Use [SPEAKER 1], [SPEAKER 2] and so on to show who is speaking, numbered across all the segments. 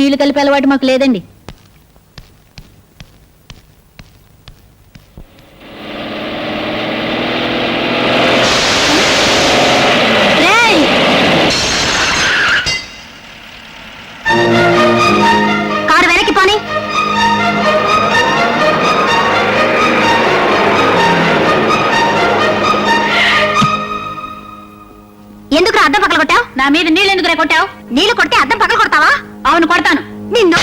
[SPEAKER 1] నీళ్లు కలిపే అలవాటు మాకు లేదండి. కారు వెనక్కి పోనీ. ఎందుకు అద్దం పగల కొట్టావు? నా మీద నీళ్ళు ఎందుకు కొట్టావు? నీళ్లు కొట్టి అద్దం పగల కొడతావా? అవును, కొడతాను. నిన్ను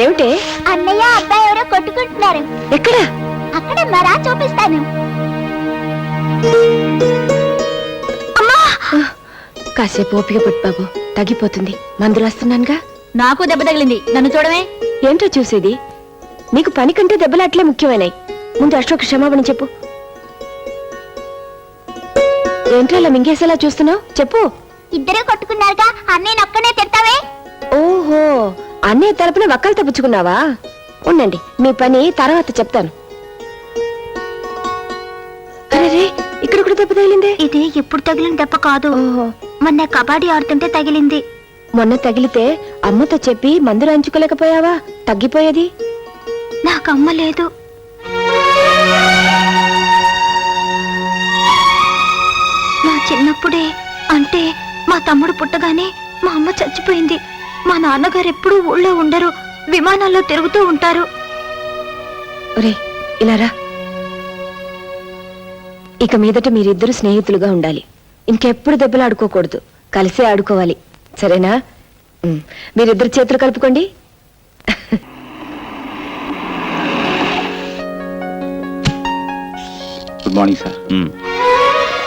[SPEAKER 2] ఏమిటే?
[SPEAKER 3] అన్నయ్య అబ్బాయి ఎవరో కొట్టుకుంటున్నారు.
[SPEAKER 2] ఎక్కడ?
[SPEAKER 3] అక్కడ మరా చూపిస్తాను.
[SPEAKER 2] కాసేపు ఓపిక పుట్టు బాబు, తగ్గిపోతుంది. మందు రాస్తున్నానుగా.
[SPEAKER 1] నాకు దెబ్బ తగిలింది, నన్ను చూడమే.
[SPEAKER 2] ఏంటో చూసేది? నీకు పని కంటే దెబ్బలు అట్లే ముఖ్యమైనాయి. ముందు అశోక్ క్షమాపణ చెప్పు. ఏంటో అలా మింగేసేలా చూస్తున్నావు? చెప్పు.
[SPEAKER 3] ఇద్దరే కొట్టుకున్నారుగా, అన్నయ్య ఒక్కనే తిట్టావే.
[SPEAKER 2] ఓహో, అన్నయ్య తరపున వక్కలు తప్పుచుకున్నావా? ఉండండి, మీ పని తర్వాత చెప్తాను. అరే, ఇక్కడ కూడా దెబ్బ తగిలిందే.
[SPEAKER 3] ఇది ఎప్పుడు తగిలిన దెబ్బ కాదు.
[SPEAKER 2] ఓహో,
[SPEAKER 3] మొన్న కబడ్డీ ఆడుతుంటే తగిలింది.
[SPEAKER 2] మొన్న తగిలితే అమ్మతో చెప్పి మందు రాంచుకోలేకపోయావా? తగ్గిపోయేది.
[SPEAKER 3] నాకు అమ్మ లేదు. నా చిన్నప్పుడే, అంటే మా తమ్ముడు పుట్టగానే మా అమ్మ చచ్చిపోయింది. మా నాన్నగారు ఎప్పుడూ ఊళ్ళో ఉండరు, విమానాల్లో తిరుగుతూ ఉంటారు.
[SPEAKER 2] ఒరే, ఇలా రా. ఇక మీదట మీరిద్దరు స్నేహితులుగా ఉండాలి. ఇంకెప్పుడు దెబ్బలు ఆడుకోకూడదు, కలిసే ఆడుకోవాలి. సరేనా? మీరిద్దరు చేతులు కలుపుకోండి.
[SPEAKER 4] Good morning sir.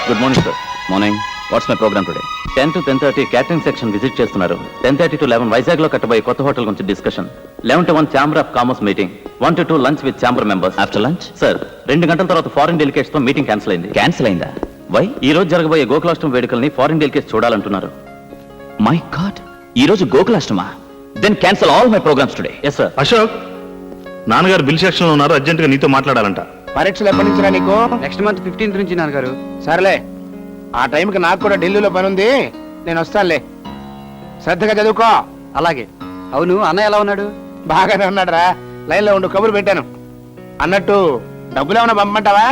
[SPEAKER 5] Good morning sir. Morning. What's my programme today? 10 to 10:30 catering section visit చేస్తున్నారు. 10:30 to 11 వైజాగ్ లో కట్టబోయే కొత్త హోటల్ గురించి discussion. 11 to 1 chamber of commerce meeting. 1 to 2 lunch with chamber members.
[SPEAKER 4] After lunch
[SPEAKER 5] sir, 2 గంటల తర్వాత foreign delegates తో meeting cancel అయింది.
[SPEAKER 4] Cancel అయిందా? Why?
[SPEAKER 5] ఈ రోజు జరగబోయే గోకులాష్టమి వేడుకల్ని ఫారిన్ డెలికేట్స్ చూడాలంటున్నారు.
[SPEAKER 4] మై గాడ్, ఈ రోజు గోకులాష్టమా? Then cancel all my programmes today.
[SPEAKER 5] Yes sir.
[SPEAKER 6] Ashok, నాన్నగారు బిల్ సెక్షన్ లో ఉన్నారు, అర్జెంట్ గా నీతో మాట్లాడాలంట.
[SPEAKER 7] పరీక్షలు ఎప్పటి నుంచి రా నీకు?
[SPEAKER 8] నెక్స్ట్ మంత్ 15th నుంచి నాన్నగారు.
[SPEAKER 7] సరేలే, ఆ టైంకి నాకు కూడా ఢిల్లీలో పని ఉంది, నేను వస్తానులే. శ్రద్ధగా చదువుకో.
[SPEAKER 8] అలాగే. అవును, అన్నయ్య ఎలా ఉన్నాడు?
[SPEAKER 7] బాగానే ఉన్నాడు రా. లైన్ లో ఉండు, కబురు పెట్టాను. అన్నట్టు డబ్బులు ఏమైనా పంపమంటావా?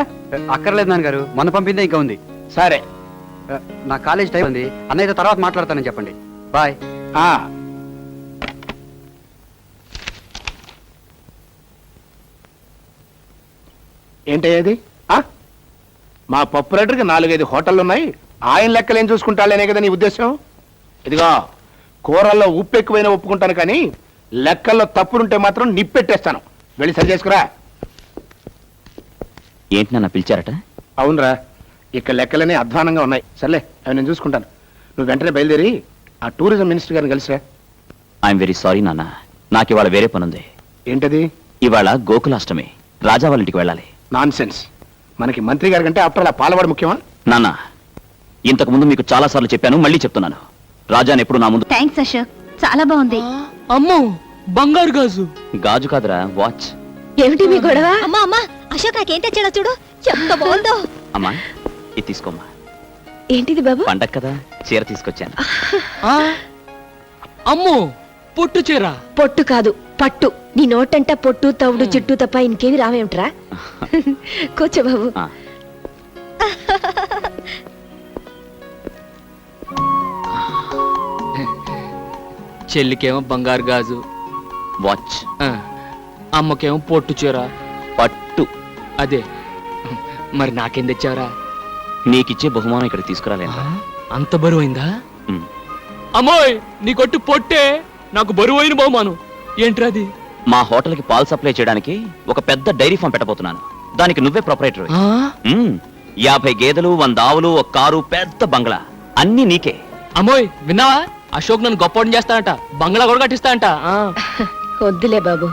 [SPEAKER 8] అక్కర్లేదు నాన్నగారు, మొన్న పంపిందే ఇంకా ఉంది.
[SPEAKER 7] సరే.
[SPEAKER 8] నా కాలేజ్ టైం ఉంది, అన్నయ్యతో తర్వాత మాట్లాడతానని చెప్పండి. బాయ్.
[SPEAKER 7] ఏంటయ్యేది? మా పప్పు రేటర్కి 4-5 హోటళ్ళు ఉన్నాయి, ఆయన లెక్కలు ఏం చూసుకుంటాలేనే కదా నీ ఉద్దేశం? ఇదిగో, కూరల్లో ఉప్పు ఎక్కువైనా ఒప్పుకుంటాను, కానీ లెక్కల్లో తప్పులుంటే మాత్రం నిప్పెట్టేస్తాను. వెళ్ళి సరి చేసుకురా.
[SPEAKER 4] ఏంటి నన్ను పిలిచారట?
[SPEAKER 7] అవునరా, ఇక్కడ లెక్కలనే అధ్వానంగా ఉన్నాయి. సర్లే, అవి నేను చూసుకుంటాను. నువ్వు వెంటనే బయలుదేరి ఆ టూరిజం మినిస్టర్ గారిని కలిసిరా.
[SPEAKER 4] ఐఎమ్ వెరీ సారీ నాన్న, నాకు ఇవాళ వేరే పనుంది.
[SPEAKER 7] ఏంటది?
[SPEAKER 4] ఇవాళ గోకులాష్టమి, రాజా వాళ్ళ ఇంటికి వెళ్ళాలి.
[SPEAKER 7] Non sense. మనకి మంత్రి గారి కంటే అప్పుడు అలా పాలవాడు ముఖ్యమా?
[SPEAKER 4] నాన్న, ఇంతకు ముందు మీకు చాలా సార్లు చెప్పాను, మళ్ళీ చెప్తున్నాను. రాజాని ఎప్పుడు నా ముందు.
[SPEAKER 1] థ్యాంక్స్ అశోక్, చాలా బాగుంది.
[SPEAKER 9] అమ్మో, బంగారు గాజు.
[SPEAKER 4] గాజు కాదురా, వాచ్.
[SPEAKER 2] ఏమిటి మీ గొడవ?
[SPEAKER 3] అమ్మా అమ్మా, అశోక్ నాకేం తెచ్చాడో చూడు, ఎంత బాగుందో.
[SPEAKER 4] అమ్మా, ఇది తీసుకోమ్మా.
[SPEAKER 2] ఏంటిది బాబు?
[SPEAKER 4] పండగ కదా, చీర తీసుకొచ్చాను.
[SPEAKER 9] అమ్మో, పొట్టు చీర.
[SPEAKER 2] పొట్టు కాదు, పట్టు. నీ నోటంట పొట్టు, తవుడు, చుట్టూ తప్ప ఇంకేమి రావేమిట్రా? కూర్చో బాబు.
[SPEAKER 9] చెల్లికేమో బంగారు గాజు,
[SPEAKER 4] వాచ్.
[SPEAKER 9] అమ్మకేమో పొట్టు చీర,
[SPEAKER 4] పట్టు.
[SPEAKER 9] అదే. మరి నాకేం తెచ్చావరా?
[SPEAKER 4] నీకిచ్చే బహుమానం ఇక్కడ తీసుకురాలేను.
[SPEAKER 9] అంత బరువైందా? అమ్మోయ్, నీ కొట్టు పొట్టే నాకు బరువైన బహుమానం. ఏంట్రది?
[SPEAKER 4] మా హోటల్కి పాలు సప్లై చేయడానికి ఒక పెద్ద డైరీ ఫామ్ పెట్టబోతున్నాను. దానికి నువ్వే ప్రొపరైటర్. 50 గేదెలు, 100 ఆవులు, ఒక కారు, పెద్ద బంగ్లా, అన్ని నీకే.
[SPEAKER 9] అమ్మోయ్, విన్నావా? అశోక్ నన్ను గొప్పని చేస్తానంట, బంగ్లా కూడా కట్టిస్తానంట.
[SPEAKER 2] వద్దులే బాబు,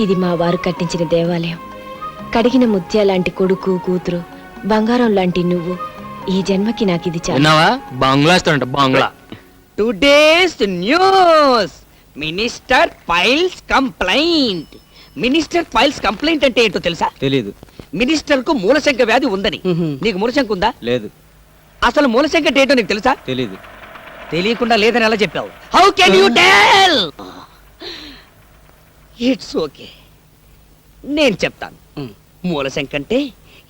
[SPEAKER 2] ఇది మా వారు కట్టించిన దేవాలయం. కడిగిన ముత్య లాంటి కొడుకు, కూతురు, బంగారం లాంటి నువ్వు. ఈ జన్మకి నాకు ఇది చాలు.
[SPEAKER 9] విన్నావా? బంగ్లా ఇస్తానంట, బంగ్లా.
[SPEAKER 10] Today's news minister files complaint. Minister files complaint అంటే ఏంటో తెలుసా?
[SPEAKER 8] తెలీదు.
[SPEAKER 10] మినిస్టర్ కు మూలశంక వ్యాధి ఉందని. నీకు మూలశంక ఉందా?
[SPEAKER 8] లేదు.
[SPEAKER 10] అసలు మూలశంక అంటే ఏంటో నీకు తెలుసా?
[SPEAKER 8] తెలీదు.
[SPEAKER 10] తెలియకుండా లేదని ఎలా చెప్పావు? How can you tell? It's okay, నేను చెప్తాను. మూలశంక అంటే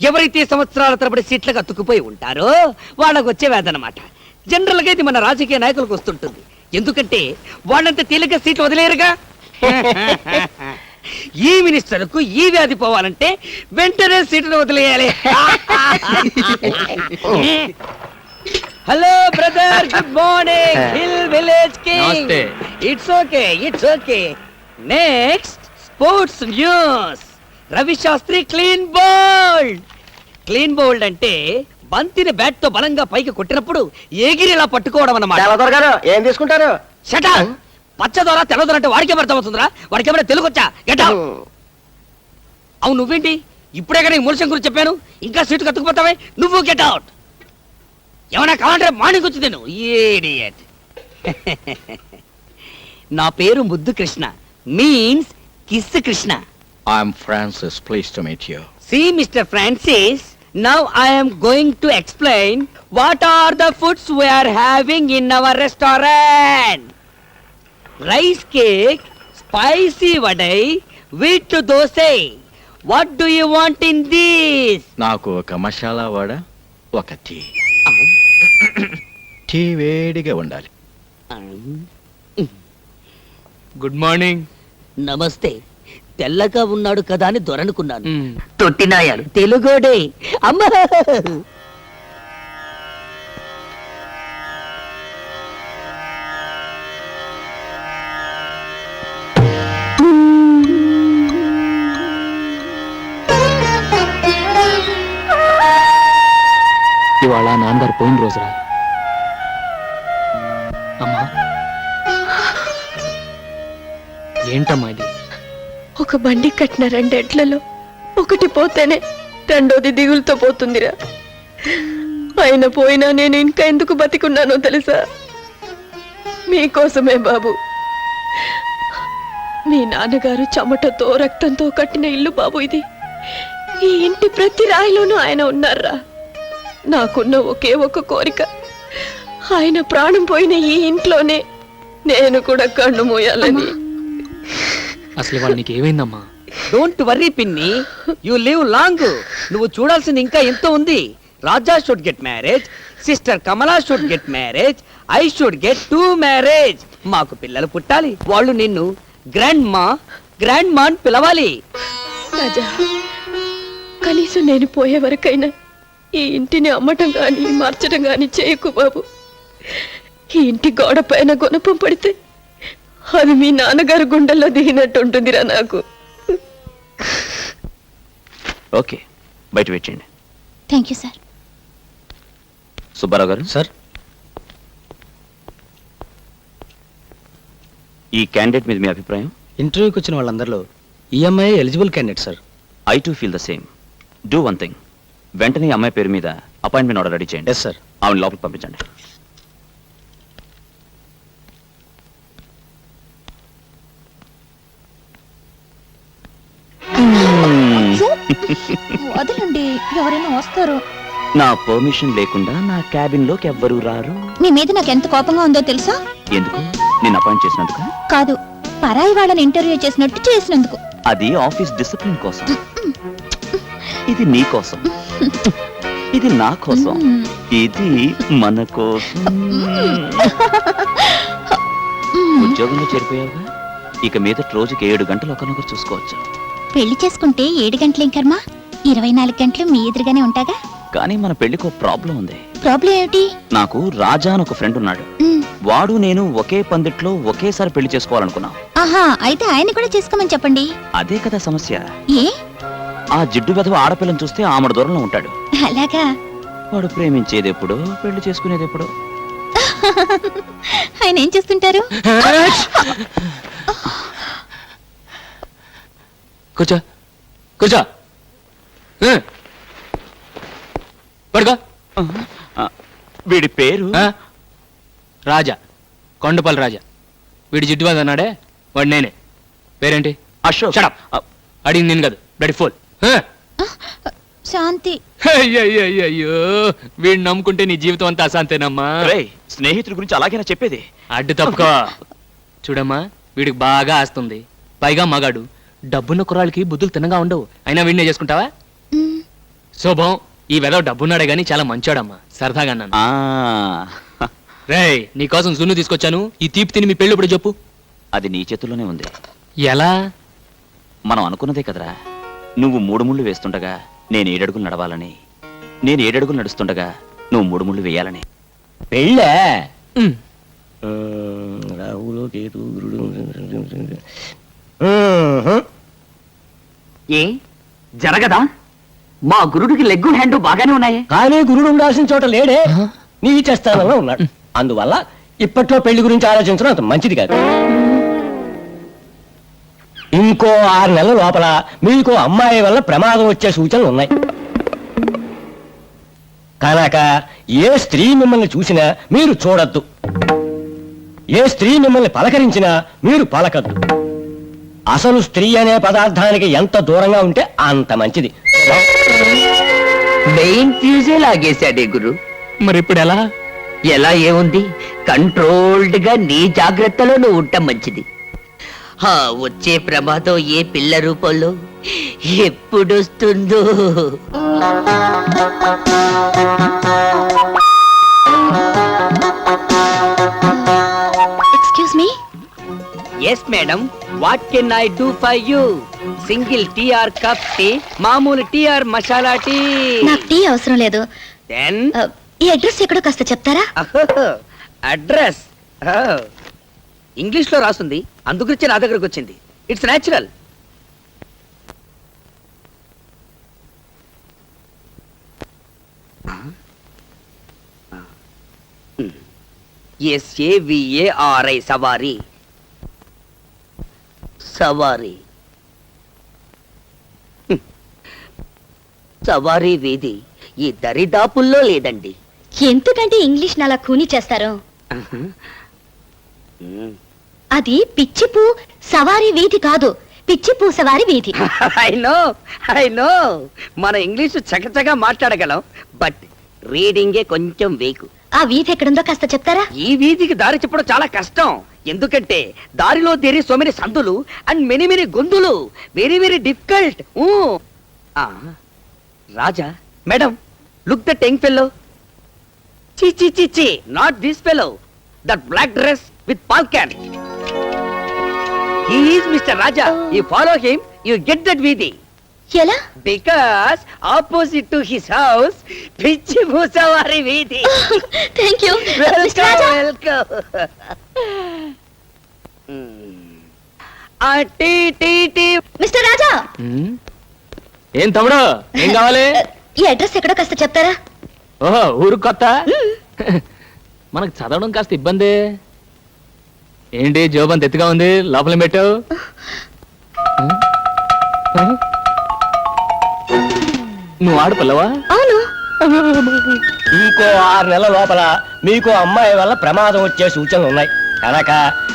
[SPEAKER 10] ఎవరైతే సంవత్సరాల తరబడి సీట్లకు అతుక్కుపోయి ఉంటారో వాళ్ళకు వచ్చే వ్యాధి అన్నమాట. జనరల్ గా ఇది మన రాజకీయ నాయకులకు వస్తుంటుంది. ఎందుకంటే వాళ్ళంతా తేలిక సీట్లు వదిలేరుగా. ఈ మినిస్టర్ కు ఈ వ్యాధి పోవాలంటే వెంటనే సీట్లు వదిలేయాలి. Hello brother, good morning. Hill village king. It's okay, it's okay. Next sports news. Ravi Shastri clean bowled. Clean bowled అంటే బంతిని బ్యాట్ తో బలంగా పైకి కొట్టినప్పుడు ఎగిరిలా పట్టుకోవడం అన్నమాట.
[SPEAKER 7] ఏం తీసుకుంటారు?
[SPEAKER 10] షటా. పచ్చదొర తెల్లదొర అంటే వాడికే అర్థమవుతుందిరా? వాడికేమైనా తెలుగు వచ్చా? Get out. అవును, నువ్వేంటి ఇప్పుడే కానీ మూలశం గురించి చెప్పాను, ఇంకా సీటు కత్తుకుపోతావే? నువ్వు గెట్ అవుట్. ఏమైనా కావాలంటే మార్నింగ్ వచ్చి నేను ఇడియట్. నా పేరు ముద్దు Krishna, means kiss Krishna.
[SPEAKER 11] I'm Francis. Pleased to meet you.
[SPEAKER 10] See, Mr. Francis, now I am going to explain what are the foods we are having in our restaurant. Rice cake, spicy vadai, wheat dosai. What do you want in this?
[SPEAKER 11] నాకు ఒక మసాలా వడ, ఒక tea. Tea వేడిగా ఉండాలి.
[SPEAKER 9] Good morning.
[SPEAKER 10] నమస్తే. తెల్లగా ఉన్నాడు కదా అని దొరనుకున్నాను. తొట్టినాయాడు తెలుగోడే. అమ్మా,
[SPEAKER 9] ఇవాళ నాన్నగారు పోయిన రోజురా. అమ్మా, ఏంటమ్మా ఇది?
[SPEAKER 2] ఒక బండి కట్టిన 2 ఎడ్లలో ఒకటి పోతేనే రెండోది దిగులుతో పోతుందిరా. ఆయన పోయినా నేను ఇంకా ఎందుకు బతికున్నానో తెలుసా? మీకోసమే బాబు. మీ నాన్నగారు చెమటతో రక్తంతో కట్టిన ఇల్లు బాబు ఇది. ఈ ఇంటి ప్రతి రాయిలోనూ ఆయన ఉన్నారా. నాకున్న ఒకే ఒక కోరిక, ఆయన ప్రాణం పోయిన ఈ ఇంట్లోనే నేను కూడా కన్ను మూయాలని.
[SPEAKER 9] అసలు ఇవాళ నీకు ఏమైందమ్మా?
[SPEAKER 10] డోంట్ వర్రీ పిన్ని, యు లివ్ లాంగ్. నువ్వు చూడాల్సింది ఇంకా ఎంతో ఉంది. Raja should get marriage, sister Kamala should get marriage, I should get 2 marriage. మాకు పిల్లలు పుట్టాలి. వాళ్ళు నిన్ను గ్రాండ్ మా అని పిలవాలి.
[SPEAKER 2] రాజా, కనీసం నేను పోయే వరకైనా ఈ ఇంటిని అమ్మటం గాని మార్చడం గాని చేయకు బాబు. ఈ ఇంటి గోడ పైన గుణపం పడితే అది మీ నాన్నగారు గుండెల్లో దిగినట్టు ఉంటుందిరా నాకు.
[SPEAKER 4] ఓకే, బయట వెయిట్ చేయండి.
[SPEAKER 3] Thank you sir.
[SPEAKER 4] సుబ్బారావు గారు.
[SPEAKER 8] సార్.
[SPEAKER 4] ఈ క్యాండిడేట్ మీద మీ అభిప్రాయం?
[SPEAKER 8] ఇంటర్వ్యూకి వచ్చిన వాళ్ళందరిలో EMI eligible candidate sir.
[SPEAKER 4] I too feel the same. Do one thing, వెంటనే ఈ అమ్మాయి పేరు మీద అపాయింట్మెంట్ ఆర్డర్ రెడీ చేయండి.
[SPEAKER 8] ఎస్ సార్.
[SPEAKER 4] ఆవిడ లోపలికి పంపించండి.
[SPEAKER 3] వదలండి, ఎవరైనా వస్తారు.
[SPEAKER 4] నా పర్మిషన్ లేకుండా నా క్యాబిన్ లోకి ఎవ్వరూ రారు.
[SPEAKER 3] మీ మీద నాకు ఎంత కోపంగా ఉందో తెలుసా?
[SPEAKER 4] ఎందుకు? నేను అపాయింట్ చేసినందుకు
[SPEAKER 3] కాదు, పరాయి వాళ్ళని ఇంటర్వ్యూ చేసినట్టు చేసినందుకు.
[SPEAKER 4] అది ఆఫీస్ డిసిప్లిన్ కోసం. ఇది నీ కోసం, ఇది నా కోసం, ఇది మన కోసం. ఉద్యోగంలో చేరిపోయావుగా, ఇక మీద రోజుకి 7 గంటలు ఒకరినొకరు చూసుకోవచ్చు.
[SPEAKER 3] పెళ్లి చేసుకుంటే 7 గంటలేం కర్మ, 24 గంటలు మీ ఎదురుగానే ఉంటాగా.
[SPEAKER 4] కానీ మన పెళ్లికి ఒక ప్రాబ్లం ఉంది.
[SPEAKER 3] ప్రాబ్లం ఏమిటి?
[SPEAKER 4] నాకు రాజా అని ఒక ఫ్రెండ్ ఉన్నాడు. వాడు నేను ఒకే పందిట్లో ఒకేసారి పెళ్లి చేసుకోవాలనుకున్నాం.
[SPEAKER 3] ఆహా, అయితే ఆయన కూడా చేసుకోమని చెప్పండి.
[SPEAKER 4] అదే కదా సమస్య.
[SPEAKER 3] ఏ?
[SPEAKER 4] ఆ జిడ్డు వెధవ ఆడపిల్లని చూస్తే ఆమెడ దూరంలో ఉంటాడు.
[SPEAKER 3] అలాగా?
[SPEAKER 4] వాడు ప్రేమించేది ఎప్పుడు, పెళ్లి చేసుకునేది ఎప్పుడు?
[SPEAKER 3] ఆయన ఏం చేస్తుంటారు?
[SPEAKER 9] కూర్చో, కూర్చో. పడుకో.
[SPEAKER 4] వీడి పేరు
[SPEAKER 9] రాజా. కొండపల్లి రాజా. వీడి జిడ్డువాది అన్నాడే వాడు నేనే. పేరేంటి?
[SPEAKER 4] అశోక్.
[SPEAKER 9] షడప్. అడిగింది నేను కాదు, బ్లడ్ ఫుల్.
[SPEAKER 3] శాంతి.
[SPEAKER 9] అయ్యో వీడిని నమ్ముకుంటే నీ జీవితం అంతా అశాంతేనమ్మా.
[SPEAKER 4] రేయ్, స్నేహితుడి గురించి అలాగేనా చెప్పేది?
[SPEAKER 9] అడ్డు తప్పుకో. చూడమ్మా, వీడికి బాగా ఆస్తుంది, పైగా మగాడు. డబ్బున్న కుర్రాళ్ళకి బుద్ధులు తిన్నగా ఉండవు. అయినా వీడినే చేసుకుంటావా? శుభం. ఈ వెదవ డబ్బున్నాడే గాని చాలా మంచోడమ్మా, సరదాగా అన్నాను. రేయ్, నీకోసం సున్ను తీసుకొచ్చాను. ఈ తీపి తిని మీ పెళ్ళి ఇప్పుడు చెప్పు.
[SPEAKER 4] అది నీ చేతుల్లోనే ఉంది.
[SPEAKER 9] ఎలా?
[SPEAKER 4] మనం అనుకున్నదే కదరా. నువ్వు 3 ముళ్ళు వేస్తుండగా నేను 7 అడుగులు నడవాలని, నేను 7 అడుగులు నడుస్తుండగా నువ్వు 3 ముళ్ళు వేయాలని.
[SPEAKER 10] పెళ్ళే
[SPEAKER 9] ఉమ్.
[SPEAKER 10] రాహులు కేతు గురుడు. ఏ జరగదా? మా గురుడికి లెగ్గు హ్యాండ్ బాగానే ఉన్నాయి, కానీ గురుడు ఉండాల్సిన చోట లేడే, నీ చేస్తానలో ఉన్నాడు. అందువల్ల ఇప్పట్లో పెళ్లి గురించి ఆలోచించడం అంత మంచిది కాదు. ఇంకో 6 నెలల లోపల మీకు అమ్మాయి వల్ల ప్రమాదం వచ్చే సూచనలు ఉన్నాయి కనుక ఏ స్త్రీ మిమ్మల్ని చూసినా మీరు చూడొద్దు, ఏ స్త్రీ మిమ్మల్ని పలకరించినా మీరు పలకద్దు. అసలు స్త్రీ అనే పదార్థానికి ఎంత దూరంగా ఉంటే అంత మంచిది. మెయిన్ ఫ్యూజే లాగేశాడే గురు.
[SPEAKER 9] మరి ఇప్పుడు ఎలా?
[SPEAKER 10] ఎలా ఏముంది, కంట్రోల్డ్ గా నీ జాగ్రత్తలో నువ్వు ఉండటం మంచిది. వచ్చే ప్రమాదం ఏ పిల్ల రూపంలో ఎప్పుడొస్తుందో.
[SPEAKER 3] Excuse me.
[SPEAKER 10] Yes madam, what can I do for you? Single tea or cup tea, మామూలు టీ ఆర్ మసాలా టీ?
[SPEAKER 3] నాకు టీ అవసరం లేదు.
[SPEAKER 10] దెన్
[SPEAKER 3] ఈ అడ్రస్ ఎక్కడో కాస్త చెప్తారా?
[SPEAKER 10] అడ్రస్ ఇంగ్లీష్ లో రాస్తుంది, అందుగురించి నా దగ్గరకు వచ్చింది. It's natural. SAVARI సవారీ. సవారీ సవారీ వీధి ఈ దరిదాపుల్లో లేదండి.
[SPEAKER 3] ఎందుకంటే ఇంగ్లీష్ అలా ఖూనీ చేస్తారు? అది పిచ్చిపూ సవారీ వీధి కాదు, పిచ్చిపూ సవారీ వీధి.
[SPEAKER 10] ఐ నో మన ఇంగ్లీష్ చకచగా మాట్లాడగలం, బట్ రీడింగే కొంచెం వీక్.
[SPEAKER 3] ఆ వీధి ఎక్కడుందో కాస్త చెప్తారా?
[SPEAKER 10] ఈ వీధికి దారి చెప్పడం చాలా కష్టం, ఎందుకంటే దారిలో దేరి సో మెనీ సందులు అండ్ మెనీ మెనీ గొంతులు. Very very difficult. Raja madam, look that young fellow. చి చి చి చి, not this fellow, that black dress with పాల్కాన్. He is Mr. Raja. You follow him, you get that Veedi.
[SPEAKER 3] ఎలా?
[SPEAKER 10] Because opposite to his house, Pichi Bhusavari Veedi.
[SPEAKER 3] Thank you.
[SPEAKER 10] Welcome. Tea tea tea.
[SPEAKER 3] Mister Raja,
[SPEAKER 9] ఏం తమ్ముడు, ఏం కావాలి?
[SPEAKER 3] ఈ address ఎక్కడో కాస్త చెప్తారా?
[SPEAKER 9] ఓహో, ఊరు కొత్త, మనకు చదవడం కాస్త ఇబ్బంది. ఏంటి జోబంత ఎత్తుగా ఉంది, లోపల పెట్టావు? నువ్వు ఆడపిల్లవా?
[SPEAKER 3] అవును.
[SPEAKER 10] ఇంకో 6 నెలల లోపల మీకు అమ్మాయి వల్ల ప్రమాదం వచ్చే సూచనలు ఉన్నాయి కనుక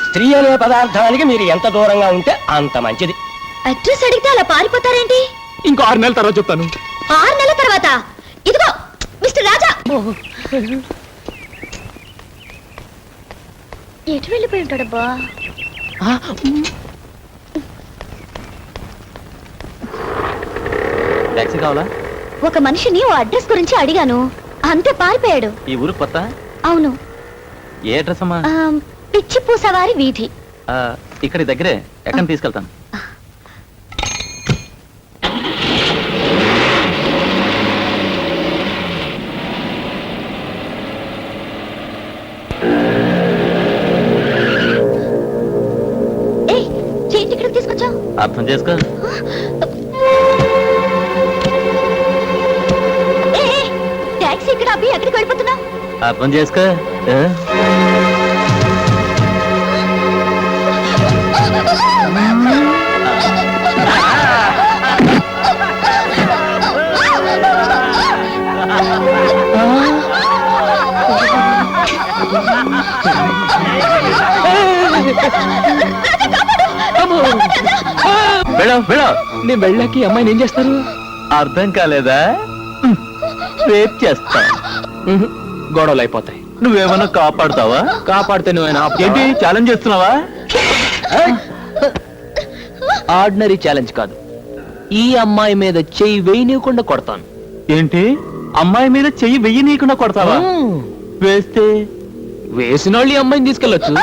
[SPEAKER 10] స్త్రీ అనే పదార్థానికి మీరు ఎంత దూరంగా ఉంటే అంత మంచిది.
[SPEAKER 3] అడ్రస్ అడిగితే అలా పారిపోతారేంటి?
[SPEAKER 9] ఇంకో 6 నెలల తర్వాత చెప్తాను.
[SPEAKER 3] 6 నెలల తర్వాత? ఇదిగో మిస్టర్ రాజా. ఎటు వెళ్ళిపోయి ఉంటాడబ్బా?
[SPEAKER 5] టాక్సీ కావాలా?
[SPEAKER 3] ఒక మనిషిని ఓ అడ్రస్ గురించి అడిగాను, అంతే పారిపోయాడు.
[SPEAKER 5] ఈ ఊరు కొత్త?
[SPEAKER 3] అవును.
[SPEAKER 5] ఏ అడ్రస్ అమ్మా?
[SPEAKER 3] పిచ్చిపూ సవారి వీధి.
[SPEAKER 5] ఇక్కడ దగ్గరే, ఎక్కడ తీసుకెళ్తాను.
[SPEAKER 3] ఏంటి ఇక్కడికి తీసుకొచ్చావు?
[SPEAKER 5] అర్థం చేసుకో.
[SPEAKER 3] టాక్సీ ఇక్కడ అబ్బి ఎక్కడికి వెళ్ళిపోతున్నావు?
[SPEAKER 5] అర్థం చేసుకో.
[SPEAKER 9] నేను వెళ్ళాక ఈ అమ్మాయిని ఏం చేస్తారు?
[SPEAKER 5] అర్థం కాలేదా? రేప్ చేస్తా.
[SPEAKER 9] గొడవలు అయిపోతాయి.
[SPEAKER 5] నువ్వేమన్నా కాపాడుతావా?
[SPEAKER 9] కాపాడితే నువ్వేనా?
[SPEAKER 5] ఏంటి ఛాలెంజ్ చేస్తున్నావా?
[SPEAKER 9] ఆర్డినరీ ఛాలెంజ్ కాదు, ఈ అమ్మాయి మీద చెయ్యి వేయనీయకుండా కొడతాను.
[SPEAKER 5] ఏంటి అమ్మాయి మీద చెయ్యి వెయ్యనీయకుండా కొడతావా? వేస్తే
[SPEAKER 9] వేసిన వాళ్ళు ఈ అమ్మాయిని తీసుకెళ్ళొచ్చు.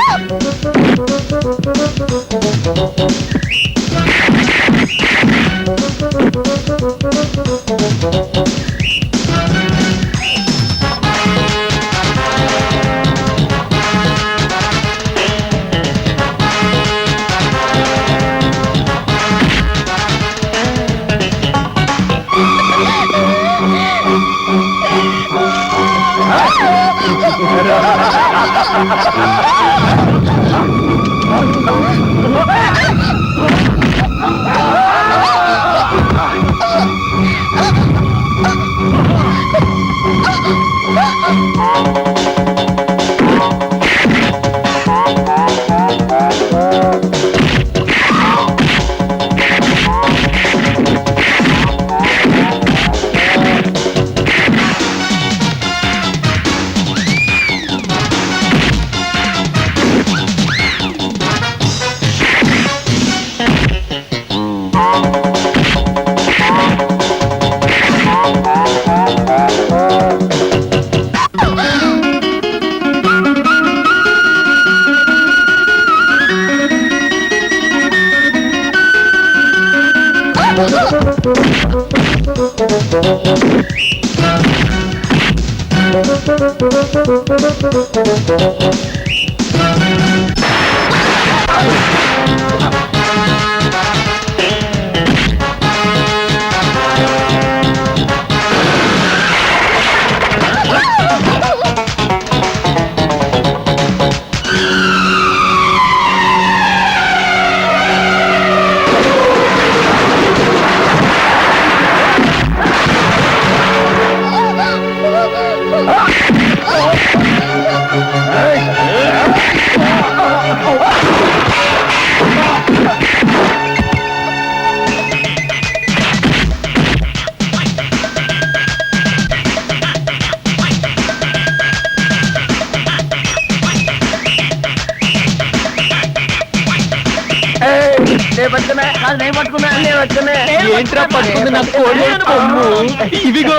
[SPEAKER 9] ఏంట్రా పట్టుకుంది నా కోడి కొమ్ము? ఇదిగో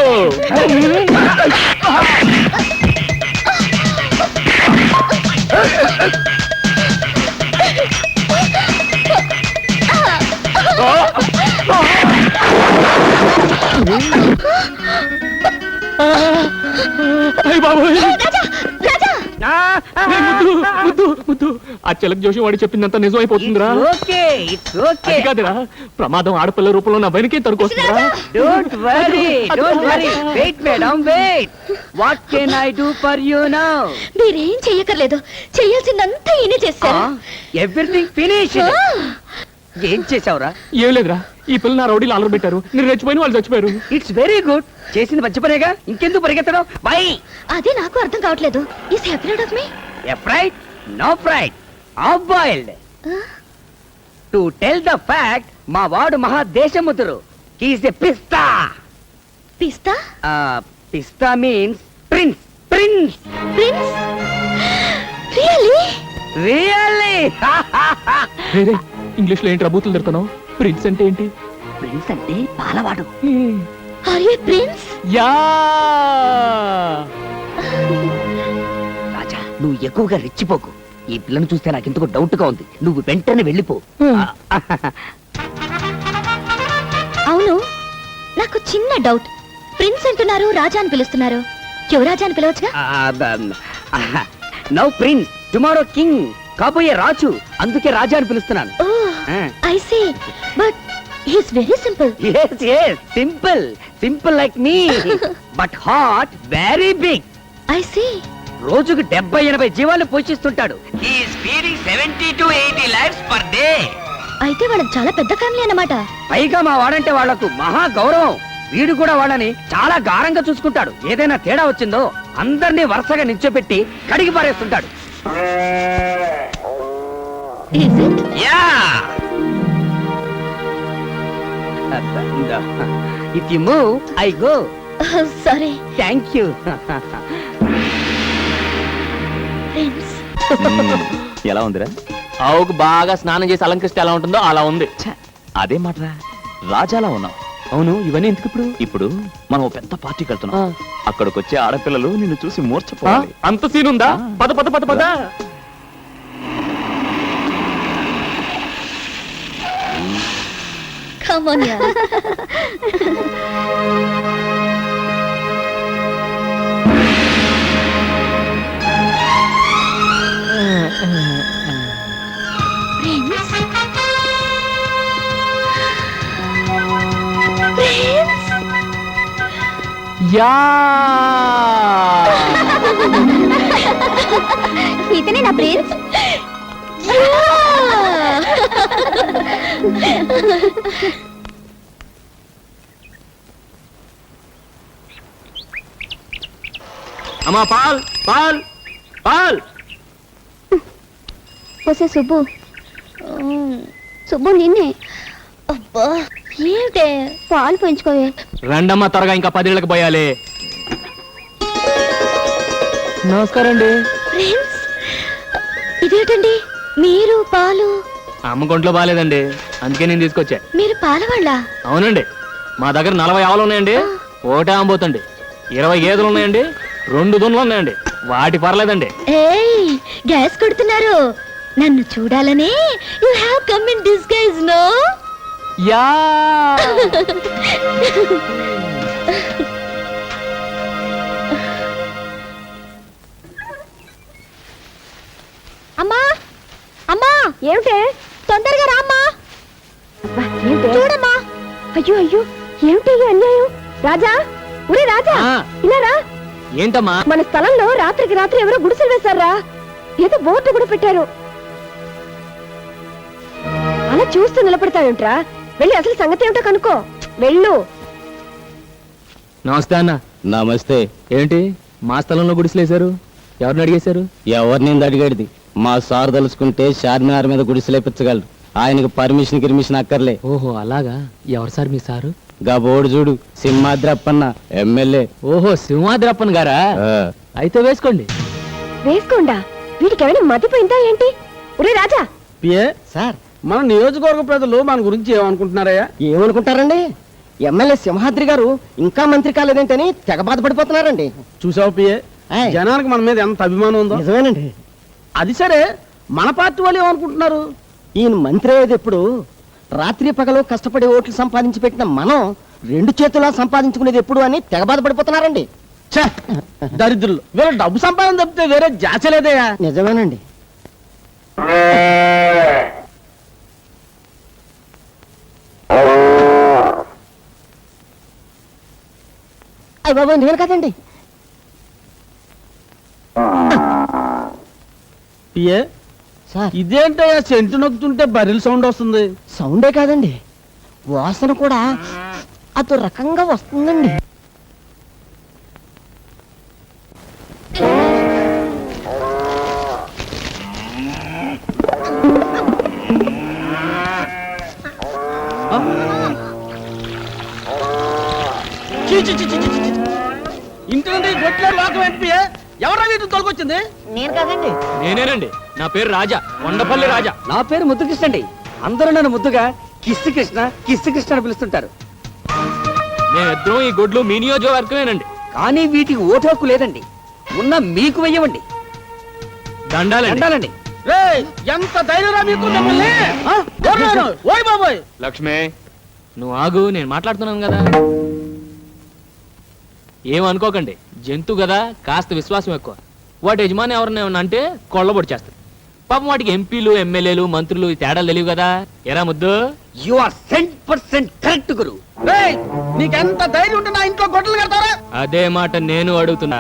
[SPEAKER 9] ముద్దు ఆ చిలక జోషి వాడు చెప్పిందంతా నిజం అయిపోతుందిరా. అది కాదురా, ప్రమాదం ఆడపిల్ల రూపంలో నా వెనకే తరుకొస్తుందిరా.
[SPEAKER 10] Don't worry wait madam wait. What can I do for you now?
[SPEAKER 3] మీరేం చెయ్యకర్లేదు, చెయ్యాల్సిందంతా ఈయనే చేశారు.
[SPEAKER 10] Everything finish. ఏం చేసావురా?
[SPEAKER 9] ఏం లేదురా, ఈ పిల్ల నా రౌడీలు ఆలర పెట్టారు, నేను రెచ్చిపోయిన వాళ్ళు చచ్చిపోయారు.
[SPEAKER 10] It's very good. చేసింది మంచి పనేగా, ఇంకెందుకు పరిగెత్తడం? బై.
[SPEAKER 3] అదే నాకు అర్థం కావట్లేదు. Is afraid of me?
[SPEAKER 10] Afraid? No fried, half boiled. To tell the fact, మా వాడు మహా దేశముద్రు. హీస్ ఎ పిస్తా.
[SPEAKER 3] పిస్తా?
[SPEAKER 10] పిస్తా means prince. Prince.
[SPEAKER 3] Prince? Really?
[SPEAKER 10] Really.
[SPEAKER 9] English లో ఏంటి బూతులు తిడతావు? ప్రిన్స్ అంటే ఏంటి?
[SPEAKER 10] ప్రిన్స్ అంటే పాలవాడు.
[SPEAKER 3] Are you prince?
[SPEAKER 9] Yeah.
[SPEAKER 10] Raja, నువ్వు ఎక్కువగా రెచ్చిపోకు. ఈ పిల్లను చూస్తే నాకు ఎందుకో డౌట్ గా ఉంది. నువ్వు వెంటనే వెళ్ళిపో.
[SPEAKER 3] అవును, నాకు చిన్న డౌట్. ప్రిన్స్ అంటున్నారు, రాజా అని పిలుస్తున్నారు. యువరాజా అని పిలవచ్చుగా?
[SPEAKER 10] Now prince, tomorrow king. కాబోయే రాజు, అందుకే రాజా అని పిలుస్తున్నాను.
[SPEAKER 3] I see, but he's very simple.
[SPEAKER 10] yes simple. Simple like me, but heart very big.
[SPEAKER 3] I see.
[SPEAKER 10] రోజుకు 70-80 జీవాలు పోషిస్తుంటాడు. he is feeding 70 to 80 lives per day.
[SPEAKER 3] అయితే వాళ్ళకి చాలా పెద్ద ఫ్యామిలీ అన్నమాట.
[SPEAKER 10] పైగా మా వాడంటే వాళ్లకు మహా గౌరవం. వీడు కూడా వాళ్ళని చాలా గారంగా చూసుకుంటాడు. ఏదైనా తేడా వచ్చిందో అందరినీ వరుసగా నిల్చోబెట్టి కడిగి పారేస్తుంటాడు.
[SPEAKER 3] Is it?
[SPEAKER 10] If you move, I go.
[SPEAKER 3] Sorry,
[SPEAKER 10] Thank you.
[SPEAKER 3] Prince.
[SPEAKER 4] ఎలా ఉందిరా?
[SPEAKER 9] ఆవుకు బాగా స్నానం చేసి అలంకరిస్తే ఎలా ఉంటుందో అలా ఉంది.
[SPEAKER 4] అదే మాటరా, రాజాలా ఉన్నావు.
[SPEAKER 9] అవును, ఇవన్నీ ఎందుకు ఇప్పుడు?
[SPEAKER 4] ఇప్పుడు మనం ఓ పెద్ద పార్టీకి వెళ్తున్నాం. అక్కడికి వచ్చే ఆడపిల్లలు నిన్ను చూసి మూర్ఛపోవాలి.
[SPEAKER 9] అంత సీన్ ఉందా? పద పద పద పద.
[SPEAKER 3] Come on, yeah. Prince. Prince.
[SPEAKER 9] Yeah
[SPEAKER 3] ఇతనే నా ప్రిన్స్.
[SPEAKER 9] అమ్మా, పాల్ పాల్ పాల్.
[SPEAKER 3] వస్తే సుబ్బు. సుబ్బు నిన్నే. అబ్బా ఏంటే పాలు పెంచుకోవే.
[SPEAKER 9] రండమ్మా, త్వరగా ఇంకా 10 ఇళ్ళకి పోయాలి. నమస్కారం అండి.
[SPEAKER 3] ప్రిన్స్, ఇదేంటండి మీరు పాలు?
[SPEAKER 9] అమ్మ కొంట్లో బాగాలేదండి, అందుకే నేను తీసుకొచ్చా.
[SPEAKER 3] మీరు పాలవాళ్ళ?
[SPEAKER 9] అవునండి, మా దగ్గర 40 ఆవులు ఉన్నాయండి, ఒకటే అమ్మబోతండి. 20 గేదెలు ఉన్నాయండి, 2 దున్నులు ఉన్నాయండి, వాటి పర్లేదండి.
[SPEAKER 3] ఏయ్, గ్యాస్ కొడుతున్నారు. నన్ను చూడాలని you have come in disguise, no?
[SPEAKER 9] Yeah
[SPEAKER 3] అమ్మా అమ్మా, ఏమిటే? తొందరగా రామ్మా. చూడమ్మా. అయ్యో అయ్యో, ఏమిటి ఈ అన్యాయం? రాజా, ఒరే రాజా,
[SPEAKER 9] ఆ.
[SPEAKER 3] ఇలా రా.
[SPEAKER 9] ఏంటమ్మా?
[SPEAKER 3] మన స్థలంలో రాత్రికి రాత్రి ఎవరో గుడిసెలు వేశారా? ఏదో బోర్డు కూడా పెట్టారు. అలా చూస్తూ నిలబడతావేంట్రా? వెళ్ళి అసలు సంగతి ఏమిటో కనుక్కో. వెళ్ళు.
[SPEAKER 9] నమస్తే అన్న.
[SPEAKER 5] నమస్తే.
[SPEAKER 9] ఏంటి మా స్థలంలో గుడిసెలేశారు? ఎవరిని అడిగేశారు?
[SPEAKER 5] ఎవరిని అడిగేది? మా సార్ తలుచుకుంటే చార్మినార్ మీద గుడిసెలేపించగలరు. ఆయనకు పర్మిషన్ అక్కర్లే.
[SPEAKER 9] ఓహో అలాగా. ఎవరు సార్ మీ సారు?
[SPEAKER 5] గా బోర్డు చూడు, సింహాద్రప్పన్న ఎమ్మెల్యే.
[SPEAKER 9] ఓహో, సింహాద్రప్పన్ గారా? అయితే వేసుకోండి.
[SPEAKER 3] వేసుకోండా? వీటికి ఏమైనా మతిపోయిందా ఏంటి? ఒరే రాజా.
[SPEAKER 10] సార్, మన నియోజకవర్గ ప్రజలు మన గురించి ఏమనుకుంటున్నారయ్యా? ఏమనుకుంటారండి? ఎమ్మెల్యే సింహాద్రి గారు ఇంకా మంత్రి కాలేదేంటని తెగ బాధపడిపోతున్నారండి. చూసావు పిఏ, జనానికి మన మీద ఎంత అభిమానం ఉందో. నిజమేనండి. అది సరే, మన పార్టీ వాళ్ళు ఏమనుకుంటున్నారు? ఈయన మంత్రి అయ్యేది ఎప్పుడు? రాత్రి పగలు కష్టపడి ఓట్లు సంపాదించి పెట్టిన మనం 2 చేతులా సంపాదించుకునేది ఎప్పుడు అని తెగ బాధపడిపోతున్నారండి. దరిద్రులు, వేరే డబ్బు సంపాదన తప్పితే వేరే జాచలేదయ్యా. నిజమేనండి. అయ్య బాబా, నేను కదండి. ఇదేంటయ్యా, సెంటు నొక్కుతుంటే బరిల్ సౌండ్ వస్తుంది? సౌండే కాదండి, వాసన కూడా అదో రకంగా వస్తుందండి. ఇంటి గొట్ల లోకం ఏంటి? ఎవరా వీటిని తొలగొచ్చింది? నేను కాదండి.
[SPEAKER 9] నేనేనండి. నా పేరు రాజా, కొండపల్లి రాజా.
[SPEAKER 10] నా పేరు ముద్దుకృష్ణ అండి. అందరూ నన్ను ముద్దుగా కిస్సు కృష్ణ అని పిలుస్తుంటారు.
[SPEAKER 9] మేమిద్దరం ఈ గొడ్లు మీ నియోజకవర్గమేనండి.
[SPEAKER 10] కానీ వీటికి ఓటు హక్కు లేదండి. ఉన్న మీకు వెయ్యవండి.
[SPEAKER 9] దండాలండి.
[SPEAKER 10] ఎంత ధైర్యరా మీకు? ఓయ్ బాబోయ్.
[SPEAKER 9] లక్ష్మి, నువ్వు ఆగు, నేను మాట్లాడుతున్నాను కదా. ఏమనుకోకండి, జంతువు కదా, కాస్త విశ్వాసం ఎక్కువ. వాటి యజమాని ఎవరిని ఏమన్నా అంటే కొళ్ళబొడి చేస్తుంది. పాపం వాటికి ఎంపీలు, ఎమ్మెల్యేలు, మంత్రులు ఈ తేడాలు తెలియవు కదా. ఎరా ముద్దు?
[SPEAKER 10] యు ఆర్ 100% కరెక్ట్ గురు. నీకెంత ధైర్యం ఉంటే నా ఇంట్లో గొడ్డలు కడతారా?
[SPEAKER 9] అదే మాట నేను అడుగుతున్నా.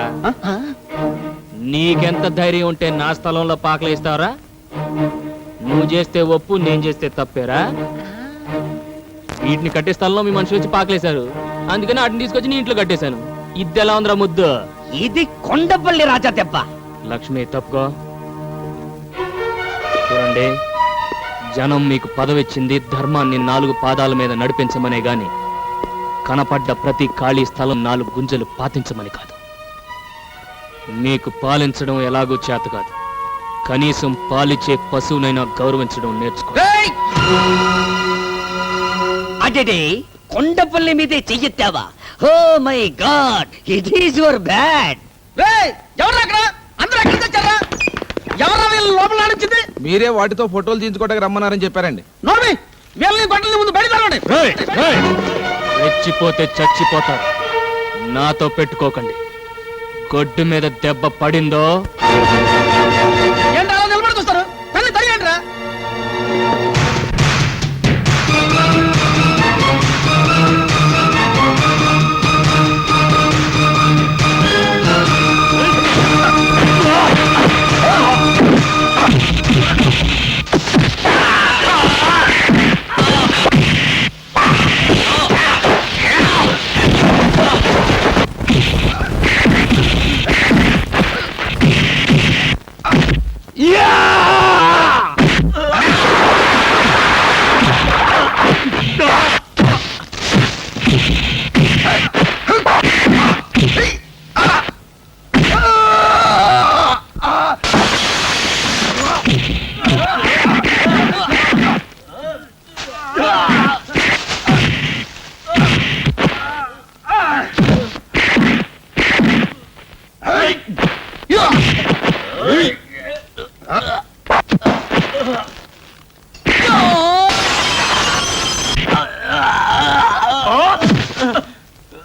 [SPEAKER 9] నీకెంత ధైర్యం ఉంటే నా స్థలంలో పాకలేస్తావరా? నువ్వు చేస్తే ఒప్పు, నేను చేస్తే తప్పేరా? వీటిని కట్టే స్థలంలో మీ మనుషులు వచ్చి పాకలేశారు, అందుకని వాటిని తీసుకొచ్చి నీ ఇంట్లో కట్టేశాను. ఇది ఎలా ఉందిరా ముద్దు?
[SPEAKER 10] ఇది కొండపల్లి రాజా దెబ్బ.
[SPEAKER 9] లక్ష్మి తప్పుకో. చూడండి, జనం మీకు పదవిచ్చింది ధర్మాన్ని 4 పాదాల మీద నడిపించమనే గాని కనపడ్డ ప్రతి ఖాళీ స్థలం 4 గుంజలు పాతించమని కాదు. మీకు పాలించడం ఎలాగూ చేత కాదు, కనీసం పాలిచ్చే పశువునైనా గౌరవించడం నేర్చుకో.
[SPEAKER 10] అదే కొండపల్లి మీదే చెయ్యెత్తావా? Oh my god, it is your bad. ఎవరు అక్కడ? అందరూ ఎక్కడికి వచ్చారా? ఎవరు వీళ్ళు లోపల నడిచింది?
[SPEAKER 8] మీరే వాటితో ఫోటోలు తీయించుకోవడానికి రమ్మన్నారని చెప్పారండి.
[SPEAKER 10] నోర్మి, వీళ్ళని బట్టల ముందు బయట తరవండి.
[SPEAKER 9] రెచ్చిపోతే చచ్చిపోతారు, నాతో పెట్టుకోకండి. గొడ్డు మీద దెబ్బ పడిందో
[SPEAKER 10] ఏంటి అలా నిలబడి చూస్తారు? తల్లి తరిగండి రా.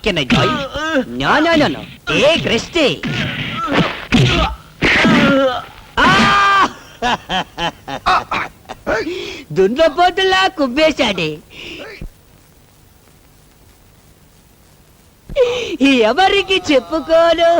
[SPEAKER 10] Can I join? No. Take rest. దున్నపోతులా కుబ్బేశాడే. ఎవరికి చెప్పుకోను.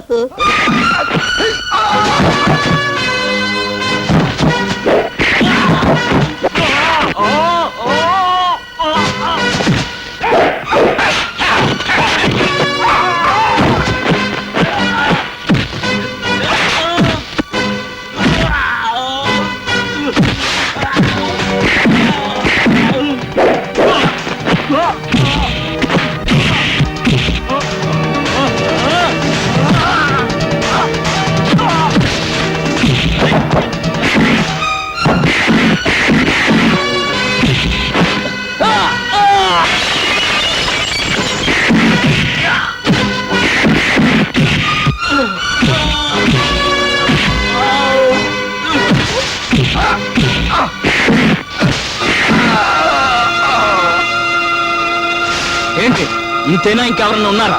[SPEAKER 9] ఏంటి ఇంతేనా? ఇంకెవరన్నా ఉన్నారా?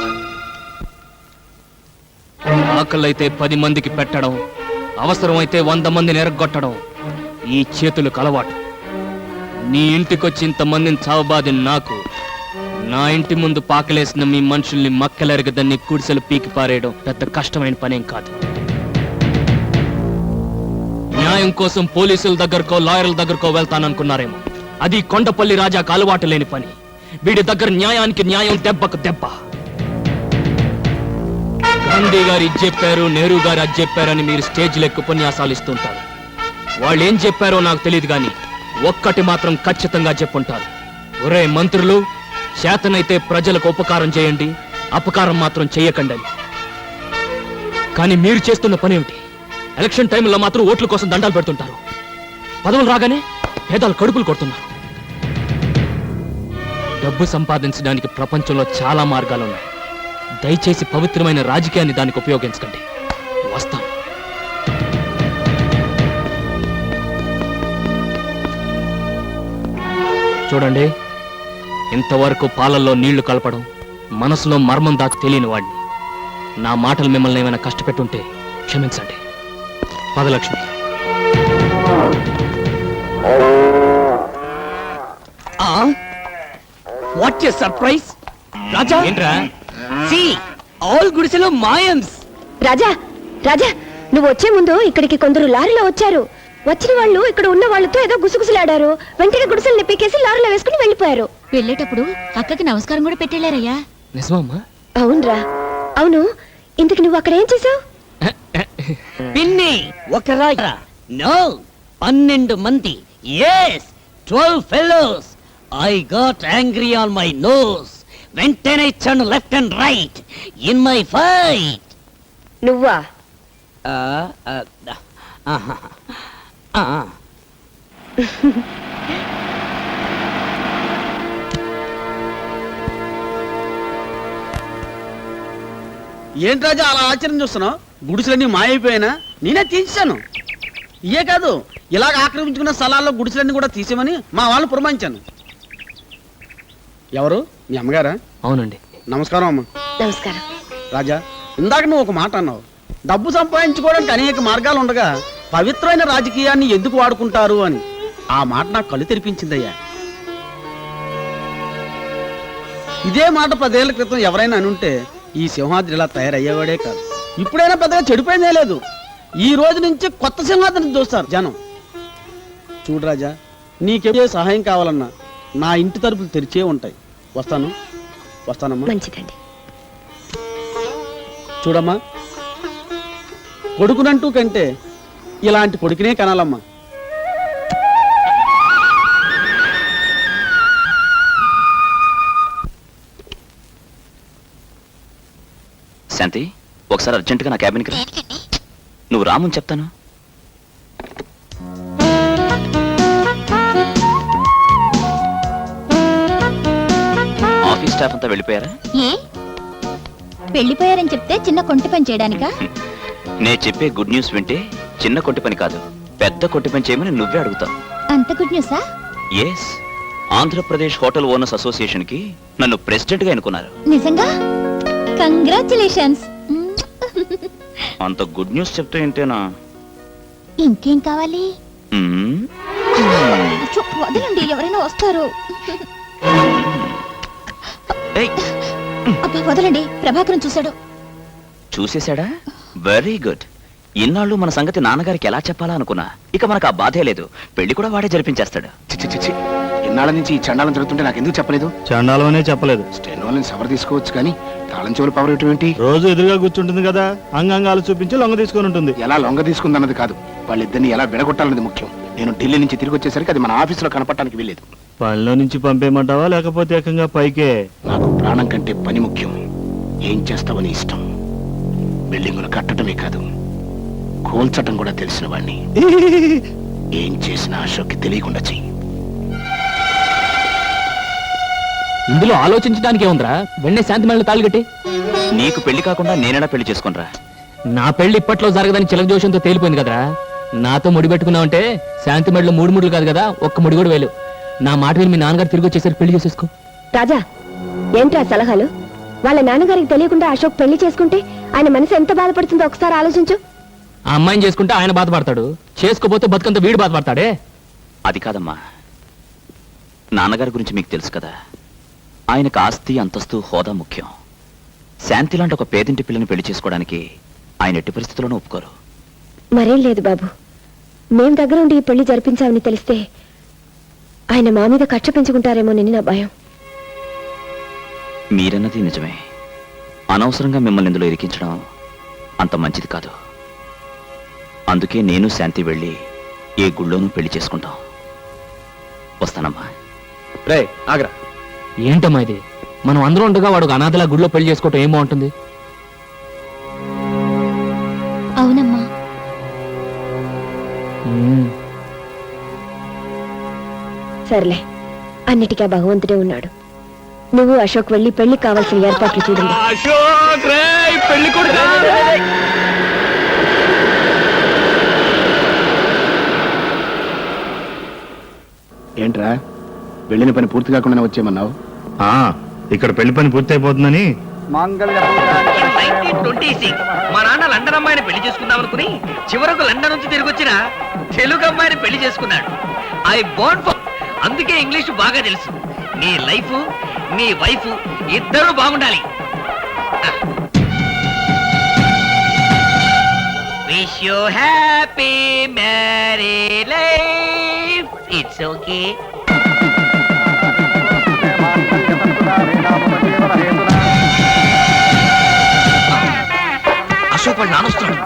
[SPEAKER 9] ఆకలైతే 10 మందికి పెట్టడం, అవసరమైతే 100 మందిని ఎరగొట్టడం ఈ చేతులకు అలవాటు. నీ ఇంటికొచ్చి ఇంతమందిని చావబాది నాకు, నా ఇంటి ముందు పాకలేసిన మీ మనుషుల్ని మక్కలెరగదని కుడిసెలు పీకి పారేయడం పెద్ద కష్టమైన పనేం కాదు. న్యాయం కోసం పోలీసుల దగ్గరకో లాయర్ల దగ్గరకో వెళ్తాననుకున్నారేమో, అది కొండపల్లి రాజాకు అలవాటు లేని పని. వీడి దగ్గర న్యాయానికి న్యాయం, దెబ్బకు దెబ్బ. గాంధీ గారు ఇది చెప్పారు, నెహ్రూ గారు అది చెప్పారని మీరు స్టేజ్లో ఎక్కువ ఉపన్యాసాలు ఇస్తుంటారు. వాళ్ళు ఏం చెప్పారో నాకు తెలియదు కానీ ఒక్కటి మాత్రం ఖచ్చితంగా చెప్పుంటారు. ఒరే మంత్రులు, చేతనైతే ప్రజలకు ఉపకారం చేయండి, అపకారం మాత్రం చెయ్యకండి అని. కానీ మీరు చేస్తున్న పని ఏమిటి? ఎలక్షన్ టైంలో మాత్రం ఓట్ల కోసం దండాలు పెడుతుంటారు. పదవులు రాగానే పేదలు కడుపులు కొడుతున్నారు. డబ్బు సంపాదించడానికి ప్రపంచంలో చాలా మార్గాలున్నాయి. దయచేసి పవిత్రమైన రాజకీయాన్ని దానికి ఉపయోగించకండి. వస్తాను. చూడండి, ఇంతవరకు పాలల్లో నీళ్లు కలపడం, మనసులో మర్మం దాచి తెలియని వాడిని. నా మాటలు మిమ్మల్ని ఏమైనా కష్టపెట్టుంటే క్షమించండి. 10 లక్షలు.
[SPEAKER 10] What a surprise. రాజా,
[SPEAKER 9] ఏంట్రా?
[SPEAKER 10] see all గుడిసెలో మాయమ్స్.
[SPEAKER 2] రాజా, నువ్వు వచ్చే ముందు ఇక్కడికి కొందరు లారీలో వచ్చారు. వచ్చిన వాళ్ళు ఇక్కడ ఉన్న వాళ్ళతో ఏదో గుసగుసలాడారు. వెంటనే గుడిసెల్ని పీకేసి లారీలో వేసుకుని వెళ్ళిపోయారు.
[SPEAKER 1] వెళ్ళేటప్పుడు అక్కకి నమస్కారం కూడా పెట్టేళ్ళారయ్యా.
[SPEAKER 9] నిజమమ్మా?
[SPEAKER 2] అవునరా. అవును, ఇంతకు నువ్వు అక్కడ ఏం చేసావు?
[SPEAKER 10] పిన్ని, ఒక రాజా, నో 12 మంది, yes 12 fellows. I got angry on my nose. వెంటనే ఇచ్చాను left and right in my fight.
[SPEAKER 2] నువ్వా?
[SPEAKER 10] ఏంటి రాజా అలా ఆశ్చర్యం చూస్తున్నావు? గుడిసెలన్నీ మాయైపోయినా నేనే తీసేశాను. ఇయే కాదు, ఇలాగ ఆక్రమించుకున్న స్థలాల్లో గుడిసెలన్నీ కూడా తీసేమని మా వాళ్ళు పురమాయించాను. ఎవరు? మీ అమ్మగారా?
[SPEAKER 9] అవునండి.
[SPEAKER 10] నమస్కారం అమ్మ.
[SPEAKER 2] నమస్కారం.
[SPEAKER 10] రాజా, ఇందాక నువ్వు ఒక మాట అన్నావు, డబ్బు సంపాదించుకోవడానికి అనేక మార్గాలు ఉండగా పవిత్రమైన రాజకీయాన్ని ఎందుకు వాడుకుంటారు అని. ఆ మాట నాకు కళ్ళు తెరిపించిందయ్యా. ఇదే మాట 10 ఏళ్ల క్రితం ఎవరైనా అనుంటే ఈ సింహాద్రి ఇలా తయారయ్యేవాడే కాదు. ఇప్పుడైనా పెద్దగా చెడిపోయిందే లేదు. ఈ రోజు నుంచి కొత్త సింహాద్రిని చూస్తారు జనం. చూడు రాజా, నీకే సహాయం కావాలన్నా నా ఇంటి తలుపులు తెరిచే ఉంటాయి. వస్తానమ్మా.
[SPEAKER 2] మంచిదండి.
[SPEAKER 10] చూడమ్మా, కొడుకునంటూ కంటే ఇలాంటి కొడుకునే కనాలమ్మా.
[SPEAKER 4] శాంతి, ఒకసారి అర్జెంటుగా నా క్యాబిన్కి రా. నువ్వు రామని చెప్తాను. ఆఫీస్ స్టాఫ్ అంతా వెళ్ళిపోయారా?
[SPEAKER 1] ఏ వెళ్ళిపోయారని చెప్తే చిన్న కొంటి పని చేయడానికా?
[SPEAKER 4] నేను చెప్పే గుడ్ న్యూస్ వింటే చిన్న కొట్టి పని కాదు, పెద్ద కొట్టి పని చేయమని నువ్వే అడుగుతావు.
[SPEAKER 1] అంత గుడ్ న్యూసా?
[SPEAKER 4] Yes, Andhra Pradesh hotel owners association కి నన్ను ప్రెసిడెంట్ గా ఎన్నుకున్నారు.
[SPEAKER 1] నిజంగా? కంగ్రాచులేషన్స్.
[SPEAKER 4] అంత గుడ్ న్యూస్ చెప్తే ఏంటేనా?
[SPEAKER 1] ఇంకేం కావాలి? అచ్చో, వదలండి, ఎవరైనా వస్తారు.
[SPEAKER 4] ఏయ్,
[SPEAKER 1] అబ్బా వదలండి, ప్రభాకరం చూశాడు.
[SPEAKER 4] చూసేశాడా? Very good. ఇన్నాళ్ళు మన సంగతి నాన్నగారికి ఎలా చెప్పాలా అనుకున్నా. ఇక మనకు ఆ బాధే లేదు. పెళ్లి కూడా వాడే జరిపించేస్తాడు.
[SPEAKER 7] చిచ్చి ఇన్నాళ్ళ నుంచి ఈ చండాలం జరుగుతుంటే నాకు ఎందుకు చెప్పలేదు?
[SPEAKER 6] చండాలమనే చెప్పలేదు.
[SPEAKER 7] స్టెనోలని సవర్ తీసుకోవచ్చు కానీ తాళం చెవులు పవర్ ఏంటి?
[SPEAKER 6] రోజు ఎదురుగా కూర్చుంటుంది కదా, అంగాంగాలు చూపించి లొంగ తీసుకొని ఉంటుంది.
[SPEAKER 7] ఎలా లొంగ తీసుకుందన్నది కాదు, వాళ్ళిద్దరిని ఎలా విడగొట్టాలన్నది ముఖ్యం. నేను ఢిల్లీ నుంచి తిరిగి వచ్చేసరికి అది మన ఆఫీసులో కనపడటానికి వెళ్ళలేదు.
[SPEAKER 6] పనిలో నుంచి పంపేయమంటావా లేకపోతే ఏకంగా పైకే?
[SPEAKER 7] నాకు ప్రాణం కంటే పని ముఖ్యం. ఏం చేస్తావని ఇష్టం. బిల్డింగులు కట్టడమే కాదు, కూల్చటం కూడా తెలిసిన వాడిని. ఏం చేసినా అశోక్కి తెలియకుండా చెయ్యి.
[SPEAKER 9] ఇందులో ఆలోచించడానికి ఏముందిరా? వెంటనే శాంతి మళ్ళీ తాళి కట్టి.
[SPEAKER 4] నీకు పెళ్లి కాకుండా నేనైనా పెళ్లి చేసుకునిరా.
[SPEAKER 9] నా పెళ్లి ఇప్పట్లో జరగదని చిలక జోషంతో తేలిపోయింది కదరా. నాతో ముడి పెట్టుకున్నావంటే శాంతి మెడలో 3 ముడులు కాదు కదా, ఒక్క ముడి కూడా వేలు. నా మాట విని మీ నాన్నగారు తిరిగి వచ్చేసరికి పెళ్లి చేసేసుకో.
[SPEAKER 2] రాజా, ఏంట్రా సలహాలు? వాళ్ళ నాన్నగారికి తెలియకుండా అశోక్ పెళ్లి చేసుకుంటే ఆయన మనసు ఎంత బాధపడుతుందో ఒకసారి ఆలోచించు.
[SPEAKER 9] ఆ అమ్మాయిని చేసుకుంటే ఆయన బాధపడతాడు, చేసుకోపోతే బతుకంత వీడు బాధపడతాడే.
[SPEAKER 4] అది కాదమ్మా, నాన్నగారి గురించి మీకు తెలుసు కదా. ఆయనకు ఆస్తి, అంతస్తు, హోదా ముఖ్యం. శాంతి లాంటి ఒక పేదింటి పిల్లని పెళ్లి చేసుకోవడానికి ఆయన ఎట్టి పరిస్థితుల్లోనూ ఒప్పుకోరు.
[SPEAKER 2] మరేం లేదు బాబు, మేం దగ్గర ఉండి ఈ పెళ్లి జరిపించామని తెలిస్తే ఆయన మా మీద కక్ష పెంచుకుంటారేమోనని నా భయం.
[SPEAKER 4] మీరన్నది నిజమే. అనవసరంగా మిమ్మల్ని ఇందులో ఇరికించడం అంత మంచిది కాదు. అందుకే నేను శాంతి వెళ్ళి ఏ గుళ్ళోనూ పెళ్లి చేసుకుంటాం. వస్తానమ్మా.
[SPEAKER 8] రే ఆగ్రా.
[SPEAKER 9] ఏంటమ్మా ఇది? మనం అందరూ ఉండగా వాడు ఒక అనాథలా గుడిలో పెళ్లి చేసుకోవటం ఏం బాగుంటుంది?
[SPEAKER 1] అవునమ్మా.
[SPEAKER 2] సర్లే, అన్నిటికీ ఆ భగవంతుడే ఉన్నాడు. నువ్వు అశోక్ వెళ్ళి పెళ్లి కావాల్సిన ఏర్పాట్లు చూడండి.
[SPEAKER 7] ఏంట్రా, వెళ్ళిన పని పూర్తి కాకుండా వచ్చేయమన్నావు?
[SPEAKER 6] ఇక్కడ పెళ్లి పని పూర్తి అయిపోతుందని.
[SPEAKER 10] 1926 మా నాన్న లండన్ అమ్మాయిని పెళ్లి చేసుకుందాం అనుకుని చివరకు లండన్ నుంచి తిరిగి వచ్చిన తెలుగు అమ్మాయిని పెళ్లి చేసుకున్నాడు. ఐ బోర్న్ ఫర్, అందుకే ఇంగ్లీష్ బాగా తెలుసు. నీ లైఫ్, నీ వైఫ్ ఇద్దరూ బాగుండాలి. Wish you happy married life. It's okay. Ashok వాళ్ళు నానొస్తున్నాడు.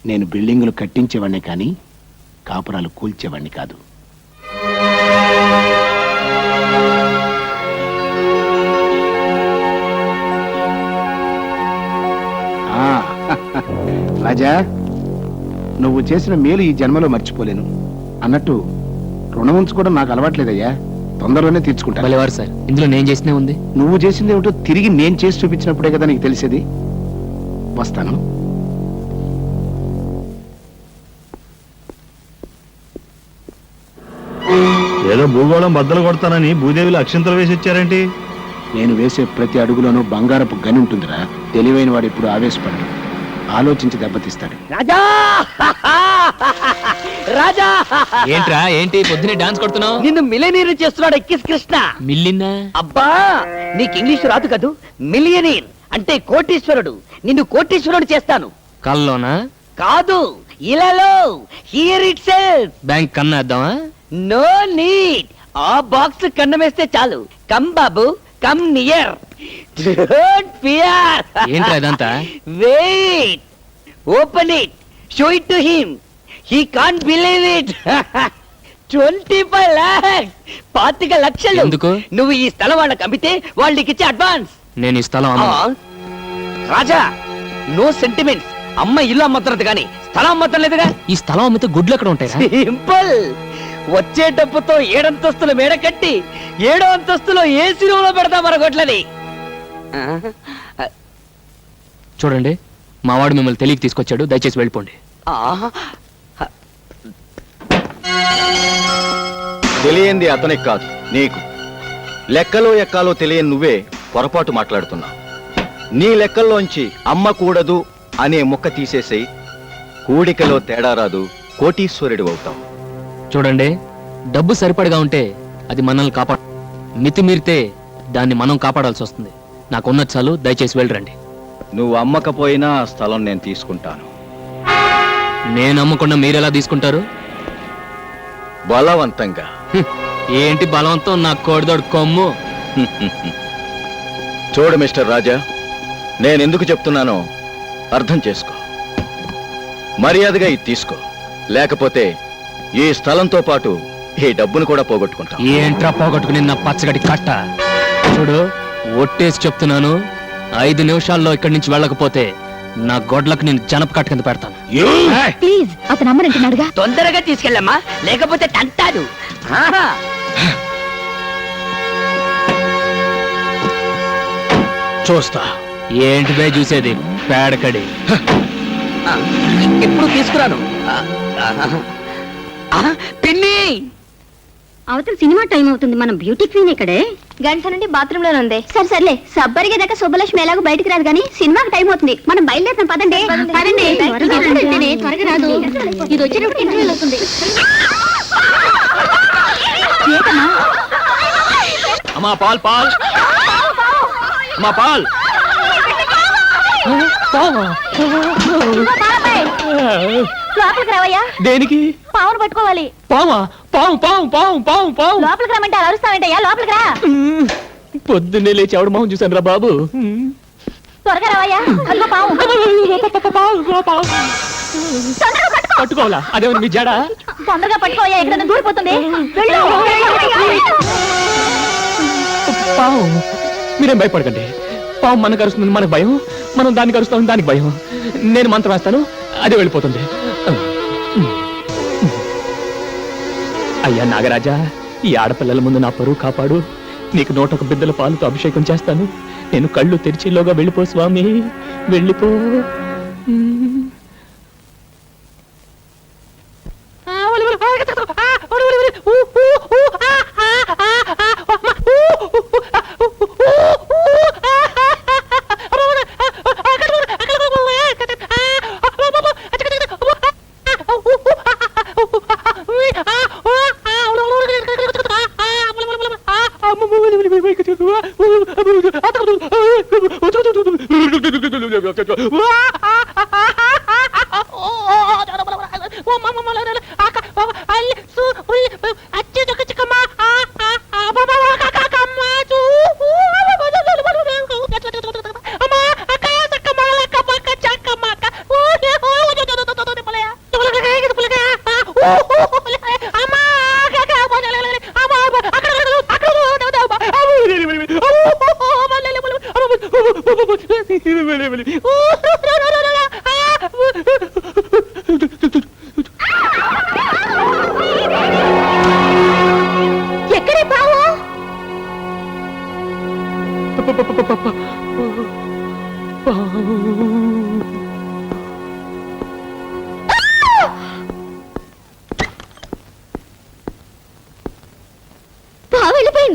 [SPEAKER 7] నేను బిల్డింగులు కట్టించేవాడిని కానీ కాపురాలు కూల్చేవాడిని కాదు. ఆ, రాజా, నువ్వు చేసిన మేలు ఈ జన్మలో మర్చిపోలేను. అన్నట్టు రుణం ఉంచుకోవడం నాకు అలవాట్లేదయ్యా. తొందరలోనే తీర్చుకుంటా.
[SPEAKER 9] భలేవారు సార్, ఇందులో నేను చేసినే ఉంది.
[SPEAKER 7] నువ్వు చేసింది ఏమిటో తిరిగి నేను చేసి చూపించినప్పుడే కదా నీకు తెలిసేది. వస్తాను.
[SPEAKER 6] ఏదో భూగోళం బద్దలు కొడతానని భూదేవిలో అక్షంతలు వేసి వచ్చారేంటి?
[SPEAKER 7] నేను వేసే ప్రతి అడుగులోనూ బంగారపు గని ఉంటుందిరా. తెలివైన వాడు ఇప్పుడు ఆవేశపడడు, ఆలోచించి దెబ్బతీస్తాడు.
[SPEAKER 10] రాజా రాజా
[SPEAKER 9] ఏంట్రా ఏంటి పొద్దునే డాన్స్ కొడుతున్నావు?
[SPEAKER 10] నిన్ను మిలియనీర్ చేస్తున్నాడు ఎక్కిస్ కృష్ణ.
[SPEAKER 9] మిల్లిన్నా?
[SPEAKER 10] అబ్బా, నీకు ఇంగ్లీష్ రాదు కదూ. మిలియనీర్ అంటే కోటీశ్వరుడు. నిన్ను కోటీశ్వరుడు చేస్తాను.
[SPEAKER 9] కల్లోనా?
[SPEAKER 10] కాదు, ఇలాలో. Here itself.
[SPEAKER 9] బ్యాంక్ కన్నా వేద్దామా?
[SPEAKER 10] No need. ఆ బాక్స్ కన్నమేస్తే చాలు. కమ్ బాబు, కమ్ నియర్. Don't fear.
[SPEAKER 9] ఏంట్రా ఇదంతా?
[SPEAKER 10] Wait, open it, show it to him. He can't believe it. 25 lakhs, 25 లక్షలు.
[SPEAKER 9] ఎందుకు?
[SPEAKER 10] నువ్వు ఈ స్థలం వాళ్ళకి అమ్మితే వాళ్ళకి ఇచ్చే అడ్వాన్స్.
[SPEAKER 9] నేను ఈ స్థలం అమ్మను.
[SPEAKER 10] రాజా, నో సెంటిమెంట్స్. అమ్మ ఇల్లు అమ్మతున్నది కానీ స్థలం అమ్మతం లేదుగా.
[SPEAKER 9] ఈ స్థలం అమ్మితే గుడ్లు ఎక్కడ ఉంటాయి?
[SPEAKER 10] సింపుల్. వచ్చే డబ్బుతో 7 అంతస్తులు మేడ కట్టి 7వ అంతస్తులో ఏసీ రూమ్ లో పెడతా మరొకట్లని.
[SPEAKER 9] చూడండి, మావాడు మిమ్మల్ని తెలియక తీసుకొచ్చాడు, దయచేసి వెళ్ళిపోండి.
[SPEAKER 11] తెలియంది అతనికి కాదు, నీకు. లెక్కలో ఎక్కాలో తెలియని నువ్వే పొరపాటు మాట్లాడుతున్నావు. నీ లెక్కల్లోంచి అమ్మ కూడదు అనే ముక్క తీసేసి కూడికలో తేడా రాదు, కోటీశ్వరుడు అవుతావు.
[SPEAKER 9] చూడండి, డబ్బు సరిపడగా ఉంటే అది మనల్ని కాపాడు, మితిమీరితే దాన్ని మనం కాపాడాల్సి వస్తుంది. నాకున్న చాలు, దయచేసి వెళ్ళరండి.
[SPEAKER 11] నువ్వు అమ్మకపోయినా ఆ స్థలం నేను తీసుకుంటాను.
[SPEAKER 9] నేను అమ్మకుండా మీరెలా తీసుకుంటారు?
[SPEAKER 11] బలవంతంగా.
[SPEAKER 9] హ్మ్. ఏంటి బలవంతం? నా కోడిదోడు కొమ్ము.
[SPEAKER 11] చూడు మిస్టర్ రాజా, నేనెందుకు చెప్తున్నానో అర్థం చేసుకో. మర్యాదగా ఇది తీసుకో, లేకపోతే ఈ స్థలంతో పాటు ఈ డబ్బును కూడా పోగొట్టుకుంటా.
[SPEAKER 9] ఏంట్రా పోగొట్టుకుని నా పచ్చగడి కట్ట? చూడు, ఒట్టేసి చెప్తున్నాను, 5 నిమిషాల్లో ఇక్కడి నుంచి వెళ్ళకపోతే నా గొడ్లకు నేను జనప కట్ట కింద పెడతాను.
[SPEAKER 3] ప్లీజ్, అతను అమ్మనంటున్నాడుగా.
[SPEAKER 10] తొందరగా తీసుకెళ్ళమ్మా, లేకపోతే తంటాడు.
[SPEAKER 11] చూస్తా.
[SPEAKER 9] ఏంటిదే చూసేది? పేడకడి.
[SPEAKER 10] ఎప్పుడు తీసుకురాను. పిన్ని,
[SPEAKER 1] అవతల సినిమా టైం అవుతుంది. మనం బ్యూటీ క్వీన్ ఇక్కడే.
[SPEAKER 3] గంట నుండి బాత్రూమ్ లోనే ఉంది. సరే సర్లే, సబ్బరిగే దాకా శుభలక్ష్మి ఎలాగో బయటికి రాదు కానీ సినిమాకి టైం అవుతుంది. మనం బయలుదేరుతాం. పదండి పదండి.
[SPEAKER 1] త్వరగా రాదు, ఇది వచ్చేటప్పుడు ఇంటర్వ్యూలు వస్తుంది.
[SPEAKER 9] అమ్మా పాల్, పాల్, అమ్మా పాల్.
[SPEAKER 3] లోపలికి రావయ్యా.
[SPEAKER 9] దేనికి?
[SPEAKER 3] పావును పట్టుకోవాలి.
[SPEAKER 9] పావా? పావు పావు పావు పావు పావు.
[SPEAKER 3] లోపలికి రమ్మంటే అరుస్తావేంటయ్యా? లోపలికి రా.
[SPEAKER 9] పొద్దున్నే లేచి ఆవిడ మొహం చూశాను రా బాబు.
[SPEAKER 3] త్వరగా రావయ్యా. అదిగో పావు. తొందరగా పట్టుకో.
[SPEAKER 9] పట్టుకోవాలా? అదేమన్నా మీ జడ?
[SPEAKER 3] తొందరగా పట్టుకోవయ్యా, ఎక్కడ దూరిపోతుంది. వెళ్ళు.
[SPEAKER 9] పావు. మీరేం భయపడకండి. పావు మనకు అరుస్తుంది, మనకు భయం. మనం దానికి అరుస్తాం, దానికి భయం. నేను మంత్రం వేస్తాను, అదే వెళ్ళిపోతుంది. అయ్యా నాగరాజా, ఈ ఆడపిల్లల ముందు నా పరువు కాపాడు. నీకు 101 బిద్దల పాలుతో అభిషేకం చేస్తాను. నేను కళ్ళు తెరిచేలోగా వెళ్ళిపో స్వామి, వెళ్ళిపో.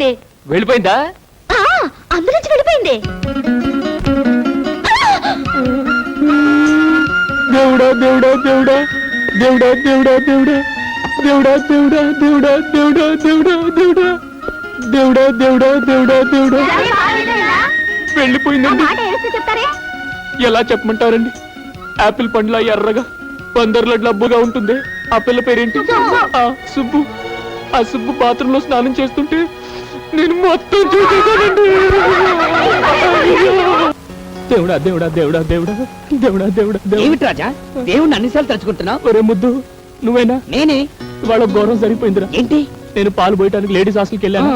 [SPEAKER 3] వెళ్ళిపోయింది
[SPEAKER 9] వెళ్ళిపోయిందా?
[SPEAKER 3] ఆ, అందులోంచి వెళ్ళిపోయింది.
[SPEAKER 9] దేవుడా దేవుడా దేవుడా దేవుడా దేవుడా దేవుడా దేవుడా దేవుడా దేవుడా దేవుడా దేవుడా దేవుడా దేవుడా దేవుడా దేవుడా దేవుడా వెళ్ళిపోయిందండి.
[SPEAKER 3] మాట ఏడుస్తూ చెప్తారే.
[SPEAKER 9] ఎలా చెప్పమంటారండి? యాపిల్ పండ్ల ఎర్రగా పందర్ల డబ్బుగా ఉంటుంది. ఆ పిల్ల పేరేంటి? ఆ, సుబ్బు. ఆ సుబ్బు బాత్రూమ్ లో స్నానం చేస్తుంటే నేను మొత్తం చూసేసానండి. దేవుడా దేవుడా దేవుడా దేవుడా దేవుడా దేవుడా దేవుడా.
[SPEAKER 10] ఏమిటి రాజా దేవుణ్ణి అన్నిసార్లు తలుచుకుంటున్నావు?
[SPEAKER 9] ఒరే ముద్దు, నువ్వేనా?
[SPEAKER 10] నేనే.
[SPEAKER 9] ఇవాళ ఘోరం సరిపోయిందిరా.
[SPEAKER 10] ఏంటి?
[SPEAKER 9] నేను పాలు పోయటానికి లేడీస్ హాస్టల్కి వెళ్ళాను.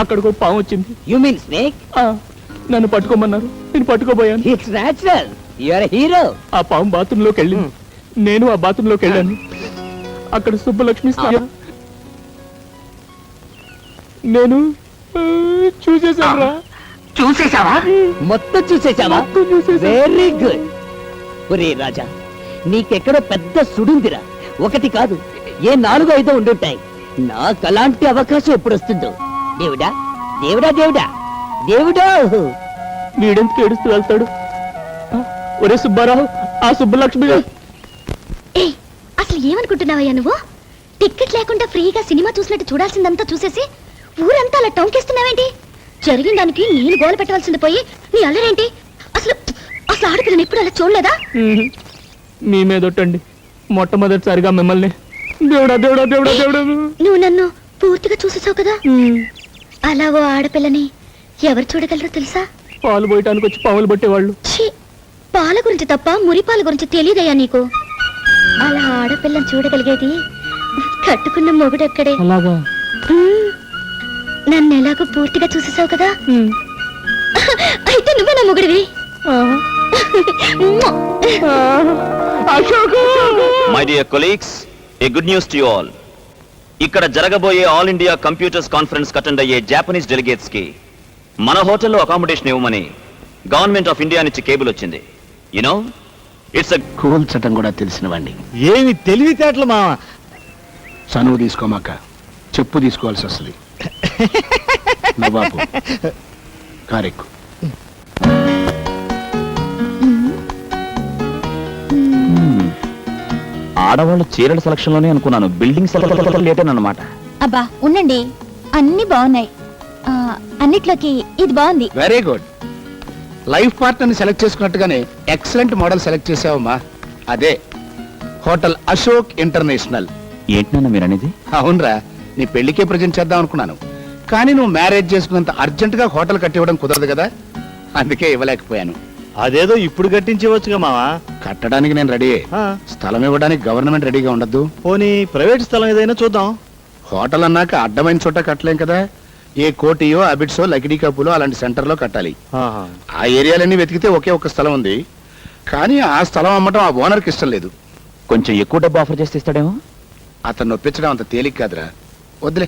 [SPEAKER 9] అక్కడికి ఒక పాము వచ్చింది.
[SPEAKER 10] You mean snake?
[SPEAKER 9] ఆ, నన్ను పట్టుకోమన్నారు. నేను పట్టుకోబోయాను.
[SPEAKER 10] It's natural. You are hero.
[SPEAKER 9] ఆ పాము బాత్రూమ్ లోకి వెళ్ళింది. నేను ఆ బాత్రూమ్ లోకి వెళ్ళాను. అక్కడ సుబ్బలక్ష్మి నేను చూసేశాను.
[SPEAKER 10] చూసేశావా? మొత్తం చూసేశావా? Very good. ఒరే రాజా, నీకెక్కడో పెద్ద సుడుందిరా. ఒకటి కాదు, ఏ 4-5 ఉండుంటాయి. నాకు అలాంటి అవకాశం ఎప్పుడు వస్తుందో. దేవుడా దేవుడా దేవుడా దేవుడా.
[SPEAKER 9] వీడెందుకు ఏడుస్తూ వెళ్తాడు? ఒరే సుబ్బారావు, ఆ సుబ్బలక్ష్మి.
[SPEAKER 3] ఏయ్, అసలు ఏమనుకుంటున్నావయ్యా నువ్వు? టికెట్ లేకుండా ఫ్రీగా సినిమా చూసినట్టు చూడాల్సిందంతా చూసేసి ఊరంతా అలా టౌన్కేస్తున్నావేంటి? జరిగిన దానికి నేను గోల పెట్టవలసింది పోయి నీ అల్లరేంటి? అసలు అసలు ఆడపిల్లని ఎప్పుడు అలా చూడలేదా?
[SPEAKER 9] మీ మీదొట్టండి, మొట్టమొదటిసారిగా మిమ్మల్ని. దేవుడా దేవుడా దేవుడా దేవుడా.
[SPEAKER 3] నువ్వు నన్ను పూర్తిగా చూసేసావు కదా. అలా ఓ ఆడపిల్లని ఎవరు చూడగలరో తెలుసా?
[SPEAKER 9] పాలు పోయటానికి వచ్చి పాములు పట్టేవాళ్ళు.
[SPEAKER 3] ఛీ, పాల గురించి తప్ప మురిపాల గురించి తెలియదయ్యా నీకు. అలా ఆడపిల్లని చూడగలిగేది కట్టుకున్న మొగుడెక్కడే.
[SPEAKER 9] అలాగా?
[SPEAKER 3] నన్ను ఎలాగో పూర్తిగా చూసేసావు కదా. అయితే నువ్వే నా మొగుడివి.
[SPEAKER 4] My dear colleagues, a good news to you all. ఇక్కడ జరగబోయే all India computers conference attend అయ్యే జాపనీస్ డెలిగేట్స్ కి మన హోటల్లో అకామిడేషన్ ఇవ్వమని గవర్నమెంట్ ఆఫ్ ఇండియా నుంచి కేబుల్ వచ్చింది. యునో, ఇట్స్ అ
[SPEAKER 7] కూల్చటం కూడా తెలిసిన వాడిని.
[SPEAKER 11] ఏమి తెలివితేటలు మావా.
[SPEAKER 7] చనువు తీసుకోమాక చెప్పు తీసుకోవాల్సి వస్తుంది. బాబు కారెక్కు.
[SPEAKER 4] ఆడవాళ్ళ చీరల సెలక్షన్ లోనే అనుకున్నాను, బిల్డింగ్ సెలక్షన్ లేటన్ అన్నమాట.
[SPEAKER 3] అబ్బా ఉండండి, అన్ని బాగున్నాయి. అన్నిట్లోకి ఇది బాగుంది.
[SPEAKER 7] Very good. లైఫ్ పార్ట్నర్ని సెలెక్ట్ చేసుకున్నట్టుగానే ఎక్సలెంట్ మోడల్ సెలెక్ట్ చేసావమ్మా. అదే హోటల్ అశోక్ ఇంటర్నేషనల్.
[SPEAKER 4] ఏంటన్నా మీరు అనేది?
[SPEAKER 7] అవునరా, నీ పెళ్లికే ప్రజెంట్ చేద్దాం అనుకున్నాను. కానీ నువ్వు మ్యారేజ్ చేసుకున్నంత అర్జెంటుగా హోటల్ కట్టివ్వడం కుదరదు కదా, అందుకే ఇవ్వలేకపోయాను.
[SPEAKER 11] అదేదో ఇప్పుడు కట్టించవచ్చుగా మావా.
[SPEAKER 7] కట్టడానికి నేను రెడీ. స్థలం ఇవ్వడానికి గవర్నమెంట్ రెడీగా ఉండద్దు.
[SPEAKER 11] పోనీ ప్రైవేట్ స్థలం ఏదైనా చూద్దాం.
[SPEAKER 7] హోటల్ అన్నాక అడ్డమైన చోట కట్టలేం కదా. ఏ కోటియో అబిడ్సో లకిడీ కప్పులో అలాంటి సెంటర్లో కట్టాలి. ఆ ఏరియాలన్నీ వెతికితే ఒకే ఒక స్థలం ఉంది. కానీ ఆ స్థలం అమ్మటం ఆ ఓనర్కి ఇష్టం లేదు.
[SPEAKER 4] కొంచెం ఎక్కువ డబ్బు ఆఫర్ చేస్తే ఇస్తాడేమో.
[SPEAKER 7] అతను ఒప్పించడం అంత తేలిక కాదురా. వద్దులే,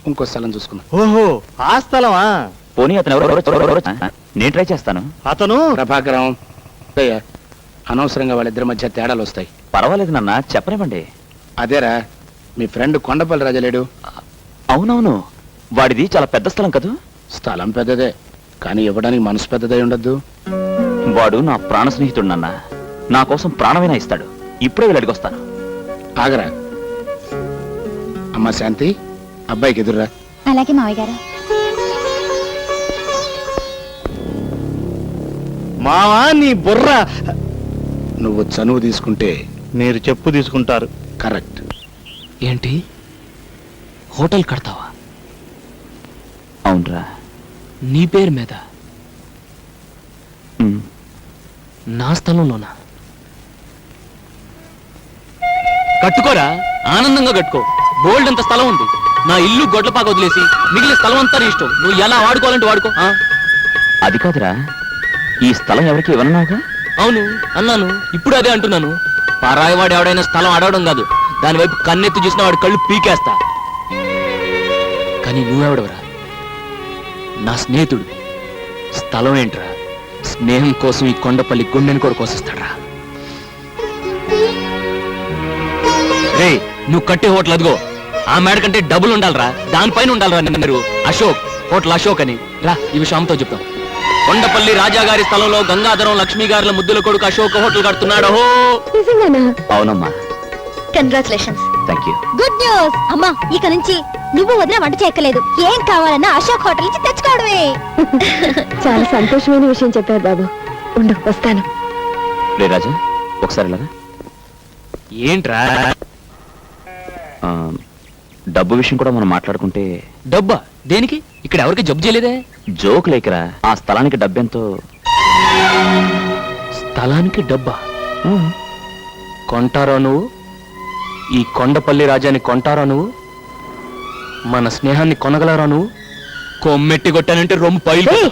[SPEAKER 7] ఇంకో స్థలం చూసుకుందాం.
[SPEAKER 11] ఓహో, ఆ స్థలమా?
[SPEAKER 4] పోనీ అతను ఎవరో నేను ట్రై చేస్తాను.
[SPEAKER 11] అతను
[SPEAKER 7] ప్రభాకరం. అయ్యా, అనవసరంగా వాళ్ళిద్దరి మధ్య తేడాలు వస్తాయి.
[SPEAKER 4] పర్వాలేదు నాన్న, చెప్పనివ్వండి.
[SPEAKER 7] అదేరా, మీ ఫ్రెండ్ కొండపల్లి రాజా లేడు?
[SPEAKER 4] అవునవును, వాడిది చాలా పెద్ద స్థలం కదూ.
[SPEAKER 7] స్థలం పెద్దదే, కానీ ఇవ్వడానికి మనసు పెద్దదై ఉండద్దు.
[SPEAKER 4] వాడు నా ప్రాణ స్నేహితుడు నాన్న, నా కోసం ప్రాణమైనా ఇస్తాడు. ఇప్పుడే వెళ్ళి అడిగొస్తాను.
[SPEAKER 7] ఆగరా. అమ్మా శాంతి, అబ్బాయికి ఎదురురా.
[SPEAKER 3] అలాగే మావయ్య గారు.
[SPEAKER 11] మావా నీ బుర్ర.
[SPEAKER 7] నువ్వు చనువు తీసుకుంటే
[SPEAKER 11] మీరు చెప్పు తీసుకుంటారు.
[SPEAKER 7] కరెక్ట్.
[SPEAKER 9] ఏంటి, హోటల్ కడతావా?
[SPEAKER 4] అవునరా.
[SPEAKER 9] నీ పేరు మీద?
[SPEAKER 4] ఉమ్.
[SPEAKER 9] నా స్థలంలోనా? కట్టుకోరా, ఆనందంగా కట్టుకో. బోల్డ్ అంత స్థలం ఉంది. నా ఇల్లు గొడ్లపాక వదిలేసి మిగిలిన స్థలం అంతా నీ ఇష్టం. నువ్వు ఎలా వాడుకోవాలంటే వాడుకో.
[SPEAKER 4] అది కాదురా, ఈ స్థలం ఎవరికి ఇవ్వనున్నావుగా?
[SPEAKER 9] అవును అన్నాను, ఇప్పుడు అదే అంటున్నాను. పరాయివాడు ఎవడైనా స్థలం అడవడం కాదు, దాని వైపు కన్నెత్తి చూసిన వాడు కళ్ళు పీకేస్తా. కానీ నువ్వెవడవరా? నా స్నేహితుడు. స్థలం ఏంట్రా? స్నేహం కోసం ఈ కొండపల్లి గుండెని కూడా కోసిస్తాడ్రా. రే, నువ్వు కట్టే హోటల్ అదిగో, ఆ మేడ కంటే డబ్బులు ఉండాలరా, దానిపైన ఉండాలరా. మీరు అశోక్ హోటల్ అశోక్ అని రా ఈ విషయం అమ్మతో చెప్తాం. కొండపల్లి రాజా గారి స్థలంలో గంగాధరం లక్ష్మీ గారుల ముద్దుల కొడుకు అశోక్ హోటల్ కడుతున్నాడు. హో
[SPEAKER 2] నిజంగానా?
[SPEAKER 4] అవునమ్మా.
[SPEAKER 3] Congratulations.
[SPEAKER 4] Thank you.
[SPEAKER 3] Good news. అమ్మా ఇక నుంచి నువ్వు వదిన వంట చేయక్కలేదు. ఏం కావాలన్నా అశోక్ హోటల్ నుంచి తెచ్చుకోవడమే.
[SPEAKER 2] చాలా సంతోషమైన విషయం చెప్పారు బాబు. ఉండు వస్తాను.
[SPEAKER 4] రే రాజా ఒకసారి ఇలాగా.
[SPEAKER 9] ఏంట్రా?
[SPEAKER 4] ఆ, డబ్బు విషయం కూడా మనం మాట్లాడుకుంటే.
[SPEAKER 9] డబ్బా దేనికి? ఇక్కడ ఎవరికి జబ్బు చేయలేదే.
[SPEAKER 4] జోక్ లేకరా, ఆ స్థలానికి డబ్బెంతో.
[SPEAKER 9] స్థలానికి డబ్బా కొంటారా నువ్వు? ఈ కొండపల్లి రాజాని కొంటారా నువ్వు? మన స్నేహాన్ని కొనగలరా నువ్వు? కొమ్మెట్టి కొట్టానంటే రొమ్ము పైలు.
[SPEAKER 2] ఏయ్!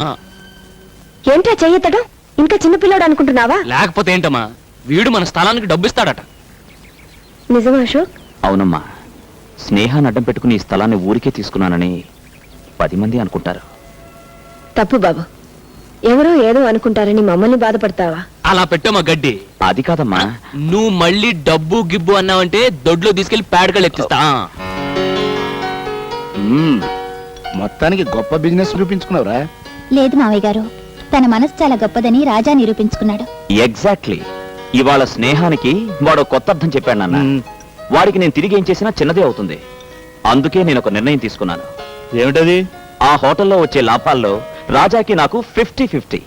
[SPEAKER 2] ఏంట్రా చెయ్యతడం? ఇంకా చిన్నపిల్లాడు అనుకుంటున్నావా?
[SPEAKER 9] లేకపోతే ఏంటమ్మా, వీడు మన స్థలానికి డబ్బు ఇస్తాడట.
[SPEAKER 2] నిజమా అశోక్?
[SPEAKER 4] అవునమ్మా, స్నేహాన్ని అడ్డం పెట్టుకుని ఈ స్థలాన్ని ఊరికే తీసుకున్నానని 10 మంది అనుకుంటారు.
[SPEAKER 2] తప్పు బాబు. ఎవరో ఏదో అనుకుంటారని మమ్మల్ని బాధపడతావా?
[SPEAKER 9] అలా పెట్టమ్మా గడ్డి.
[SPEAKER 4] అది కాదమ్మా.
[SPEAKER 9] నువ్వు మళ్ళీ డబ్బు గిబ్బు అన్నావంటే దొడ్లో తీసుకెళ్లి పేడకలు ఎత్తిస్తా.
[SPEAKER 7] మొత్తానికి గొప్ప బిజినెస్ చూపించుకున్నావురా.
[SPEAKER 3] లేదు మావయ్య గారు, తన మనసు చాలా గొప్పదని రాజా నిరూపించుకున్నాడు.
[SPEAKER 4] ఎగ్జాక్ట్లీ. ఇవాళ స్నేహానికి వాడు కొత్త అర్థం చెప్పాడు నాన్న. వాడికి నేను తిరిగి ఏం చేసినా చిన్నదే అవుతుంది. అందుకే నేను ఒక నిర్ణయం తీసుకున్నాను.
[SPEAKER 6] ఏమిటది?
[SPEAKER 4] ఆ హోటల్లో వచ్చే లాభాల్లో రాజాకి నాకు 50-50.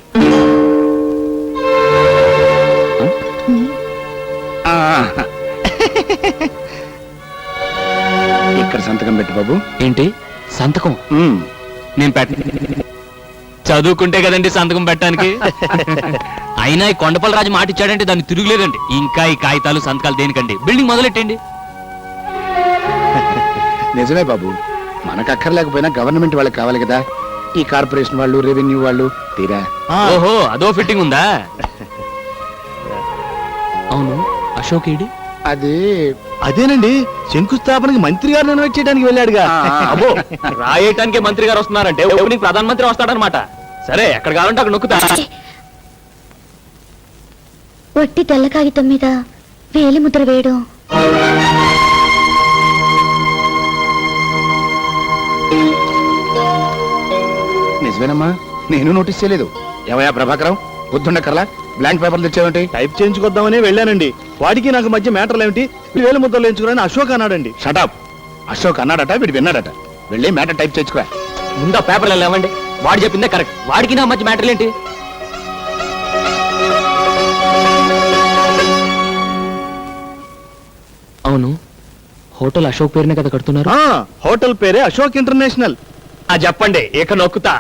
[SPEAKER 7] ఇక్కడ సంతకం పెట్టు బాబు.
[SPEAKER 9] ఏంటి సంతకం? నేను చదువుకుంటే కదండి సంతకం పెట్టడానికి. అయినా ఈ కొండపల్లి రాజు మాట ఇచ్చాడంటే దాన్ని తిరుగులేదండి. ఇంకా ఈ కాగితాలు సంతకాలు దేనికండి? బిల్డింగ్ మొదలెట్టండి.
[SPEAKER 7] నిజమే బాబు, మనకు అక్కర్లేకపోయినా గవర్నమెంట్ వాళ్ళకి కావాలి కదా. ఈ కార్పొరేషన్ వాళ్ళు, రెవెన్యూ వాళ్ళు తీరా.
[SPEAKER 9] ఓహో అదో ఫిట్టింగ్ ఉందా? అవును అశోక్ ఏడి?
[SPEAKER 7] అది
[SPEAKER 6] అదేనండి, శంకుస్థాపనకి మంత్రి గారిని ఇన్వైట్ చేయడానికి వెళ్ళాడుగా.
[SPEAKER 9] అబ్బో రాయటానికి మంత్రి గారు వస్తున్నారంటే ఓపెనింగ్ ప్రధానమంత్రి వస్తాడనమాట. సరే ఎక్కడ కావాలంటే అక్కడ నొక్కుతా.
[SPEAKER 3] వట్టి తెల్ల కాగితం మీద వేలి ముద్ర వేయడం.
[SPEAKER 7] నిజమేనమ్మా, నేను నోటీస్ చేయలేదు. ఏవయా ప్రభాకరం, పొద్దుండకర్లా బ్లాంక్ పేపర్లు తెచ్చావేంటి?
[SPEAKER 6] టైప్ చేయించుకొద్దామని వెళ్ళానండి. వాడికి నాకు మధ్య మ్యాటర్లు ఏమిటి? 1000 ముద్దలు ఎంచుకుని అశోక్ అన్నాడండి.
[SPEAKER 7] షటప్. అశోక్ అన్నాడట, వీడు విన్నాడట. వెళ్ళి మ్యాటర్ టైప్ చేయించుకో.
[SPEAKER 9] ముందు పేపర్లు లేవండి. వాడు చెప్పిందే కరెక్ట్. వాడికి నా మధ్య మ్యాటర్లు ఏంటి? అవును హోటల్ అశోక్ పేరునే కదా కడుతున్నారు.
[SPEAKER 6] హోటల్ పేరే అశోక్ ఇంటర్నేషనల్.
[SPEAKER 9] అది చెప్పండి ఇక నొక్కుతా.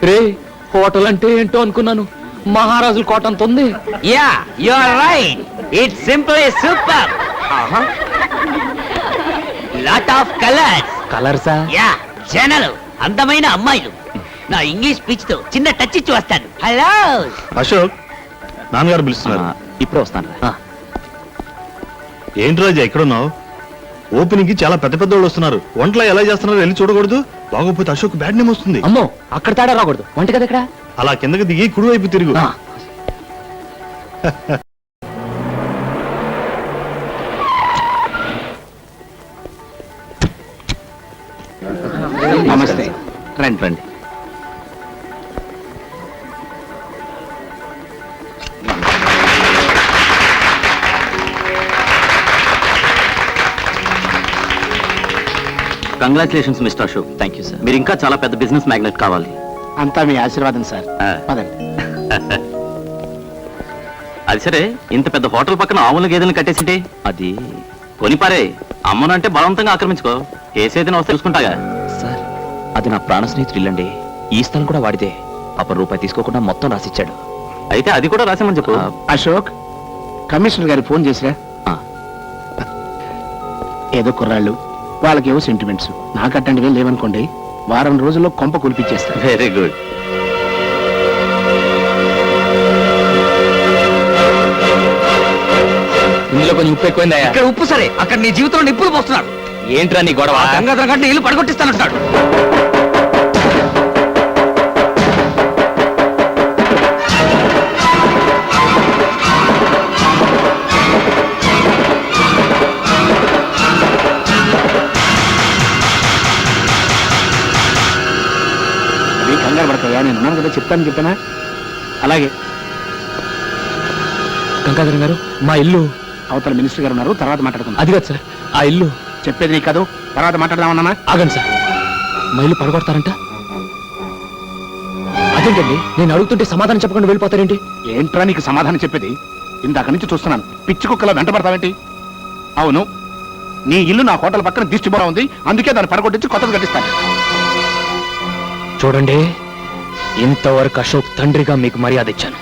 [SPEAKER 9] రే హోటల్ అంటే ఏంటో అనుకున్నాను. మహారాజుల కోట అంత ఉంది.
[SPEAKER 10] Yeah you are right. It's simply super. Lot of colours.
[SPEAKER 9] కలర్సా?
[SPEAKER 10] యా జనలు, అందమైన అమ్మాయిలు. నా ఇంగ్లీష్ పిచ్ తో చిన్న టచ్ ఇచ్చి వస్తాను. హలో
[SPEAKER 6] అశోక్, నాన్నగారు పిలుస్తున్నారు.
[SPEAKER 4] ఇప్పుడే వస్తాను.
[SPEAKER 6] ఏంటి రాజా ఎక్కడున్నావు? ఓపెనింగ్ కి చాలా పెద్ద పెద్ద వాళ్ళు వస్తున్నారు. వంటలు ఎలా చేస్తున్నారో వెళ్ళి చూడకూడదు. బాగోపోతే అశోక్ బ్యాడ్ నేమ్ వస్తుంది.
[SPEAKER 9] అమ్మో అక్కడ తేడా రాకూడదు. వంట కదా ఇక్కడ.
[SPEAKER 6] అలా కిందకి దిగి కుడివైపు తిరుగు.
[SPEAKER 7] నమస్తే. రండి రండి.
[SPEAKER 5] Congratulations mister Ashok.
[SPEAKER 4] Thank you sir.
[SPEAKER 5] మీరు ఇంకా చాలా పెద్ద బిజినెస్ మ్యాగ్నెట్ కావాలి.
[SPEAKER 7] అంతా మీ ఆశీర్వాదం సార్. పదండి.
[SPEAKER 5] అది సరే, ఇంత పెద్ద హోటల్ పక్కన ఆవుల గేదెలను కట్టేసింటే
[SPEAKER 4] అది
[SPEAKER 5] కొనిపారే. అమ్మనంటే బలవంతంగా ఆక్రమించుకో. కేసేదైనా వస్తే తెలుసుకుంటాగా.
[SPEAKER 4] సార్, అది నా ప్రాణ స్నేహితుడు ఇల్లండి. ఈ స్థలం కూడా వాడిదే. పాప రూపాయి తీసుకోకుండా మొత్తం రాసిచ్చాడు.
[SPEAKER 5] అయితే అది కూడా రాసేమని చెప్పు.
[SPEAKER 7] అశోక్, కమిషనర్ గారికి ఫోన్ చేసిరా. ఏదో కుర్రాళ్ళు, వాళ్ళకేవో సెంటిమెంట్స్. నాకు అట్లాంటివి లేవనుకోండి, వారం రోజుల్లో కొంప కులిపించేస్తారు.
[SPEAKER 5] Very good.
[SPEAKER 9] ఇందులో కొంచెం ఉప్పు ఎక్కువైందా?
[SPEAKER 10] ఇక్కడ ఉప్పు సరే, అక్కడ నీ జీవితంలో నిప్పులు పోస్తున్నాడు.
[SPEAKER 9] ఏంట్రా నీ గొడవ?
[SPEAKER 10] గంగాధర గంట ఇల్లు పడగొట్టిస్తానంటాడు. కంగారు పడతాయా, నేను ఉన్నాను కదా, చెప్పానా? అలాగే
[SPEAKER 9] గంగాధర్ గారు, మా ఇల్లు
[SPEAKER 10] అవతల మినిస్టర్ గారు ఉన్నారు, తర్వాత మాట్లాడుకుందాం.
[SPEAKER 9] అది కాదు సార్, ఆ ఇల్లు
[SPEAKER 10] చెప్పేది నీకు కాదు, తర్వాత మాట్లాడదామన్నా.
[SPEAKER 9] ఆగండి సార్, మా ఇల్లు పడగొడతారంట. అదేంటండి, నేను అడుగుతుంటే సమాధానం చెప్పకుండా వెళ్ళిపోతారేంటి?
[SPEAKER 10] ఏంట్రా నీకు సమాధానం చెప్పేది? ఇందాక నుంచి చూస్తున్నాను, పిచ్చి కుక్కలో వెంట పడతావేంటి? అవును, నీ ఇల్లు నా హోటల్ పక్కన దిష్టిబోరా ఉంది, అందుకే దాన్ని పడగొట్టించి కొత్తది కట్టిస్తాను.
[SPEAKER 9] చూడండి, ఇంతవరకు అశోక్ తండ్రిగా మీకు మర్యాద ఇచ్చాను.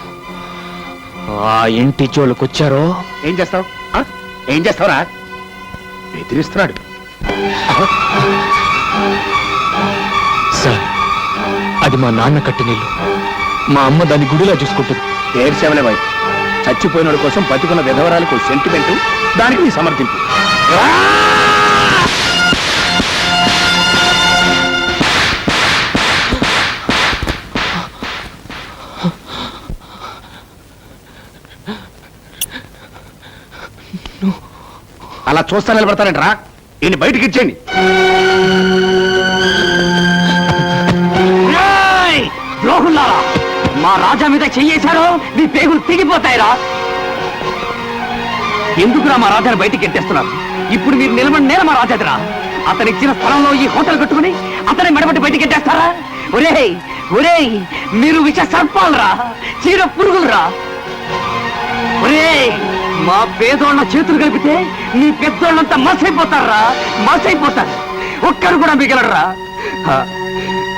[SPEAKER 9] ఆ ఇంటి జోలికొచ్చారో
[SPEAKER 10] ఏం చేస్తావు? ఏం చేస్తావురా? బెదిరిస్తున్నాడు.
[SPEAKER 9] సార్, అది మా నాన్న కట్టిన ఇల్లు. మా అమ్మ దాన్ని గుడిలా చూసుకుంటుంది.
[SPEAKER 10] ఏడ్చేవలే బాయ్, చచ్చిపోయినోడి కోసం బతుకున్న విధవరాలకు సెంటిమెంట్, దానికి నీ సమర్థింపు. అలా చూస్తా నిలబడతానంటరా, ఈయన బయటికి ఇచ్చేయండి. ద్రోహుల్లారా, మా రాజా మీద చెయ్యేశారో నీ పేగులు తెగిపోతాయిరా. ఎందుకురా మా రాజాని బయటికి ఎత్తేస్తున్నారు? ఇప్పుడు మీరు నిలబడి నేల మా రాజాదిరా. అతను ఇచ్చిన స్థలంలో ఈ హోటల్ కట్టుకుని అతని మెడబట్టి బయటికి ఎత్తేస్తారా? ఒరేయ్ ఒరేయ్, మీరు విష సర్పాలరా, చీర పురుగులరా. ఒరేయ్, మా పేదోళ్ళ చేతులు కలిపితే నీ పెద్దోళ్ళంతా మసైపోతారా, మసైపోతారు. ఒక్కరు కూడా మిగలరా.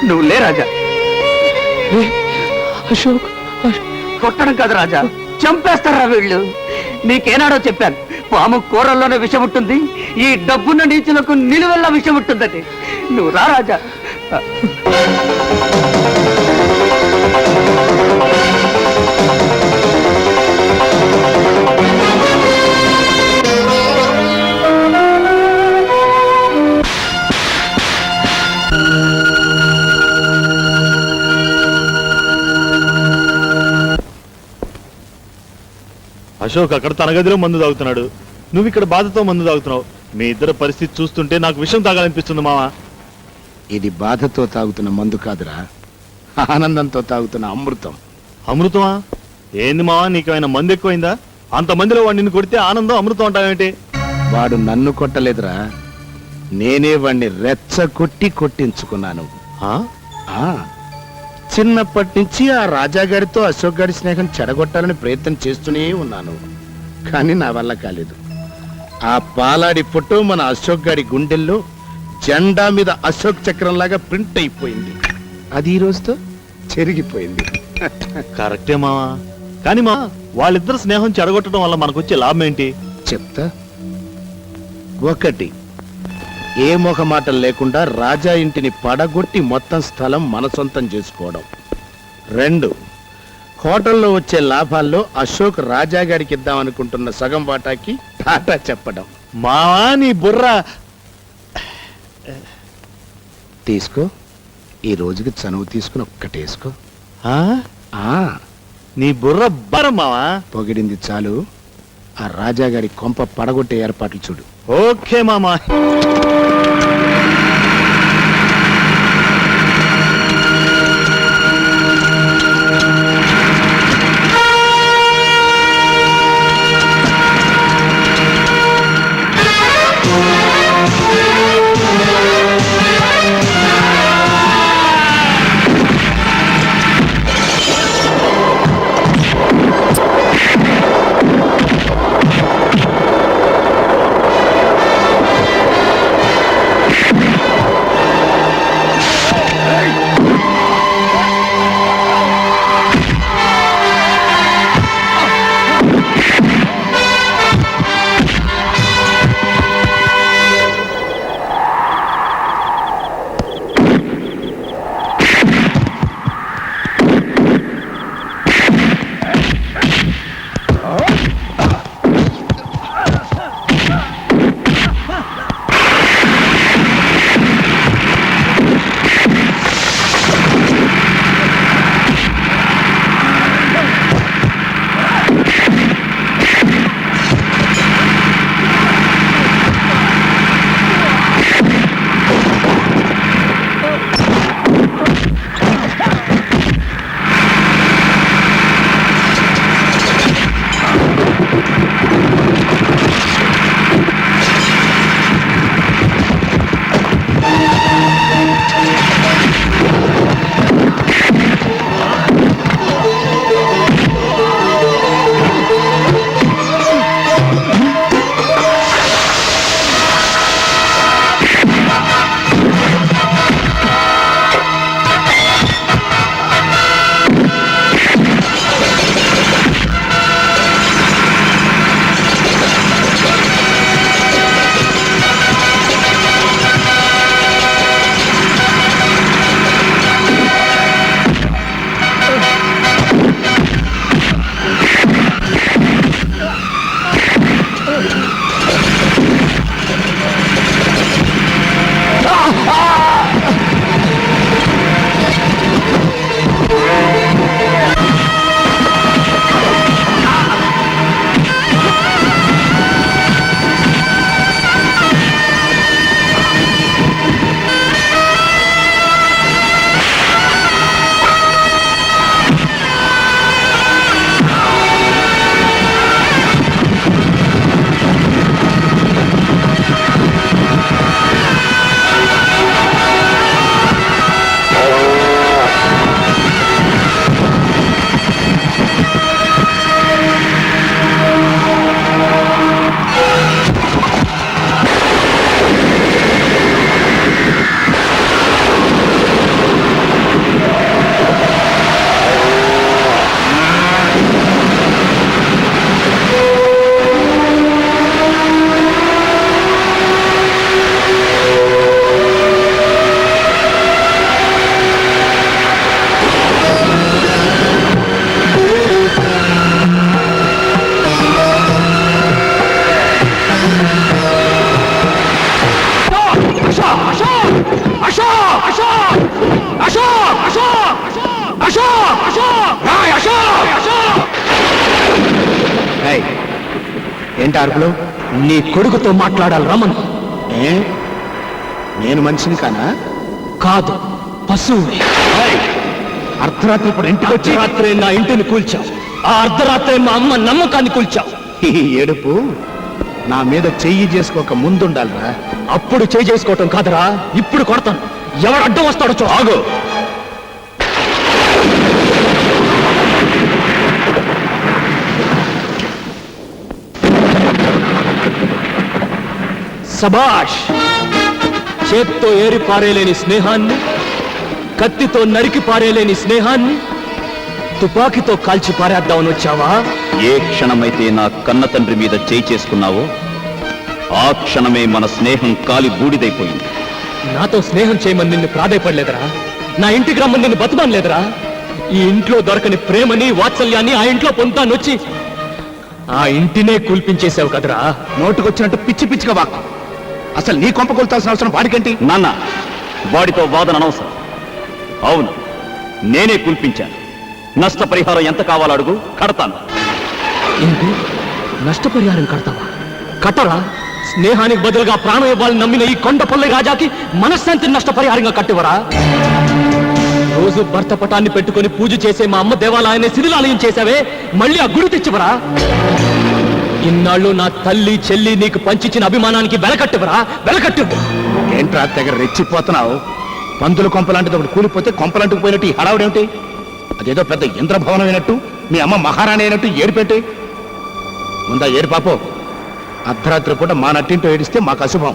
[SPEAKER 10] నువ్వు లే రాజా.
[SPEAKER 9] అశోక్,
[SPEAKER 10] కొట్టడం కాదు రాజా, చంపేస్తారా వీళ్ళు. నీకేనాడో చెప్పాను, పాము కూరల్లోనే విషం ఉంటుంది, ఈ డబ్బున్న నీచులకు నిలువెల్లా విషం ఉంటుందని. నువ్వు రా రాజా.
[SPEAKER 6] అశోక్ అక్కడ తన గదిలో మందు తాగుతున్నాడు, నువ్వు ఇక్కడ బాధతో మందు తాగుతున్నావు. మీ ఇద్దరు పరిస్థితి చూస్తుంటే నాకు విషయం తాగాలనిపిస్తుంది మావా.
[SPEAKER 7] ఇది బాధతో తాగుతున్న మందు కాదురా, ఆనందంతో తాగుతున్న అమృతం.
[SPEAKER 6] అమృతమా? ఏంది మావా, నీకేమైనా మందు ఎక్కువైందా? అంతమందిలో వాడు నిన్ను కొడితే ఆనందం అమృతం అంటావేంటి?
[SPEAKER 7] వాడు నన్ను కొట్టలేదురా, నేనే వాణ్ణి రెచ్చగొట్టి కొట్టించుకున్నాను.
[SPEAKER 6] ఆ?
[SPEAKER 7] ఆ, చిన్నప్పటి నుంచి ఆ రాజాగారితో అశోక్ గారి స్నేహం చెడగొట్టాలని ప్రయత్నం చేస్తూనే ఉన్నాను, కానీ నా వల్ల కాలేదు. ఆ పాలాడి ఫోటో మన అశోక్ గారి గుండెల్లో జెండా మీద అశోక్ చక్రంలాగా ప్రింట్ అయిపోయింది. అది ఈ రోజుతో చెరిగిపోయింది.
[SPEAKER 6] కరెక్టే మావా, కానీ మా వాళ్ళిద్దరు స్నేహం చెడగొట్టడం వల్ల మనకొచ్చే లాభం ఏంటి?
[SPEAKER 7] చెప్తా. ఒకటి, ఏ మొహమాటం లేకుండా రాజా ఇంటిని పడగొట్టి మొత్తం స్థలం మన సొంతం చేసుకోవడం. 2, హోటల్లో వచ్చే లాభాల్లో అశోక్ రాజా గారికి ఇద్దామనుకుంటున్న సగం వాటాకి టాటా చెప్పడం.
[SPEAKER 6] మావా నీ బుర్ర.
[SPEAKER 7] తీసుకో, ఈ రోజుకి చనువు తీసుకుని ఒక్కటేసుకో.
[SPEAKER 6] ఆ?
[SPEAKER 7] ఆ,
[SPEAKER 6] నీ బుర్ర బరం మావా.
[SPEAKER 7] పొగిడింది చాలు, ఆ రాజా గారి కొంప పడగొట్టే ఏర్పాట్లు చూడు.
[SPEAKER 6] ఓకే మామా.
[SPEAKER 7] ఏంటి అరుపులు?
[SPEAKER 9] నీ కొడుకుతో మాట్లాడాలి రమను.
[SPEAKER 7] ఏ నేను మనిషిని కానా?
[SPEAKER 9] కాదు, పశువు.
[SPEAKER 7] అర్ధరాత్రి ఇప్పుడు ఇంటికి వచ్చి
[SPEAKER 9] రాత్రే నా ఇంటిని కూల్చావు. ఆ అర్ధరాత్రే మా అమ్మ నమ్మకాన్ని కూల్చావు.
[SPEAKER 7] ఈ ఏడుపు నా మీద చెయ్యి చేసుకోక ముందుండాలిరా.
[SPEAKER 9] అప్పుడు చేయి చేసుకోవటం కాదురా, ఇప్పుడు కొడతాను. ఎవరు అడ్డం వస్తాడో చూ.
[SPEAKER 11] ఆగు.
[SPEAKER 9] సబాష్. చేత్తో ఏరి పారేలేని స్నేహాన్ని, కత్తితో నరికి పారేలేని స్నేహాన్ని తుపాకీతో కాల్చి పారేద్దామని వచ్చావా?
[SPEAKER 4] ఏ క్షణమైతే నా కన్న తండ్రి మీద చేయి చేసుకున్నావో ఆ క్షణమే మన స్నేహం కాలి బూడిదైపోయింది.
[SPEAKER 9] నాతో స్నేహం చేయమని నిన్ను ప్రాధాయపడలేదురా. నా ఇంటికి రమ్మని నిన్ను బతుమానలేదురా. ఈ ఇంట్లో దొరకని ప్రేమని వాత్సల్యాన్ని ఆ ఇంట్లో పొందుతానొచ్చి ఆ ఇంటినే కూల్పించేశావు కదరా.
[SPEAKER 7] నోటుకొచ్చినట్టు పిచ్చి పిచ్చిగా వాక్కు. అసలు నీ కొంప కొలుతాల్సిన అవసరం వాడికేంటి?
[SPEAKER 4] నాన్న, వాడితో వాదన అనవసరం. అవును, నేనే కూల్పించాను. నష్టపరిహారం ఎంత కావాలో అడుగు, కడతాను.
[SPEAKER 9] ఏంటి? నష్టపరిహారం కడతావా? కట్టరా. స్నేహానికి బదులుగా ప్రాణం ఇవ్వాలని నమ్మిన ఈ కొండపల్లి రాజాకి మనశ్శాంతిని నష్టపరిహారంగా కట్టివరా? రోజు భర్త పటాన్ని పెట్టుకుని పూజ చేసే మా అమ్మ దేవాలయాన్ని శిథిలాలయం చేశావే, మళ్ళీ ఆ గుడి తెచ్చివరా? ఇన్నాళ్ళు నా తల్లి చెల్లి నీకు పంచిచ్చిన అభిమానానికి వెలకట్టివరా? వెలకట్టివు.
[SPEAKER 7] ఏంట్రా దగ్గర రెచ్చిపోతున్నావు? పందుల కొంపలాంటిది ఒకటి కూలిపోతే కొంపలంటుకు పోయినట్టు ఈ హడావుడేమిటి? అదేదో పెద్ద ఇంద్రభవనం అయినట్టు, మీ అమ్మ మహారాణి అయినట్టు ఏడిపెట్టి ముందా ఏడు పాపో. అర్ధరాత్రి పూట మా నట్టింటో ఏడిస్తే మాకు అశుభం.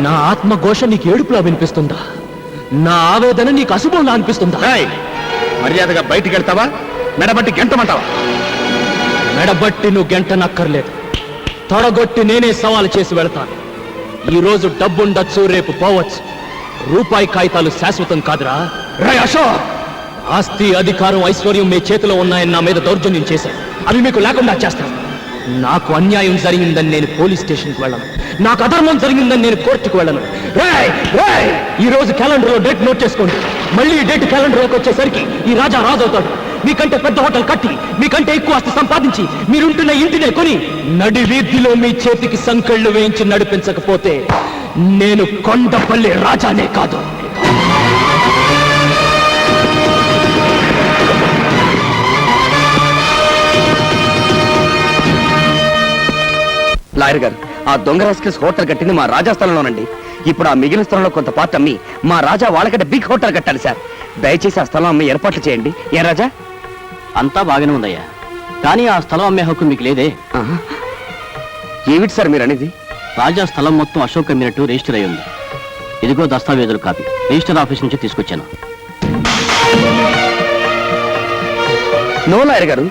[SPEAKER 9] నా ఆత్మఘోష నీకు ఏడుపులా వినిపిస్తుందా? నా ఆవేదన నీకు అశుభంలా అనిపిస్తుందా?
[SPEAKER 7] ఏయ్, మర్యాదగా బయటికి వెళ్తావా? మెడబట్టి గెంటమంటావా?
[SPEAKER 9] మెడబట్టి నువ్వు గంట నక్కర్లేదు. తొడగొట్టి నేనే సవాలు చేసి వెళ్తాను. ఈ రోజు డబ్బుండొచ్చు, రేపు పోవచ్చు. రూపాయి కాగితాలు శాశ్వతం కాదురా. రే అశోక్, ఆస్తి అధికారం ఐశ్వర్యం మీ చేతిలో ఉన్నాయని నా మీద దౌర్జన్యం చేశాను. అవి మీకు లేకుండా చేస్తాను. నాకు అన్యాయం జరిగిందని నేను పోలీస్ స్టేషన్కి వెళ్ళను. నాకు అధర్మం జరిగిందని నేను కోర్టుకు వెళ్ళను. ఈ రోజు క్యాలెండర్లో డేట్ నోట్ చేసుకోండి. మళ్ళీ ఈ డేట్ క్యాలెండర్లోకి వచ్చేసరికి ఈ రాజా రాజు అవుతాడు. మీకంటే పెద్ద హోటల్ కట్టి, మీకంటే ఎక్కువ ఆస్తి సంపాదించి, మీరుంటున్న ఇంటినే కొని నడి వీధిలో మీ చేతికి సంకెళ్ళు వేయించి నడిపించకపోతే నేను కొండపల్లి రాజానే కాదు.
[SPEAKER 10] లాయర్ గారు, ఆ దొంగ రాస్కెల్స్ హోటల్ కట్టింది మా రాజా స్థలంలోనండి. ఇప్పుడు ఆ మిగిలిన స్థలంలో కొంత పార్ట్ అమ్మి మా రాజా వాళ్ళకంటే బిగ్ హోటల్ కట్టాలి సార్. దయచేసి ఆ స్థలం అమ్మి ఏర్పాట్లు చేయండి. ఏ రాజా?
[SPEAKER 8] అంతా బాగానే ఉందయ్యా, కానీ ఆ స్థలం అమ్మే హక్కు మీకు లేదే.
[SPEAKER 10] ఏమిటి సార్ మీరు అనేది?
[SPEAKER 8] రాజా స్థలం మొత్తం అశోక్ అమ్మినట్టు రిజిస్టర్ అయి ఉంది. ఇదిగో దస్తావేజుల కాపీ, రిజిస్టర్ ఆఫీస్ నుంచి తీసుకొచ్చాను.
[SPEAKER 10] నో లాయర్ గారు,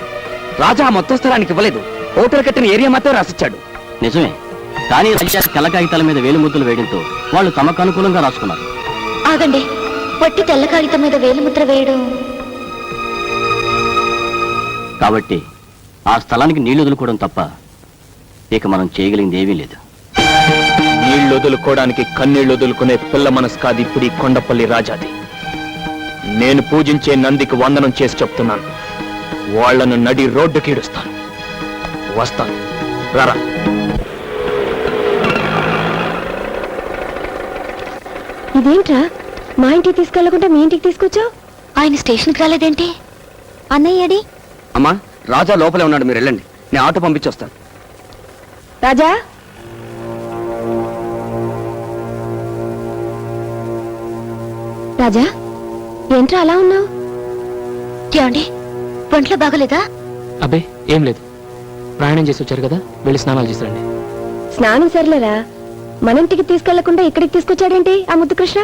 [SPEAKER 10] రాజా ఆ మొత్తం స్థలానికి ఇవ్వలేదు. హోటల్ కట్టిన ఏరియా మాత్రం రాసిచ్చాడు.
[SPEAKER 8] నిజమే, కానీ రాజా తెల్ల కాగితాల మీద వేలు ముద్రలు వేయడంతో వాళ్ళు తమకు అనుకూలంగా రాసుకున్నారు.
[SPEAKER 3] ఆగండి, పొట్టి తెల్ల కాగితం మీద వేలిముద్ర వేయడం.
[SPEAKER 8] కాబట్టి ఆ స్థలానికి నీళ్లు వదులుకోవడం తప్ప ఇక మనం చేయగలిగింది ఏమీ లేదు.
[SPEAKER 9] నీళ్లు వదులుకోవడానికి కన్నీళ్లు వదులుకునే పిల్ల మనసు కాదు ఇప్పుడు ఈ కొండపల్లి రాజాది. నేను పూజించే నందికి వందనం చేసి చెప్తున్నాను, వాళ్లను నడి రోడ్డుకి ఈడుస్తాను. వస్తాను, రారా.
[SPEAKER 2] ఇదేంట్రా, మా ఇంటికి తీసుకెళ్లకుండా మీ ఇంటికి తీసుకొచ్చావు?
[SPEAKER 3] ఆయన స్టేషన్కి రాలేదేంటి? అన్నయ్యడి?
[SPEAKER 10] అమ్మా, రాజా లోపలే ఉన్నాడు, మీరు వెళ్ళండి. నేను ఆటో పంపించొస్తాను.
[SPEAKER 2] రాజా, రాజా, ఏంట్రా అలా ఉన్నావు?
[SPEAKER 3] ఏమండి, ఒంట్లో బాగలేదా?
[SPEAKER 9] అబ్బే ఏం లేదు, ప్రయాణం చేసి వచ్చారు కదా, వెళ్ళి స్నానాలు చేస్తారండి.
[SPEAKER 2] స్నానం సర్లేరా, మన ఇంటికి తీసుకెళ్లకుండా ఇక్కడికి తీసుకొచ్చాడేంటి ఆ ముద్దు కృష్ణ?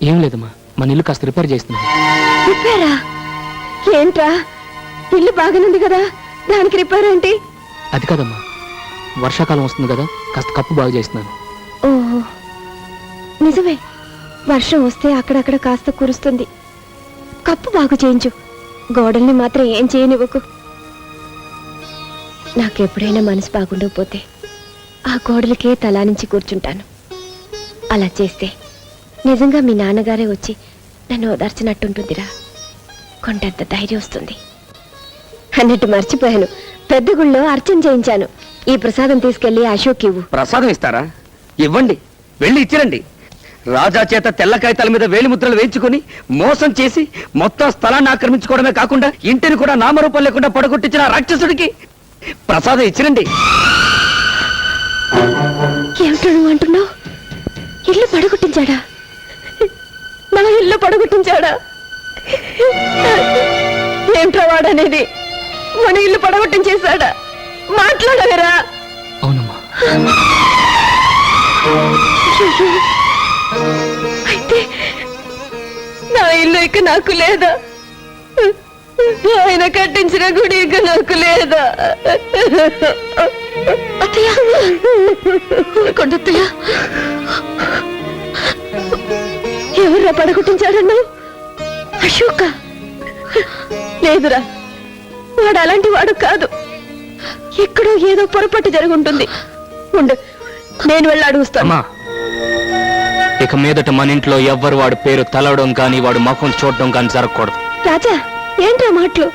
[SPEAKER 9] ఏం లేదమ్మా, మన ఇల్లు కాస్త రిపేర్ చేస్తున్నాను.
[SPEAKER 2] రిపేరా? ఏంట్రా, ఇల్లు బాగానుంది కదా, దానికి రిపేర్ ఏంటి?
[SPEAKER 9] అది కాదమ్మా, వర్షాకాలం వస్తుంది కదా, కాస్త కప్పు బాగు చేస్తున్నాను.
[SPEAKER 2] ఓహో, నిజమే, వర్షం వస్తే అక్కడక్కడ కాస్త కురుస్తుంది. కప్పు బాగు చేయించు, గోడల్ని మాత్రం ఏం చేయనివ్వకు. నాకెప్పుడైనా మనసు బాగుండకపోతే ఆ గోడలకే తలానించి కూర్చుంటాను. అలా చేస్తే నిజంగా మీ నాన్నగారే వచ్చి నన్ను ఓదార్చినట్టుంటుందిరా. కొండంత ధైర్యం వస్తుంది. అన్నట్టు మర్చిపోయాను, పెద్ద గుళ్ళో అర్చన చేయించాను. ఈ ప్రసాదం తీసుకెళ్లి అశోక్ ఇవ్వు.
[SPEAKER 10] ప్రసాదం ఇస్తారా? ఇవ్వండి, వెళ్ళి ఇచ్చిరండి. రాజా చేత తెల్ల కాగితాల మీద వేలిముద్రలు వేయించుకుని మోసం చేసి మొత్తం స్థలాన్ని ఆక్రమించుకోవడమే కాకుండా ఇంటిని కూడా నామరూపం లేకుండా పడగొట్టించిన ఆ రాక్షసుడికి ప్రసాదం ఇచ్చిరండి.
[SPEAKER 2] ఏమిటో నువ్వు అంటున్నావు? ఇల్లు పడగొట్టించాడా? నా ఇల్లు పడగొట్టించాడా? ఏమిట్రా వాడనేది? మన ఇల్లు పడగొట్టించేశాడా? మాట్లాడవేరా?
[SPEAKER 9] అవునమ్మా.
[SPEAKER 2] అయితే నా ఇల్లు ఇక నాకు లేదా? ఆయన కట్టించిన గుడి ఇక నాకు లేదా? అత్తయ్య, కొండత్తయ్య, ఎవర్రా పడగొట్టించాడన్నావు? అశోక? లేదురా, వాడు అలాంటి వాడు కాదు. ఎక్కడో ఏదో పొరపాటు జరుగుంటుంది. ఉండు, నేను వెళ్ళి అడుగుస్తాను.
[SPEAKER 9] అమ్మా, ఇక మీదట మన ఇంట్లో ఎవ్వరు వాడి పేరు తలవడం కానీ వాడు ముఖం చూడడం కానీ జరగకూడదు.
[SPEAKER 2] రాజా, ఏంట్రా మాటలు?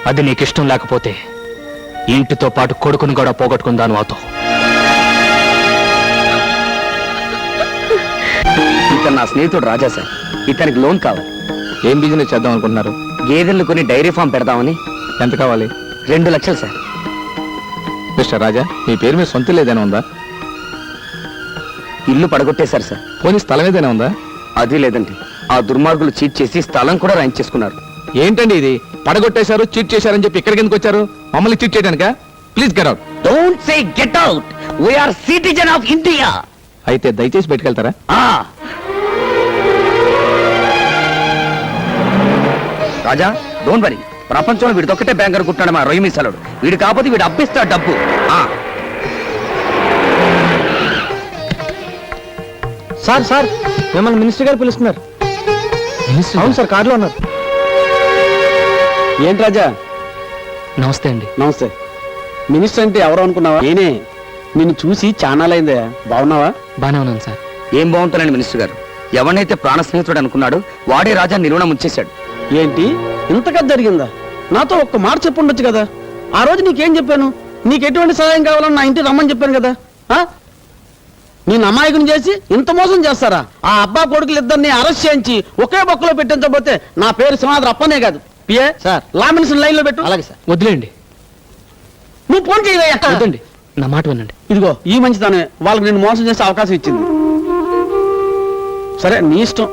[SPEAKER 9] అది నీకు ఇష్టం లేకపోతే ఇంటితో పాటు కొడుకుని కూడా పోగొట్టుకుందాను అవుతావు.
[SPEAKER 10] ఇతను నా స్నేహితుడు రాజా సార్. ఇతనికి లోన్ కావాలి.
[SPEAKER 11] ఏం బిజినెస్ చేద్దాం అనుకుంటున్నారు?
[SPEAKER 10] గేదెలను కొని డైరీ ఫామ్ పెడదామని.
[SPEAKER 11] ఎంత కావాలి?
[SPEAKER 10] 2 లక్షలు సార్.
[SPEAKER 11] మిస్టర్ రాజా, మీ పేరు మీద సొంత ఏదైనా ఉందా?
[SPEAKER 10] ఇల్లు పడగొట్టేశారు సార్.
[SPEAKER 11] పోనీ స్థలం ఏదైనా ఉందా?
[SPEAKER 10] అది లేదండి. ఆ దుర్మార్గులు చీట్ చేసి స్థలం కూడా రాయించేసుకున్నారు.
[SPEAKER 11] ఏంటండి ఇది? పడగొట్టేశారు, చీట్ చేశారని చెప్పి ఇక్కడికి ఎందుకు వచ్చారు? మమ్మల్ని చీట్ చేయడానికా? Please get out.
[SPEAKER 10] Don't say get out. We are citizen of India.
[SPEAKER 11] అయితే దయచేసి బయటకెళ్తారా?
[SPEAKER 10] రాజా, డోంట్ వరీ. ప్రపంచంలో వీడిదొక్కటే బ్యాంక్ అనుకుంటున్నాడు మా రొయ్యి మీసాలుడు. వీడు కాకపోతే వీడు అప్పిస్తాడు డబ్బు.
[SPEAKER 11] సార్ సార్, మిమ్మల్ని మినిస్టర్ గారు పిలుస్తున్నారు. అవును సార్, కార్లో ఉన్నారు.
[SPEAKER 8] ఏంటి రాజా?
[SPEAKER 9] నమస్తే అండి.
[SPEAKER 8] నమస్తే. మినిస్టర్ అంటే ఎవరు అనుకున్నావా? నేనే. నిన్ను చూసి చానాలైందే. బాగున్నావా?
[SPEAKER 9] బానే ఉన్నాను సార్.
[SPEAKER 10] ఏం బాగుంటానండి మినిస్టర్ గారు. ఎవరినైతే ప్రాణ స్నేహితుడు అనుకున్నాడు వాడే రాజా నిర్వహణ ముంచేశాడు.
[SPEAKER 8] ఏంటి ఇంతగా జరిగిందా? నాతో ఒక్క మాట చెప్పుండొచ్చు కదా. ఆ రోజు నీకేం చెప్పాను? నీకు ఎటువంటి సహాయం కావాలని నా ఇంటికి రమ్మని చెప్పాను కదా. నేను అమాయకుని చేసి ఇంత మోసం చేస్తారా? ఆ అబ్బా కొడుకులు ఇద్దరిని అరెస్ట్ చేయించి ఒకే బొక్కలో పెట్టించబోతే నా పేరు సింహాద్రి అప్పనే కాదు. PA sir, law minister line లో పెట్టు. అలాగే సార్.
[SPEAKER 9] వదిలేండి.
[SPEAKER 8] నువ్వు ఫోన్ చేయవయ్యా.
[SPEAKER 9] వద్దండి, నా మాట వినండి.
[SPEAKER 8] ఇదిగో ఈ మంచిదానే వాళ్ళకి నేను మోసం చేసే అవకాశం ఇచ్చింది. సరే, నీ ఇష్టం.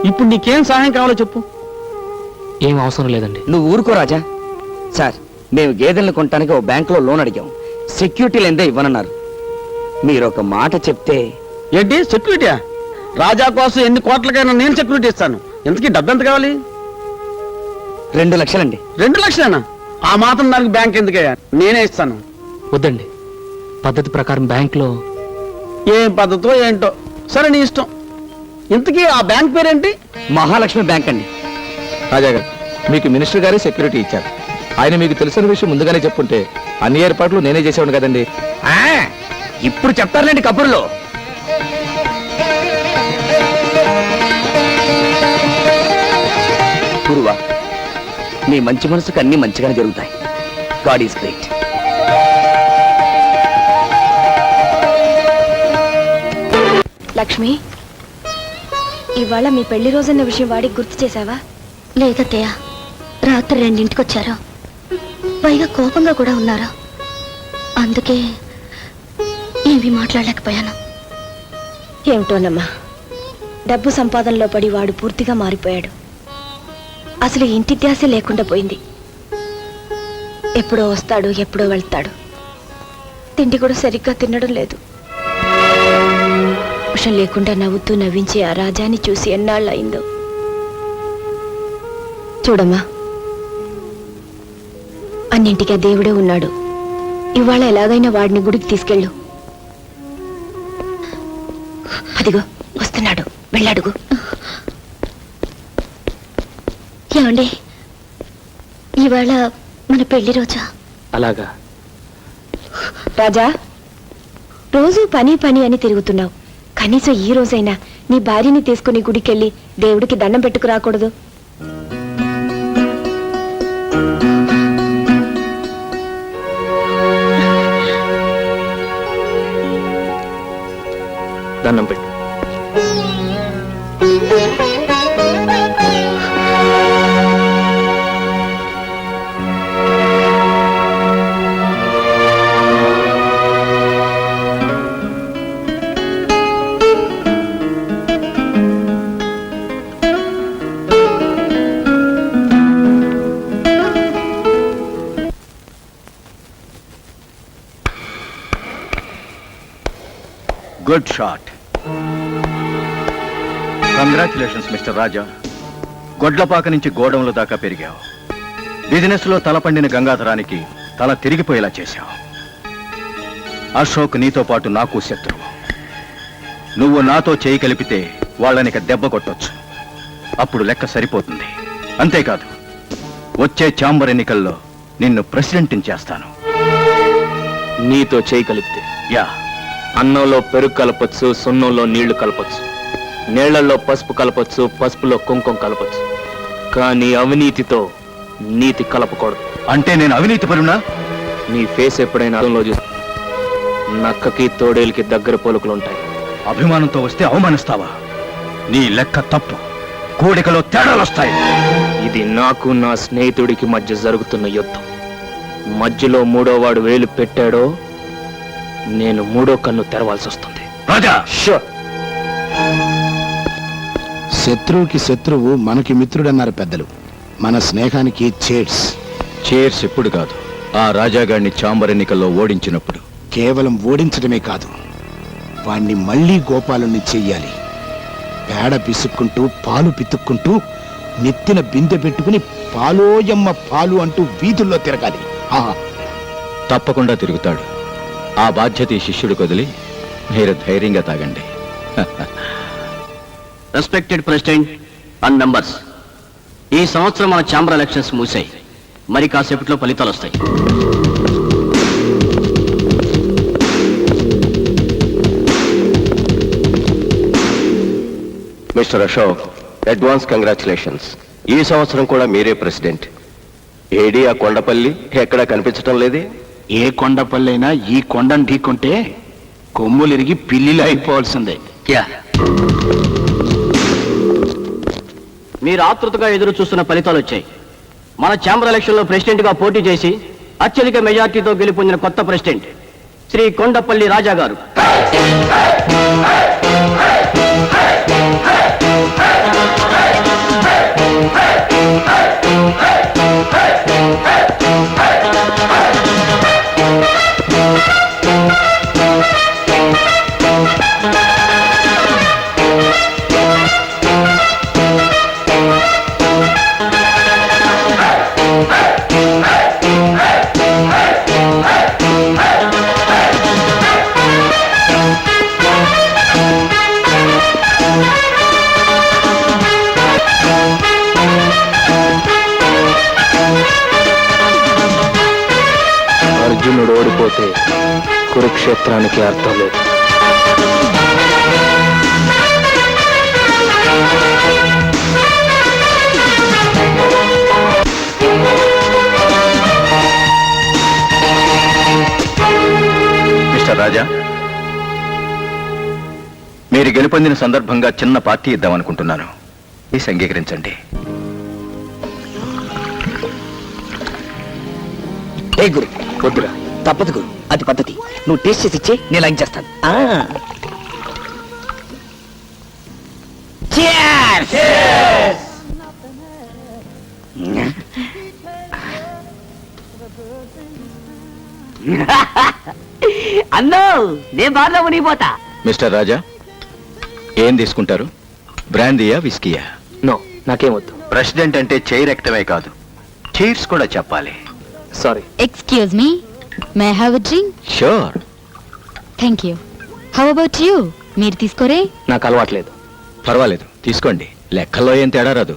[SPEAKER 8] ఇప్పుడు నీకేం సహాయం కావాలో చెప్పు.
[SPEAKER 9] ఏం అవసరం లేదండి.
[SPEAKER 10] నువ్వు ఊరుకో రాజా. సార్, మేము గేదెలను కొనడానికి ఓ బ్యాంకులో లోన్ అడిగాం. సెక్యూరిటీ లేదే ఇవ్వనన్నారు. మీరు ఒక మాట చెప్తే.
[SPEAKER 8] ఏంటి సెక్యూరిటీయా? రాజా కోసం ఎన్ని కోట్లకైనా నేను సెక్యూరిటీ ఇస్తాను. ఇంతకీ డబ్బు ఎంత కావాలి?
[SPEAKER 10] 2 లక్షలండి.
[SPEAKER 8] 2 లక్షలేనా? ఆ మాత్రం దానికి బ్యాంక్ ఎందుకయ్యా? నేనే ఇస్తాను.
[SPEAKER 9] వద్దండి, పద్ధతి ప్రకారం బ్యాంకులో.
[SPEAKER 8] ఏం పద్ధతో ఏంటో. సరే, నీ ఇష్టం. ఇంతకీ ఆ బ్యాంక్ పేరేంటి?
[SPEAKER 10] మహాలక్ష్మి బ్యాంక్ అండి.
[SPEAKER 11] రాజా గారు, మీకు మినిస్టర్ గారే సెక్యూరిటీ ఇచ్చారు. ఆయన మీకు తెలిసిన విషయం ముందుగానే చెప్పుంటే అన్ని ఏర్పాట్లు నేనే చేసేవాడు కదండి.
[SPEAKER 10] ఇప్పుడు చెప్తారులేండి కబుర్లో. గురువా, నీ మంచి మనసుకు అన్ని మంచిగానే జరుగుతాయి. God is great.
[SPEAKER 2] లక్ష్మి, ఇవాళ మీ పెళ్లి రోజన్న విషయం వాడికి గుర్తు చేశావా?
[SPEAKER 3] లేదత్తయ్య, రాత్రి 2ంటికి వచ్చారు. పైగా కోపంగా కూడా ఉన్నారు. అందుకే ఏమీ మాట్లాడలేకపోయాను.
[SPEAKER 2] ఏమిటోనమ్మా, డబ్బు సంపాదనలో పడి వాడు పూర్తిగా మారిపోయాడు. అసలు ఇంటి ధ్యాస లేకుండా పోయింది. ఎప్పుడో వస్తాడు, ఎప్పుడో వెళ్తాడు. తిండి కూడా సరిగ్గా తినడం లేదు. విషం లేకుండా నవ్వుతూ నవ్వించే ఆ రాజాని చూసి ఎన్నాళ్ళు అయిందో. చూడమ్మా, అన్నింటికీ ఆ దేవుడే ఉన్నాడు. ఇవాళ ఎలాగైనా వాడిని గుడికి తీసుకెళ్ళు. అదిగో వస్తున్నాడు, వెళ్ళాడుగు.
[SPEAKER 3] ఏమండి, ఇవాళ మన పెళ్లి రోజా?
[SPEAKER 9] అలాగా.
[SPEAKER 2] రాజా, రోజు పని పని అని తిరుగుతున్నావు. కనీసం ఈ రోజైనా నీ భార్యని తీసుకుని గుడికెళ్ళి దేవుడికి దండం పెట్టుకు రాకూడదు?
[SPEAKER 9] దండం పెట్టు.
[SPEAKER 11] Good shot. కంగ్రాచులేషన్స్ మిస్టర్ రాజా. గొడ్లపాక నుంచి గోడౌన్ల దాకా పెరిగావు. బిజినెస్ లో తలపండిన గంగాధరానికి తల తిరిగిపోయేలా చేశావు. అశోక్ నీతో పాటు నాకు శత్రువు. నువ్వు నాతో చేయి కలిపితే వాళ్ళనిక దెబ్బ కొట్టొచ్చు. అప్పుడు లెక్క సరిపోతుంది. అంతేకాదు, వచ్చే ఛాంబర్ ఎన్నికల్లో నిన్ను ప్రెసిడెంట్ని చేస్తాను.
[SPEAKER 9] నీతో చేయి కలిపితే
[SPEAKER 11] యా,
[SPEAKER 9] అన్నంలో పెరుగు కలపొచ్చు, సున్నంలో నీళ్లు కలపొచ్చు, నీళ్లలో పసుపు కలపొచ్చు, పసుపులో కుంకుమ కలపొచ్చు. కానీ అవినీతితో నీతి కలపకూడదు.
[SPEAKER 11] అంటే నేను అవినీతి పరునా?
[SPEAKER 9] నీ ఫేస్ ఎప్పుడైనా అర్థంలో చూస్తే నక్కకి తోడేలికి దగ్గర పోలుకలుంటాయి.
[SPEAKER 11] అభిమానంతో వస్తే అవమానిస్తావా? నీ లెక్క తప్పు. కోడికలో తేడాలొస్తాయి.
[SPEAKER 9] ఇది నాకు నా స్నేహితుడికి మధ్య జరుగుతున్న యుద్ధం. మధ్యలో మూడోవాడు వేలు పెట్టాడో నేను మూడో కన్ను తెరవాల్సి వస్తుంది.
[SPEAKER 11] రాజా,
[SPEAKER 7] శత్రువుకి శత్రువు మనకి మిత్రుడన్నారు పెద్దలు. మన స్నేహానికి చేర్స్.
[SPEAKER 11] చేర్స్ ఎప్పుడు కాదు, ఆ రాజాగాడిని ఛాంబర్ ఎన్నికల్లో ఓడించినప్పుడు.
[SPEAKER 7] కేవలం ఓడించడమే కాదు, వాణ్ణి మళ్ళీ గోపాలుని చెయ్యాలి. పేడ పిసుక్కుంటూ పాలు పితుక్కుంటూ నెత్తిన బిందె పెట్టుకుని పాలోయమ్మ పాలు అంటూ వీధుల్లో తిరగాలి. ఆహా,
[SPEAKER 11] తప్పకుండా తిరుగుతాడు. ఆ బాధ్యత ఈ శిష్యుడికి వదిలి మీరు ధైర్యంగా తాగండి.
[SPEAKER 8] రెస్పెక్టెడ్ ప్రెసిడెంట్ అండ్ మెంబర్స్, ఈ సంవత్సరం మన ఛాంబర్ ఎలక్షన్స్ మూసాయి. మరి కాసేపట్లో ఫలితాలు వస్తాయి.
[SPEAKER 11] Mister Ashok, advance congratulations. ఈ సంవత్సరం కూడా మీరే ప్రెసిడెంట్. ఏడి ఆ కొండపల్లి ఎక్కడా కనిపించటం లేదే?
[SPEAKER 7] ఏ కొండపల్లైనా ఈ కొండను ఢీకొంటే కొమ్ములిరిగి పిల్లిలు అయిపోవాల్సిందే.
[SPEAKER 8] మీరు ఆతృతగా ఎదురు చూస్తున్న ఫలితాలు వచ్చాయి. మన ఛాంబర్ ఎలక్షన్ లో ప్రెసిడెంట్ గా పోటీ చేసి అత్యధిక మెజార్టీతో గెలుపొందిన కొత్త ప్రెసిడెంట్ శ్రీ కొండపల్లి రాజా గారు.
[SPEAKER 9] అర్జునుడు ఓడిపోతే కురుక్షేత్రానికి అర్థం లేదు.
[SPEAKER 11] మిస్టర్ రాజా, మీరు గెలుపొందిన సందర్భంగా చిన్న పార్టీ ఇద్దామనుకుంటున్నాను. ప్లీజ్ అంగీకరించండి.
[SPEAKER 10] ఏ గురు, వద్దురా, తప్పదు గురు, అది పద్ధతి. నువ్వు టేస్ట్ చేసి ఇచ్చే, నేను లైక్ చేస్తాను. అన్నో, నేను బాగా మునిగిపోతా.
[SPEAKER 11] మిస్టర్ రాజా, ఏం తీసుకుంటారు? బ్రాందీయా, విస్కీయా?
[SPEAKER 9] నో, నాకేం వద్దు.
[SPEAKER 11] ప్రెసిడెంట్ అంటే చైర్ ఎక్కడమే కాదు, చైర్స్ కూడా చెప్పాలి.
[SPEAKER 9] Sorry.
[SPEAKER 1] Excuse me, may have a drink?
[SPEAKER 11] Sure.
[SPEAKER 1] Thank you. How about you? మీరు తీసుకోరే?
[SPEAKER 9] నాకు అలవాట్లేదు.
[SPEAKER 11] పర్వాలేదు, తీసుకోండి. లెక్కల్లో ఏం తేడా రాదు.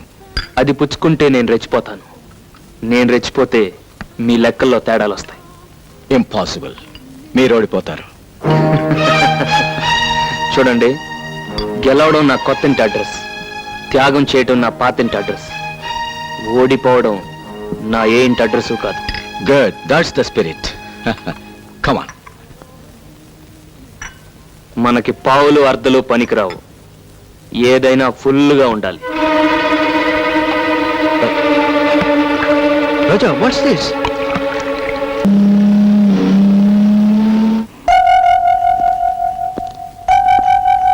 [SPEAKER 9] అది పుచ్చుకుంటే నేను రెచ్చిపోతాను. నేను రెచ్చిపోతే మీ లెక్కల్లో తేడాలు వస్తాయి.
[SPEAKER 11] ఇంపాసిబుల్, మీరు ఓడిపోతారు.
[SPEAKER 9] చూడండి, గెలవడం నా కొత్తింటి అడ్రస్, త్యాగం చేయడం నా పాతింటి అడ్రస్, ఓడిపోవడం నా ఏ ఇంటి అడ్రస్ కాదు.
[SPEAKER 11] Good, that's the spirit. Come on.
[SPEAKER 9] మనకి పావులు అర్ధలు పనికిరావు, ఏదైనా ఫుల్గా ఉండాలి.
[SPEAKER 6] రాజా, వాట్స్ దిస్?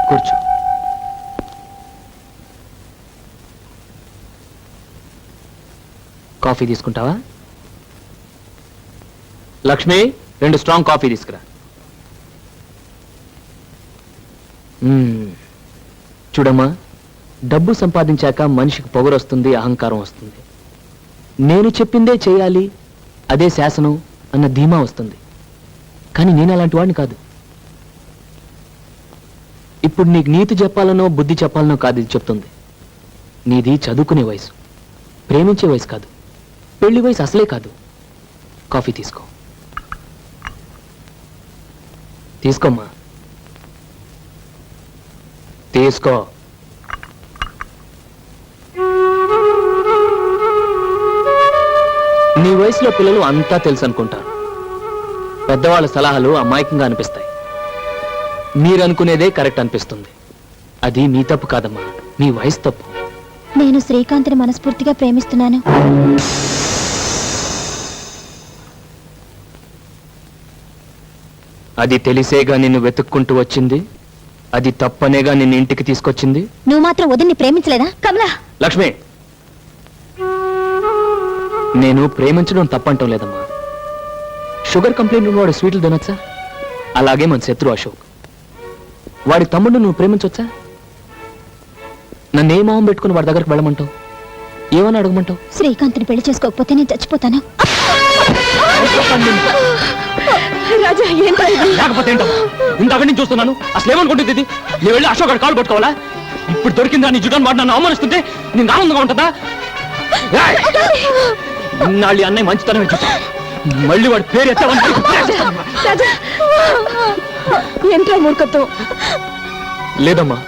[SPEAKER 9] కూర్చో. కాఫీ తీసుకుంటావా? లక్ష్మి, 2 స్ట్రాంగ్ కాఫీ తీసుకురా. చూడమ్మా, డబ్బు సంపాదించాక మనిషికి పొగరు వస్తుంది, అహంకారం వస్తుంది. నేను చెప్పిందే చేయాలి, అదే శాసనం అన్న ధీమా వస్తుంది. కానీ నేను అలాంటి వాడిని కాదు. ఇప్పుడు నీకు నీతి చెప్పాలనో బుద్ధి చెప్పాలనో కాదు ఇది చెప్తుంది. నీది చదువుకునే వయసు, ప్రేమించే వయసు కాదు, పెళ్లి వయసు అసలే కాదు. కాఫీ తీసుకో. తీసుకోమ్మా, తీసుకో. నీ వయసులో పిల్లలు అంతా తెలుసు అనుకుంటారు. పెద్దవాళ్ళ సలహాలు అమాయకంగా అనిపిస్తాయి. మీరనుకునేదే కరెక్ట్ అనిపిస్తుంది. అది మీ తప్పు కాదమ్మా, మీ వయసు తప్పు.
[SPEAKER 3] నేను శ్రీకాంత్ని మనస్ఫూర్తిగా ప్రేమిస్తున్నాను.
[SPEAKER 9] అది తెలిసేగా నిన్ను వెతుక్కుంటూ వచ్చింది, అది తప్పనేగా నిన్ను ఇంటికి తీసుకొచ్చింది.
[SPEAKER 3] నువ్వు మాత్రం వదిన్ని ప్రేమించలేదా కమలా?
[SPEAKER 9] లక్ష్మి, నేను ప్రేమించడం తప్పంటం లేదమ్మా. షుగర్ కంప్లైంట్ ఉన్నవాడు స్వీట్లు తినొచ్చా? అలాగే మన శత్రు అశోక్, వాడి తమ్ముడు నువ్వు ప్రేమించవచ్చా? నన్ను ఏ మొహం పెట్టుకుని వాడి దగ్గరకు వెళ్ళమంటావు? ఏమని అడగమంటావు?
[SPEAKER 3] శ్రీకాంత్ని పెళ్లి చేసుకోకపోతే నేను చచ్చిపోతాను.
[SPEAKER 2] రాజా,
[SPEAKER 9] లేకపోతే ఏంటమ్మా? ఇంతక నుంచి చూస్తున్నాను, అసలు ఏమనుకుంటుంది ఇది? నేను వెళ్ళి అశోక్ గారు కాలు పట్టుకోవాలా? ఇప్పుడు దొరికిందా నీ జుటాన్ వాడు నన్ను అవమానిస్తుంటే నేను ఆనందంగా ఉంటుందా? ఇన్నాళ్ళు అన్నయ్య మంచితనమే చూసా, మళ్ళీ వాడి పేరు ఎత్తావని
[SPEAKER 2] ఏంట్రా మూర్ఖత్వం?
[SPEAKER 9] లేదమ్మా,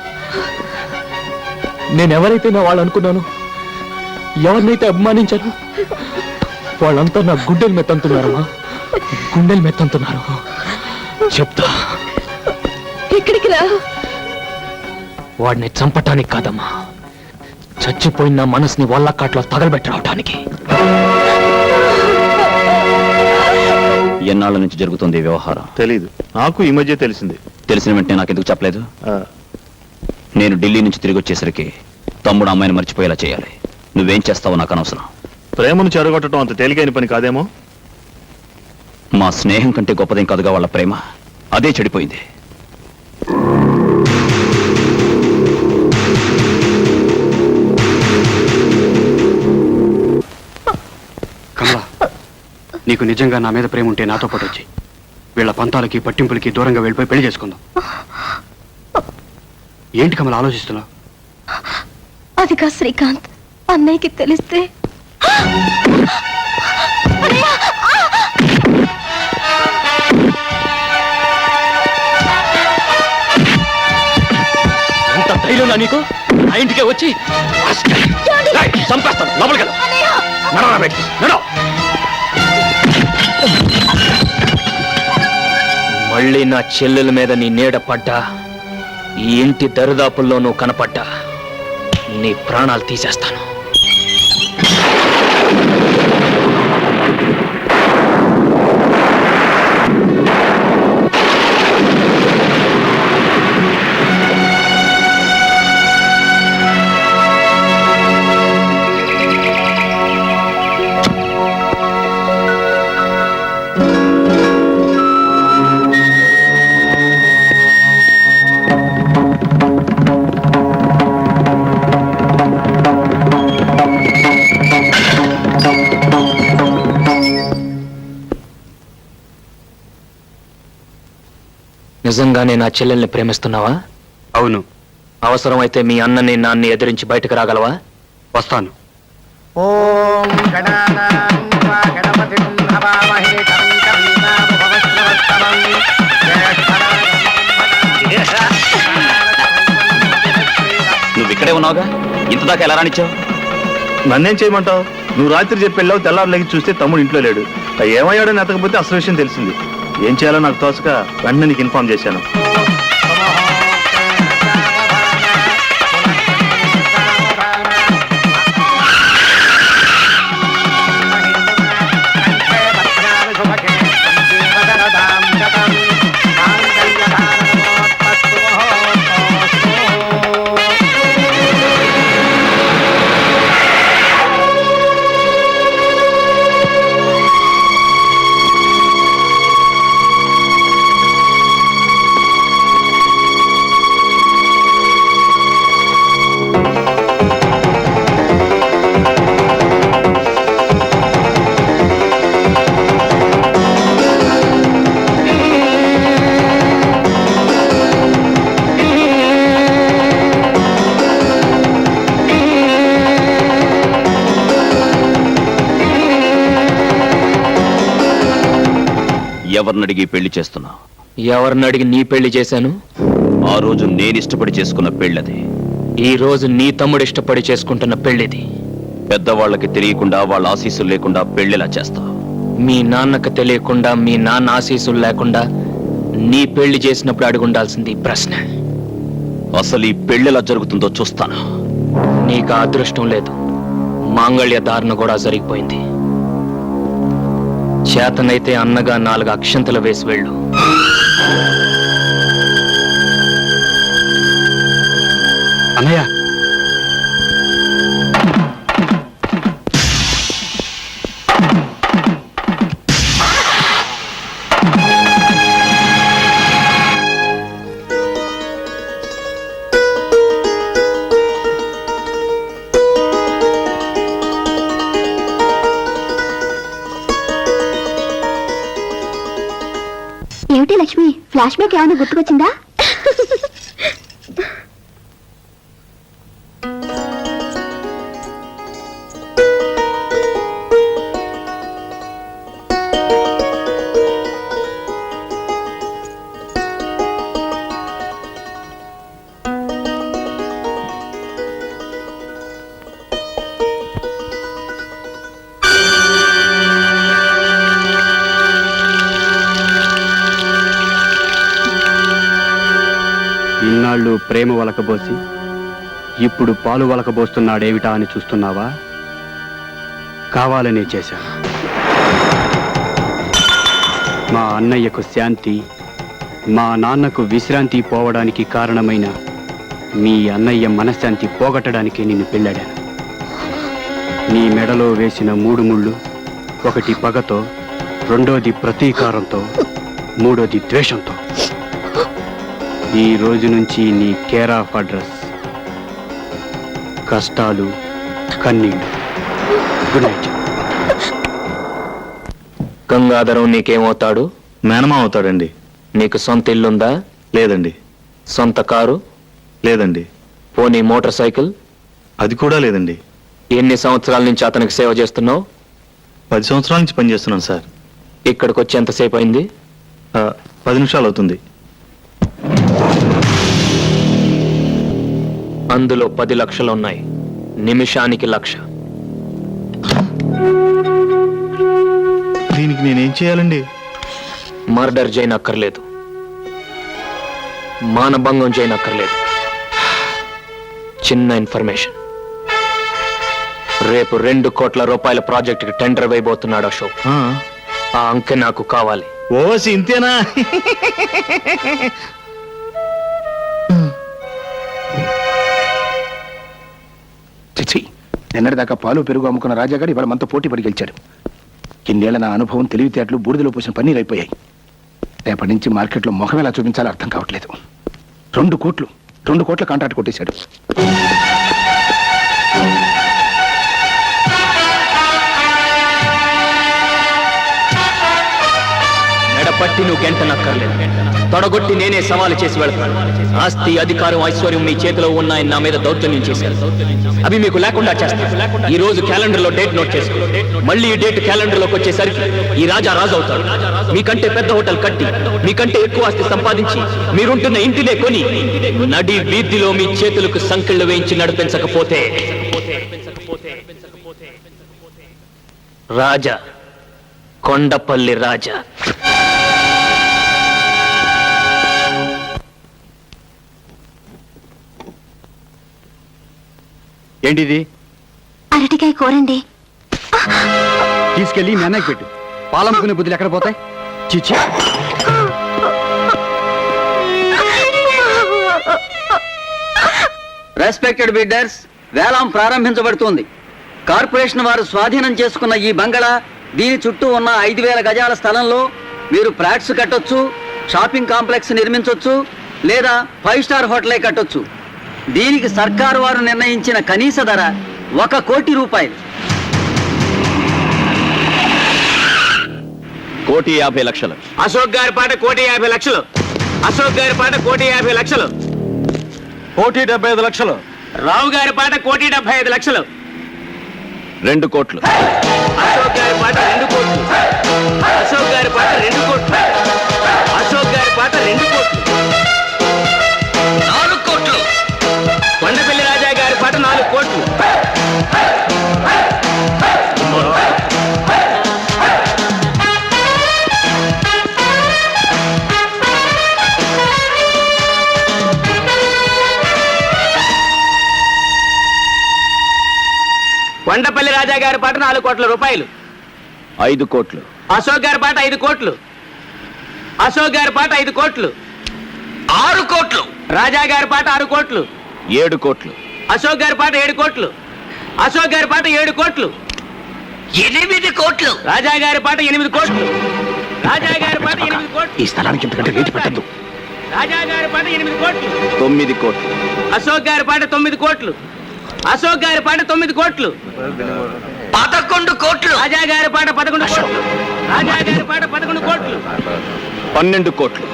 [SPEAKER 9] నేనెవరైతే నా వాళ్ళు అనుకున్నాను, ఎవరినైతే అభిమానించాను, వాళ్ళంతా నా గుండెలు మెత్తంతున్నారమ్మా, గుండెలు మెత్తంతున్నారు. చెప్తా.
[SPEAKER 2] ఎక్కడికి రా?
[SPEAKER 9] వాడిని చంపటానికి కాదమ్మా, చచ్చిపోయిన నా మనసుని వల్లకాట్లో తగలబెట్టి రావటానికి.
[SPEAKER 4] ఎన్నాళ్ళ నుంచి జరుగుతుంది ఈ వ్యవహారం?
[SPEAKER 6] తెలీదు, నాకు ఈ మధ్య తెలిసింది.
[SPEAKER 4] తెలిసిన వెంటనే నాకెందుకు చెప్పలేదు?
[SPEAKER 6] ఆ,
[SPEAKER 4] నేను ఢిల్లీ నుంచి తిరిగి వచ్చేసరికి తమ్ముడు అమ్మాయిని మర్చిపోయేలా చేయాలి. నువ్వేం చేస్తావో నాకు అనవసరం.
[SPEAKER 6] ప్రేమను చెరగొట్టడం అంత తేలికైన పని కాదేమో.
[SPEAKER 4] మా స్నేహం కంటే గొప్పదేం కాదుగా వాళ్ళ ప్రేమ, అదే చెడిపోయింది.
[SPEAKER 12] కమలా, నీకు నిజంగా నా మీద ప్రేమ ఉంటే నాతో పాటు వచ్చి వీళ్ళ పంతాలకి పట్టింపులకి దూరంగా వెళ్ళిపోయి పెళ్లి చేసుకుందాం. ఏంటి కమలా ఆలోచిస్తున్నావు?
[SPEAKER 2] అది కా శ్రీకాంత్, అన్నయ్యకి తెలిస్తే
[SPEAKER 9] ఎంత ధైర్యం నీకు? ఆ ఇంటికే వచ్చి చంపేస్తాను. లోపలికి వెళ్ళు. నడవరా బయటికి, నడవ. మళ్ళీ నా చెల్లెల మీద నీ నీడ పడ్డా, ఈ ఇంటి దరిదాపుల్లో నువ్వు కనపడ్డా, నీ ప్రాణాలు తీసేస్తాను. నిజంగానే నా చెల్లెల్ని ప్రేమిస్తున్నావా?
[SPEAKER 12] అవును.
[SPEAKER 9] అవసరమైతే మీ అన్నని నాన్ని ఎదిరించి బయటకు రాగలవా?
[SPEAKER 12] వస్తాను.
[SPEAKER 7] ఓం గణానాం త్వా గణపతిం హవామహే కవిం కవీనాముపవస్రవస్తమం
[SPEAKER 4] నువ్వు ఇక్కడే ఉన్నావుగా, ఇంతదాకా ఎలా రానిచ్చావు?
[SPEAKER 6] నన్నేం చేయమంటావు? నువ్వు రాత్రి చెప్పి వెళ్ళావు, తెల్లారు లెగి చూస్తే తమ్ముడు ఇంట్లో లేడు. ఏమయ్యాడని ఎతకపోతే అసలు విషయం తెలిసింది. ఏం చేయాలో నాకు తోచక వెంటనే నీకు ఇన్ఫార్మ్ చేశాను.
[SPEAKER 4] ఎవరినడిగి పెళ్లి చేస్తున్నావు?
[SPEAKER 9] ఎవరిని అడిగి నీ పెళ్లి చేశాను?
[SPEAKER 4] ఆ రోజు నేను ఇష్టపడి చేసుకున్న పెళ్ళది.
[SPEAKER 9] ఈ రోజు నీ తమ్ముడు ఇష్టపడి చేసుకుంటున్న పెళ్లిది.
[SPEAKER 4] పెద్దవాళ్ళకి తెలియకుండా వాళ్ళ ఆశీస్సులు లేకుండా పెళ్లిలా చేస్తావు.
[SPEAKER 9] మీ నాన్నకు తెలియకుండా, మీ నాన్న ఆశీస్సులు లేకుండా నీ పెళ్లి చేసినప్పుడు అడుగుండాల్సింది ఈ ప్రశ్న.
[SPEAKER 4] అసలు ఈ పెళ్లిలా జరుగుతుందో చూస్తాను.
[SPEAKER 9] నీకు ఆ అదృష్టం లేదు. మాంగళ్య ధారణ కూడా జరిగిపోయింది. చేతనైతే అన్నగా 4 అక్షంతలు వేసి వెళ్ళు.
[SPEAKER 12] అన్నయ్య,
[SPEAKER 1] ఏమిటి లక్ష్మి, ఫ్లాష్ బ్యాక్ ఏమైనా గుర్తుకొచ్చిందా?
[SPEAKER 12] ఇన్నాళ్ళు ప్రేమ వలకబోసి ఇప్పుడు పాలు వలకబోస్తున్నాడేమిటా అని చూస్తున్నావా? కావాలనే చేశాను. మా అన్నయ్యకు శాంతి, మా నాన్నకు విశ్రాంతి పోవడానికి కారణమైన మీ అన్నయ్య మనశ్శాంతి పోగొట్టడానికి నిన్ను పెళ్ళాడాను. నీ మెడలో వేసిన 3 ముళ్ళు, ఒకటి పగతో, రెండోది ప్రతీకారంతో, మూడోది ద్వేషంతో. ఈ రోజు నుంచి నీ కేర్ ఆఫ్ అడ్రస్ కష్టాలు, కన్నీళ్ళు. Good night.
[SPEAKER 9] గంగాధరం నీకేమవుతాడు?
[SPEAKER 6] మేనమా అవుతాడండి.
[SPEAKER 9] నీకు సొంత ఇల్లుందా?
[SPEAKER 6] లేదండి.
[SPEAKER 9] సొంత కారు?
[SPEAKER 6] లేదండి.
[SPEAKER 9] పోనీ మోటార్ సైకిల్?
[SPEAKER 6] అది కూడా లేదండి.
[SPEAKER 9] ఎన్ని సంవత్సరాల నుంచి అతనికి సేవ చేస్తున్నావు?
[SPEAKER 6] 10 సంవత్సరాల నుంచి పనిచేస్తున్నాను సార్.
[SPEAKER 9] ఇక్కడికి వచ్చి ఎంతసేపు అయింది?
[SPEAKER 6] 10 నిమిషాలు అవుతుంది.
[SPEAKER 9] అందులో 10 లక్షలు ఉన్నాయి. నిమిషానికి 1,00,000.
[SPEAKER 6] దీనికి నేనేం చేయాలండి?
[SPEAKER 9] మర్డర్ చేయనక్కర్లేదు, మానభంగం చేయనక్కర్లేదు. చిన్న ఇన్ఫర్మేషన్. రేపు 2 కోట్ల రూపాయల ప్రాజెక్టుకి టెండర్ వేయబోతున్నాడు అశోక్. ఆ అంకె నాకు కావాలి.
[SPEAKER 6] ఓసి ఇంతేనా?
[SPEAKER 7] చిచి, నిన్నటిదాకా పాలు పెరుగు అమ్ముకున్న రాజాగారు ఇవాళ మనతో పోటీ పడి గెలిచాడు. ఇన్నేళ్ల నా అనుభవం, తెలివితేటలు బూడిదలో పోసిన పన్నీరు అయిపోయాయి. రేపటి నుంచి మార్కెట్లో ముఖం ఎలా చూపించాలో అర్థం కావట్లేదు. 2 కోట్ల కాంట్రాక్ట్ కొట్టేశాడు.
[SPEAKER 9] మెడపట్టి నువ్వు గెంటనక్కర్లేదు. తొడగొట్టి నేనే సవాలు చేసి వెళ్తాను. ఆస్తి, అధికారం, ఐశ్వర్యం మీ చేతిలో ఉన్నాయని నా మీద దౌర్జన్యం చేశారు. అవి మీకు లేకుండా చేస్తాను. ఈ రోజు క్యాలెండర్ లో డేట్ నోట్ చేసుకో. మళ్ళీ ఈ డేట్ క్యాలెండర్ లోకి వచ్చేసరికి ఈ రాజా రాజు అవుతాడు. మీకంటే పెద్ద హోటల్ కట్టి, మీకంటే ఎక్కువ ఆస్తి సంపాదించి, మీరుంటున్న ఇంటినే కొని, నడి వీధిలో మీ చేతులకు సంకెళ్ళు వేయించి నడిపించకపోతే రాజా, కొండపల్లి రాజా.
[SPEAKER 12] ఏంటిది?
[SPEAKER 1] అరటికాయ కూరండి.
[SPEAKER 12] తీసుకెళ్ళి మీ అన్నయ్యకి పెట్టు. పాలమ్ముకునే బుద్ధులు ఎక్కడ పోతాయి? చిచ్చి.
[SPEAKER 10] రెస్పెక్టెడ్ బిడ్డర్స్, వేలం ప్రారంభించబడుతోంది. కార్పొరేషన్ వారు స్వాధీనం చేసుకున్న ఈ బంగళా, దీని చుట్టూ ఉన్న 5,000 గజాల స్థలంలో మీరు ఫ్లాట్స్ కట్టొచ్చు, షాపింగ్ కాంప్లెక్స్ నిర్మించొచ్చు, లేదా 5 స్టార్ హోటలే కట్టొచ్చు. దీనికి సర్కారు వారు నిర్ణయించిన కనీస ధర 1 కోటి రూపాయలు.
[SPEAKER 4] 1,50,00,000.
[SPEAKER 9] అశోక్ గారి పాట 1,50,00,000. అశోక్ గారి పాట 1,50,00,000.
[SPEAKER 6] 1,75,00,000.
[SPEAKER 9] రావు గారి పాట 1,75,00,000.
[SPEAKER 4] 2 కోట్లు.
[SPEAKER 10] అశోక్ గారి పాట 2 కోట్లు. అశోక్ గారి పాట 2 కోట్లు. అశోక్ గారి పాట 2 కోట్లు. 4 కోట్లు. కొండపల్లి రాజా గారి పాట 4 కోట్లు. కొండపల్లి రాజా గారి పాట 4 కోట్ల రూపాయలు.
[SPEAKER 4] 5 కోట్లు.
[SPEAKER 10] అశోక్ గారి పాట 5 కోట్లు. అశోక్ గారి పాట 5 కోట్లు. 6 కోట్లు. రాజా గారి పాట 6 కోట్లు.
[SPEAKER 4] 7 కోట్లు.
[SPEAKER 10] అశోక్ గారి పాట 7 కోట్లు. అశోక్ గారి పాట 7 కోట్లు. 8 కోట్లు. రాజా గారి పాట 8 కోట్లు. రాజా గారి పాట 8 కోట్లు.
[SPEAKER 7] ఈ స్థలానికి ఇంతకంటే రేటు పెట్టద్దు.
[SPEAKER 10] రాజా గారి పాట 8 కోట్లు.
[SPEAKER 4] 9 కోట్లు.
[SPEAKER 10] అశోక్ గారి పాట 9 కోట్లు. అశోక్ గారి పాట 9 కోట్లు. 11 కోట్లు. రాజా గారి పాట 11 కోట్లు. రాజా గారి పాట 11 కోట్లు.
[SPEAKER 4] 12 కోట్లు.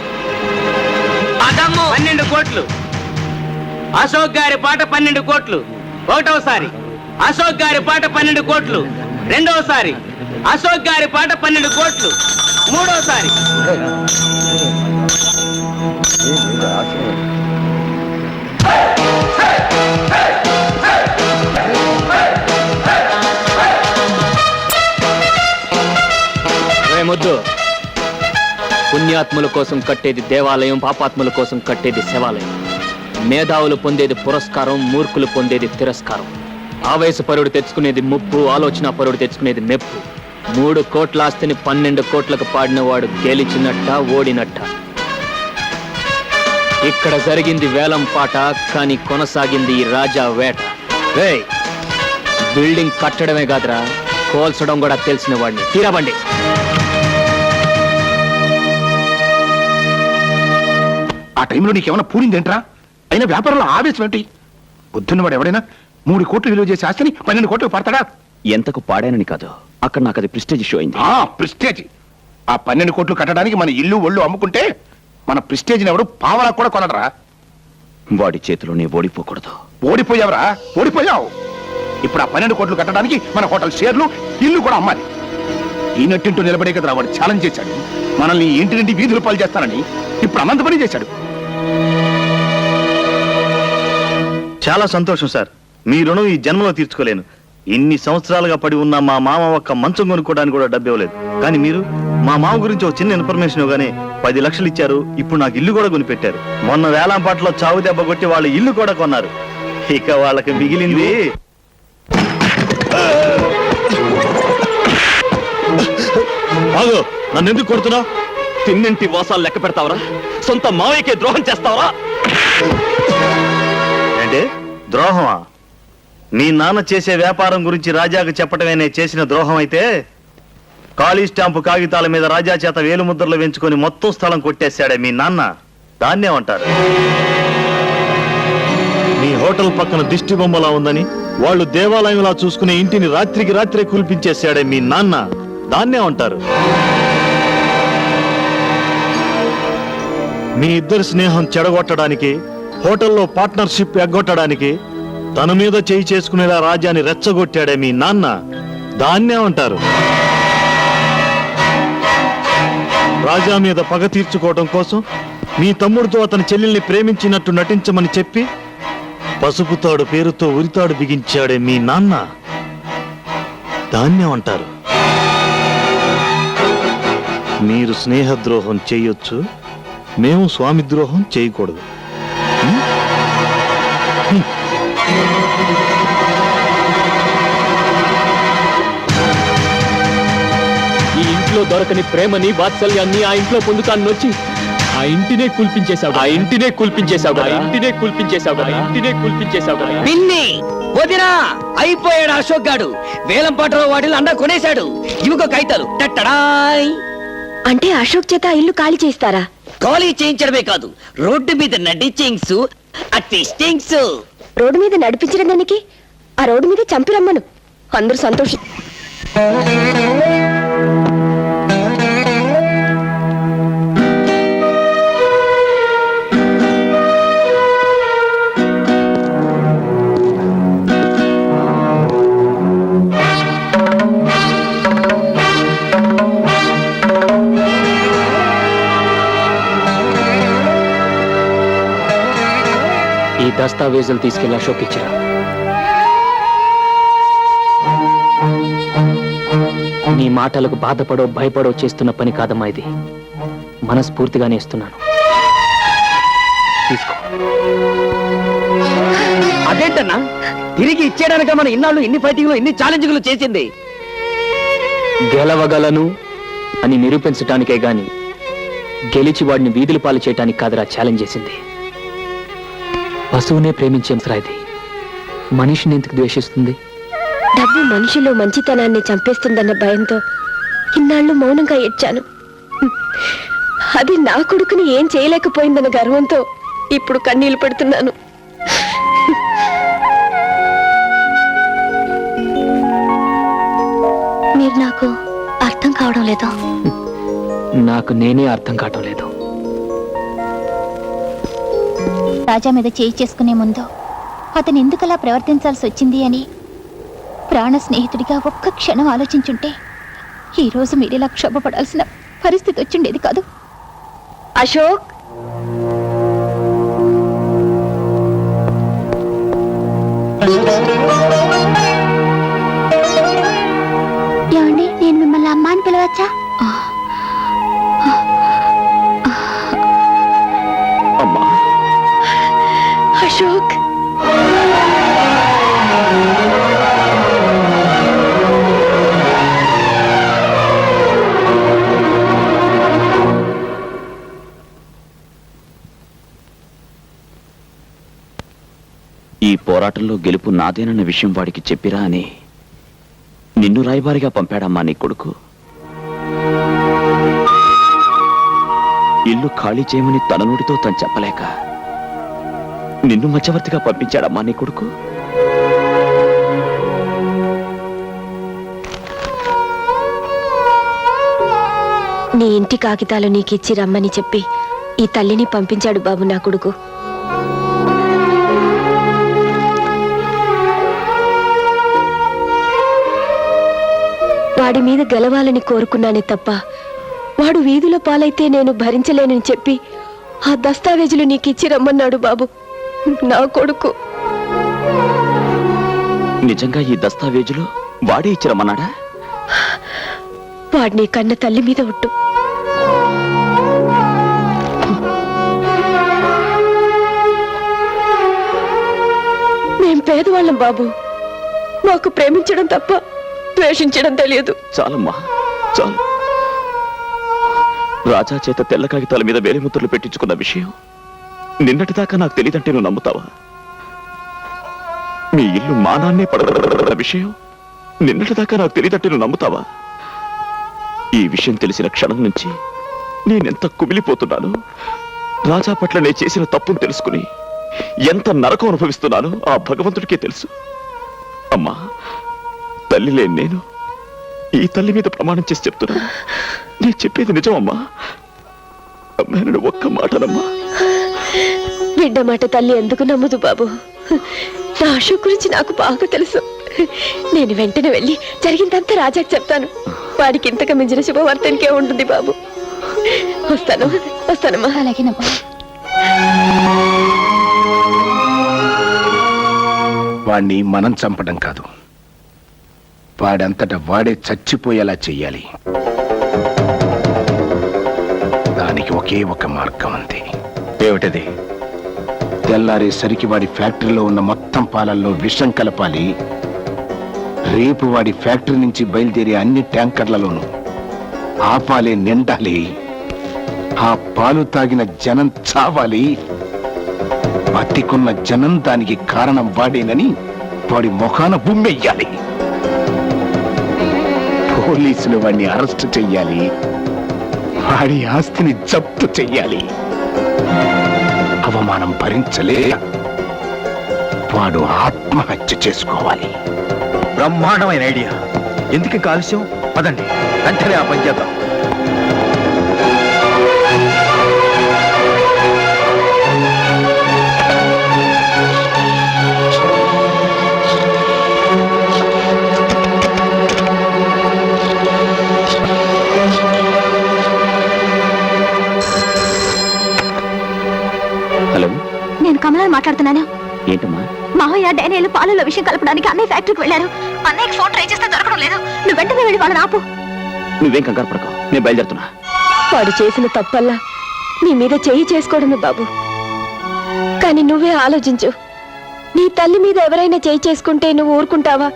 [SPEAKER 10] 12 కోట్లు. అశోక్ గారి పాట 12 కోట్లు. ఒకటోసారి అశోక్ గారి పాట 12 కోట్లు. రెండోసారి అశోక్ గారి పాట 12 కోట్లు. మూడోసారి
[SPEAKER 9] ముద్దు. పుణ్యాత్ముల కోసం కట్టేది దేవాలయం, పాపాత్ముల కోసం కట్టేది శివాలయం. మేధావులు పొందేది పురస్కారం, మూర్ఖులు పొందేది తిరస్కారం. ఆవేశపరుడు తెచ్చుకునేది ముప్పు, ఆలోచన పరుడు తెచ్చుకునేది మెప్పు. 3 కోట్ల ఆస్తిని 12 కోట్లకు పాడినవాడు గెలిచినట్ట, ఓడినట్ట. ఇక్కడ జరిగింది వేలం పాట, కానీ కొనసాగింది ఈ రాజా వేట. రేయ్, బిల్డింగ్ కట్టడమే కాదురా, కోల్చడం కూడా తెలిసిన వాడిని. తీరబండి.
[SPEAKER 7] ఆ టైంలో నీకేమైనా పూరిందేంట్రా? అయినా వ్యాపారంలో ఆవేశం ఏంటి? బుద్ధున్నవాడు ఎవడైనా 3 కోట్లు విలువ చేసే ఆస్తిని 12 కోట్లు పడతాడా?
[SPEAKER 4] ఎంతకు పాడానని కాదు, అక్కడ నాకు అది ప్రెస్టేజ్ ఇష్యూ అయింది.
[SPEAKER 7] ప్రెస్టేజ్. ఆ 12 కోట్లు కట్టడానికి మన ఇల్లు ఒళ్ళు అమ్ముకుంటే మన ప్రెస్టేజ్ని ఎవడు పావలా కూడా కొనడరా.
[SPEAKER 4] వాడి చేతిలోనే ఓడిపోకూడదు.
[SPEAKER 7] ఓడిపోయావురా, ఓడిపోయావు. ఇప్పుడు ఆ 12 కోట్లు కట్టడానికి మన హోటల్ షేర్లు, ఇల్లు కూడా అమ్మాలి. ఈ నట్టింటూ నిలబడే కదరా వాడు ఛాలెంజ్ చేశాడు. మనల్ని ఇంటి నుండి వీధులు పాలు చేస్తానని ఇప్పుడు అనంత పని చేశాడు.
[SPEAKER 6] చాలా సంతోషం సార్. మీ రుణం ఈ జన్మలో తీర్చుకోలేను. ఇన్ని సంవత్సరాలుగా పడి ఉన్న మా మామ ఒక్క మంచం కొనుక్కోవడానికి కూడా డబ్బు ఇవ్వలేదు. కానీ మీరు మా మామ గురించి ఒక చిన్న ఇన్ఫర్మేషన్ ఇవ్వగానే 10 లక్షలు ఇచ్చారు. ఇప్పుడు నాకు ఇల్లు కూడా కొనిపెట్టారు. మొన్న వేలంపాటలో చావు దెబ్బ కొట్టి వాళ్ళ ఇల్లు కూడా కొన్నారు. ఇక వాళ్ళకి మిగిలింది. ఆగు, నన్ను ఎందుకు కొడుతున్నావు?
[SPEAKER 4] తిన్నింటి వాసాలు లెక్క పెడతావరా? సొంత మావయ్యకే ద్రోహం చేస్తావరా?
[SPEAKER 6] అంటే ద్రోహమా? మీ నాన్న చేసే వ్యాపారం గురించి రాజాకు చెప్పటమే నేను చేసిన ద్రోహం అయితే, ఖాళీ స్టాంపు కాగితాల మీద రాజా చేత వేలు ముద్రలు వేయించుకొని మొత్తం స్థలం కొట్టేశాడే మీ నాన్న, దాన్నేమంటారు? మీ హోటల్ పక్కన దిష్టి బొమ్మలా ఉందని వాళ్ళు దేవాలయంలా చూసుకునే ఇంటిని రాత్రికి రాత్రే కూల్పించేశాడే మీ నాన్న, దాన్నేమంటారు? మీ ఇద్దరి స్నేహం చెడగొట్టడానికి, హోటల్లో పార్ట్నర్షిప్ ఎగ్గొట్టడానికి తన మీద చేయి చేసుకునేలా రాజాని రెచ్చగొట్టాడే మీ నాన్న, దాన్నే అంటారు. రాజా మీద పగ తీర్చుకోవడం కోసం మీ తమ్ముడితో అతని చెల్లెల్ని ప్రేమించినట్టు నటించమని చెప్పి పసుపుతాడు పేరుతో ఉరితాడు బిగించాడే మీ నాన్న, దాన్నే అంటారు. మీరు స్నేహద్రోహం చేయొచ్చు, మేము స్వామి ద్రోహం చేయకూడదు.
[SPEAKER 9] ఈ ఇంట్లో దొరకని ప్రేమని, వాత్సల్యాన్ని ఆ ఇంట్లో పొందుతాను వచ్చి ఆ ఇంటినే కూల్పించేశావు. ఆ ఇంటినే కూల్పించేశావు. ఆ ఇంటినే కూల్పించేశావు. ఆ ఇంటినే కూల్పించేశావు.
[SPEAKER 10] పిన్ని వదినా అయిపోయాడు అశోక్ గాడు. వేలం పాటలో వాటిని అండా కొనేశాడు. ఇవిగో కాగితాలు. టట్టడాయ్.
[SPEAKER 2] అంటే అశోక్ చేత ఇల్లు ఖాళీ చేస్తారా?
[SPEAKER 10] ఖాళీ చేయించడమే కాదు, రోడ్డు మీద నడిచింగ్స్, అట్టిస్టింగ్స్.
[SPEAKER 2] రోడ్డు మీద నడిపించడం దానికి ఆ రోడ్డు మీద చంపి రమ్మను, అందరూ సంతోషం.
[SPEAKER 9] దస్తావేజులు తీసుకెళ్లి అశోక్ ఇచ్చిరా. నీ మాటలకు బాధపడో భయపడో చేస్తున్న పని కాదమ్మా ఇది. మనస్ఫూర్తిగానే ఇస్తున్నాను. తీసుకో.
[SPEAKER 10] అదేంటన్నా తిరిగి ఇచ్చేయడానిక మన ఇన్నాళ్ళు ఇన్ని ఫైటింగ్లు ఇన్ని ఛాలెంజ్లు చేసింది.
[SPEAKER 9] గెలవగలను అని నిరూపించటానికే గాని గెలిచి వాడిని వీధుల పాలు చేయటానికి కాదురా ఛాలెంజ్ చేసింది. పశువునే ప్రేమించే ఇది మనిషిని ఎందుకు ద్వేషిస్తుంది?
[SPEAKER 2] డబ్బు మనిషిలో మంచితనాన్ని చంపేస్తుందన్న భయంతో ఇన్నాళ్ళు మౌనంగా ఏడ్చాను. అది నా కొడుకుని ఏం చేయలేకపోయిందన్న గర్వంతో ఇప్పుడు కన్నీళ్లు పెడుతున్నాను.
[SPEAKER 3] మీరు నాకు అర్థం కావడం లేదు.
[SPEAKER 9] నాకు నేనే అర్థం కావటం లేదు.
[SPEAKER 1] రాజా మీద చేయి చేసుకునే ముందు అతను ఎందుకలా ప్రవర్తించాల్సి వచ్చింది అని ప్రాణ స్నేహితుడిగా ఒక్క క్షణం ఆలోచించుంటే ఈ రోజు మీరిలా క్షోభపడాల్సిన పరిస్థితి వచ్చిండేది కాదు.
[SPEAKER 2] అశోక్,
[SPEAKER 3] ఏమండి, నేను మిమ్మల్ని అమ్మ అని పిలవచ్చా?
[SPEAKER 4] అమ్మా,
[SPEAKER 2] అశోక్,
[SPEAKER 4] ఈ పోరాటంలో గెలుపు నాదేనన్న విషయం వాడికి చెప్పిరా అని నిన్ను రాయబారిగా పంపాడమ్మా నీ కొడుకు. ఇల్లు ఖాళీ చేయమని తన నోటితో తను చెప్పలేక నిన్ను మధ్యవర్తిగా పంపించాడమ్మా నీ కొడుకు.
[SPEAKER 2] నీ ఇంటి కాగితాలు నీకిచ్చి రమ్మని చెప్పి ఈ తల్లిని పంపించాడు బాబు నా కొడుకు. వాడి మీద గెలవాలని కోరుకున్నానే తప్ప వాడు వీధుల పాలైతే నేను భరించలేనని చెప్పి ఆ దస్తావేజులు నీకిచ్చి రమ్మన్నాడు బాబు నా కొడుకు.
[SPEAKER 4] నిజంగా ఈ దస్తావేజులు వాడే ఇచ్చిరమ్మన్నాడా?
[SPEAKER 2] వాడిని కన్న తల్లి మీద ఒట్టు. మేం పేదవాళ్ళం బాబు. మాకు ప్రేమించడం తప్ప ద్వేషించడం తెలియదు.
[SPEAKER 4] చాలమ్మా, చాలు. రాజా చేత తెల్ల కాగితాల మీద వేలిముద్రలు పెట్టించుకున్న విషయం నిన్నటిదాకా నాకు తెలియదంటే నువ్వు నమ్ముతావా? మీ ఇల్లు మానాన్నే పడగల విషయం నిన్నటిదాకా నాకు తెలియదంటే నువ్వు నమ్ముతావా? ఈ విషయం తెలిసిన క్షణం నుంచి నేనెంత కుమిలిపోతున్నాను. రాజా పట్ల నేను చేసిన తప్పును తెలుసుకుని ఎంత నరకం అనుభవిస్తున్నానో ఆ భగవంతుడికే తెలుసు. అమ్మా, తల్లి లేని నేను ఈ తల్లి మీద ప్రమాణం చేసి చెప్తున్నాను, నేను చెప్పేది నిజమమ్మా. అమ్మాయిని ఒక్క మాటనమ్మా.
[SPEAKER 2] బిడ్డ మాట తల్లి ఎందుకు నమ్మదు బాబు? నా అశోక్ గురించి నాకు బాగా తెలుసు. నేను వెంటనే వెళ్ళి జరిగిందంతా రాజాకి చెప్తాను. వాడికి ఇంతకు మించిన శుభవార్త ఇంకే ఉంటుంది బాబు. వస్తానమ్మా.
[SPEAKER 1] అలాగేనమ్మా.
[SPEAKER 7] వాణ్ణి మనం చంపడం కాదు, వాడంతట వాడే చచ్చిపోయేలా చెయ్యాలి. దానికి ఒకే ఒక మార్గం ఉంది. ఏమిటది? తెల్లారేసరికి వాడి ఫ్యాక్టరీలో ఉన్న మొత్తం పాలల్లో విషం కలపాలి. రేపు వాడి ఫ్యాక్టరీ నుంచి బయలుదేరే అన్ని ట్యాంకర్లలోనూ ఆ పాలే నిండాలి. ఆ పాలు తాగిన జనం చావాలి. బతికున్న జనం దానికి కారణం వాడేనని వాడి ముఖాన బుమ్మెయ్యాలి. పోలీసులు వాడిని అరెస్ట్ చెయ్యాలి. వాడి ఆస్తిని జప్తు చెయ్యాలి. అవమానం భరించలే వాడు ఆత్మహత్య చేసుకోవాలి.
[SPEAKER 11] బ్రహ్మాండమైన ఐడియా. ఎందుకు కాలుష్యం? పదండి, వెంటనే ఆ పని చేద్దాం.
[SPEAKER 4] హలో,
[SPEAKER 1] నేను కమలాన్ని మాట్లాడుతున్నాను.
[SPEAKER 4] ఏంటమ్మా?
[SPEAKER 1] మావయ్య డానియల్ పాలలో విషయం కలపడానికి అన్నయ్య ఫ్యాక్టరీకి వెళ్ళారు. అన్నయ్యకి ఫోన్ ట్రై చేస్తే దొరకడం లేదు. నువ్వు వెంటనే వెళ్ళి వాళ్ళని ఆపు.
[SPEAKER 4] నువ్వేం కంగారు పడకు, నేను బయలుదేరుతున్నా.
[SPEAKER 2] వాడు చేసిన తప్పల్లా నీ మీద చెయ్యి చేసుకోవడమే బాబు. కానీ నువ్వే ఆలోచించు, నీ తల్లి మీద ఎవరైనా చెయ్యి చేసుకుంటే నువ్వు ఊరుకుంటావా?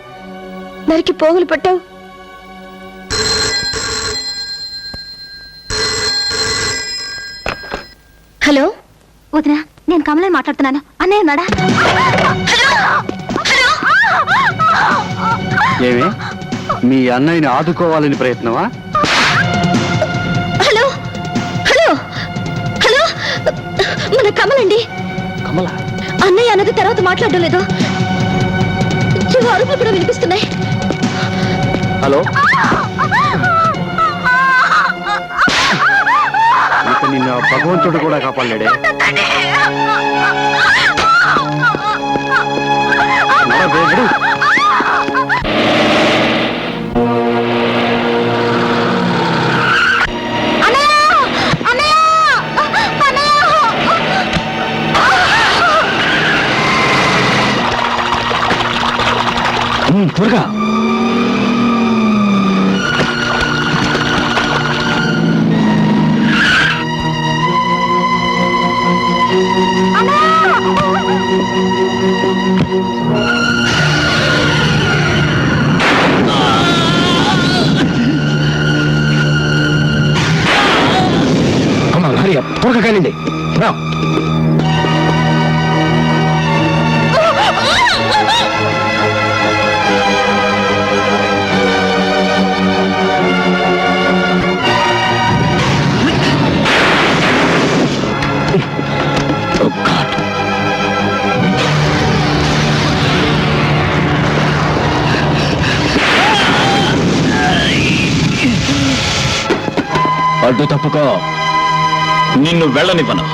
[SPEAKER 2] నరికి పోగులు పట్టావు.
[SPEAKER 1] హలో వదినా, నేను కమలని మాట్లాడుతున్నాను. అన్నయ్య ఉన్నాడా?
[SPEAKER 12] ఏమే మీ అన్నయ్యని ఆదుకోవాలని ప్రయత్నమా?
[SPEAKER 1] హలో హలో హలో, మన కమలండి.
[SPEAKER 9] కమల
[SPEAKER 1] అన్నయ్య అన్నది తర్వాత మాట్లాడడం లేదు. అరుపులు కూడా వినిపిస్తున్నాయి.
[SPEAKER 12] హలో, ఇక నిన్న భగవంతుడు కూడా కాపాడలేడే. దేవుడు
[SPEAKER 11] త్వరగా త్వరగా కానిండి.
[SPEAKER 4] అడ్డు తప్పుకో, నిన్ను వెళ్ళనివ్వను.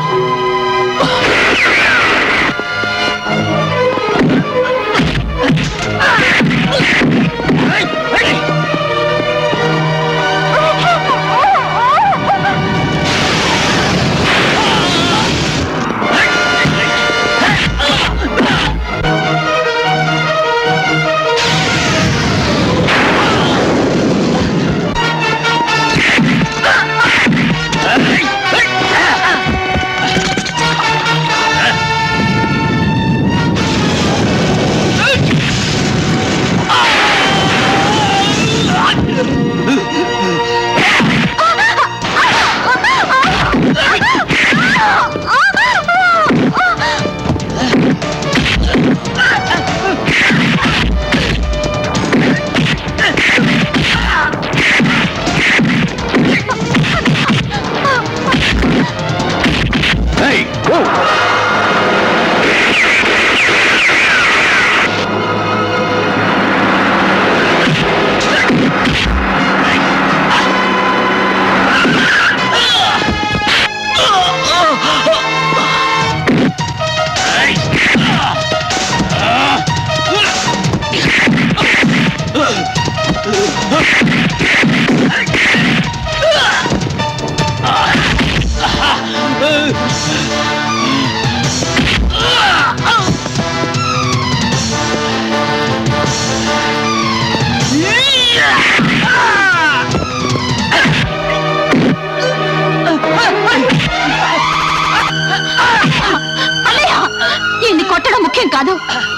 [SPEAKER 1] కొట్టడం ముఖ్యం కాదు.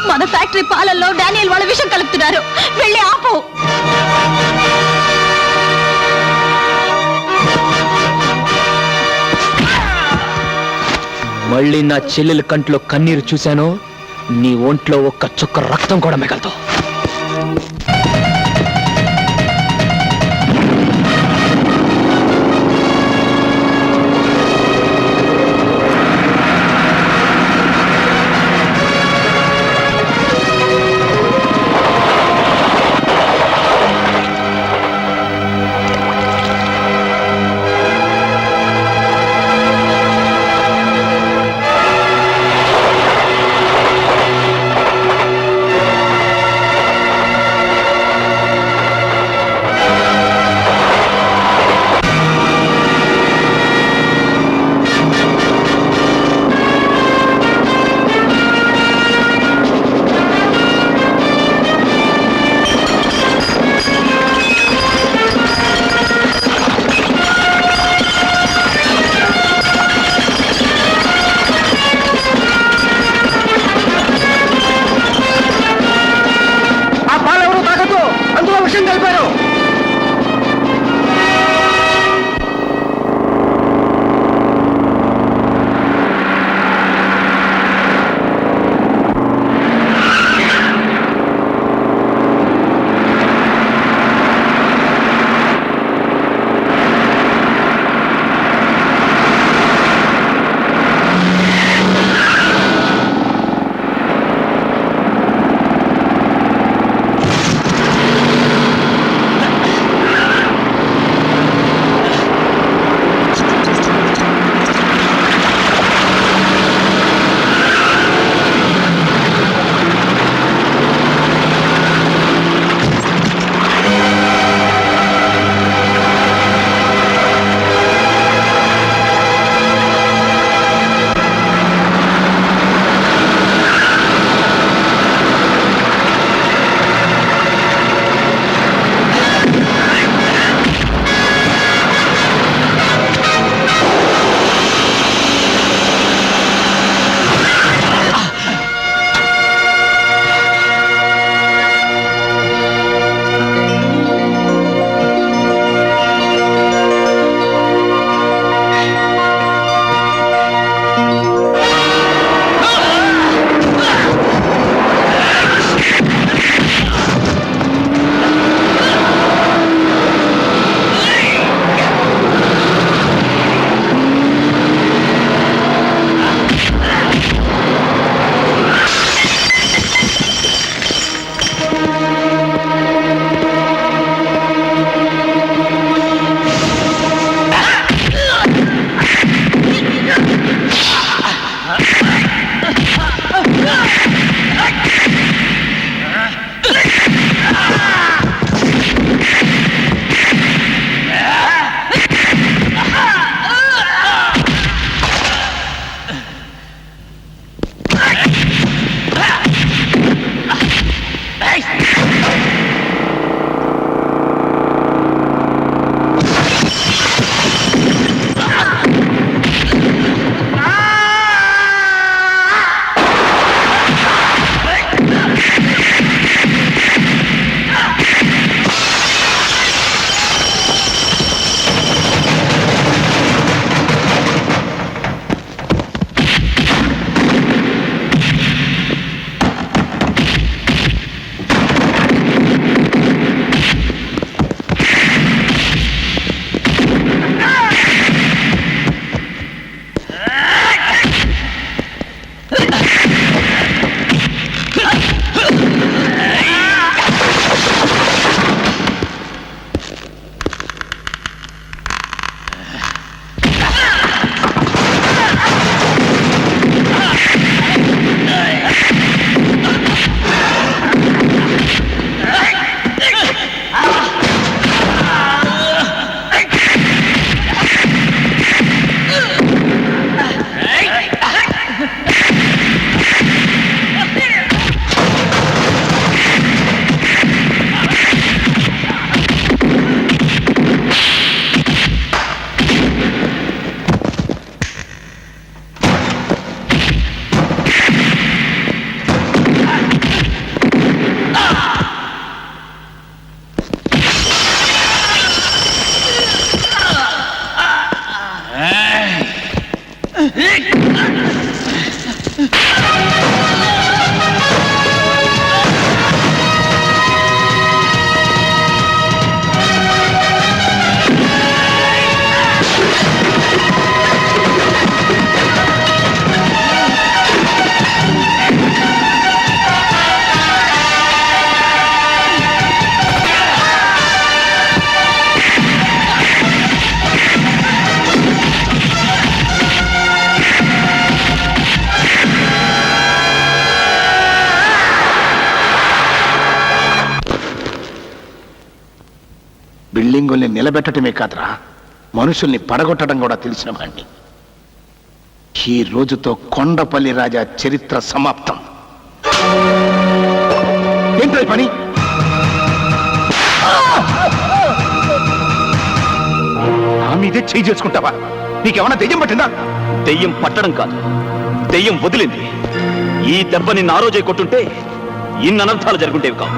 [SPEAKER 1] మన ఫ్యాక్టరీ పాలల్లో డానియల్ వాళ్ళ విషయం కలుపుతున్నారు. వెళ్ళి ఆపు.
[SPEAKER 9] మళ్ళీ నా చెల్లెల కంట్లో కన్నీరు చూశాను, నీ ఒంట్లో ఒక్క చుక్క రక్తం కూడా మిగలదు.
[SPEAKER 7] విషయం కలిపారు. బిల్డింగుల్ని నిలబెట్టడమే కాదురా, మనుషుల్ని పడగొట్టడం కూడా తెలిసిన వాణ్ణి. ఈ రోజుతో కొండపల్లి రాజా చరిత్ర సమాప్తం. ఏంటో ఈ పని? నా మీదే చేయి చేసుకుంటావా? నీకేమన్నా దెయ్యం పట్టిందా?
[SPEAKER 4] దెయ్యం పట్టడం కాదు, దెయ్యం వదిలింది. ఈ దెబ్బ నిన్ను ఆ రోజే కొట్టుంటే ఇన్ని అనర్థాలు జరుగుంటేవి కావు.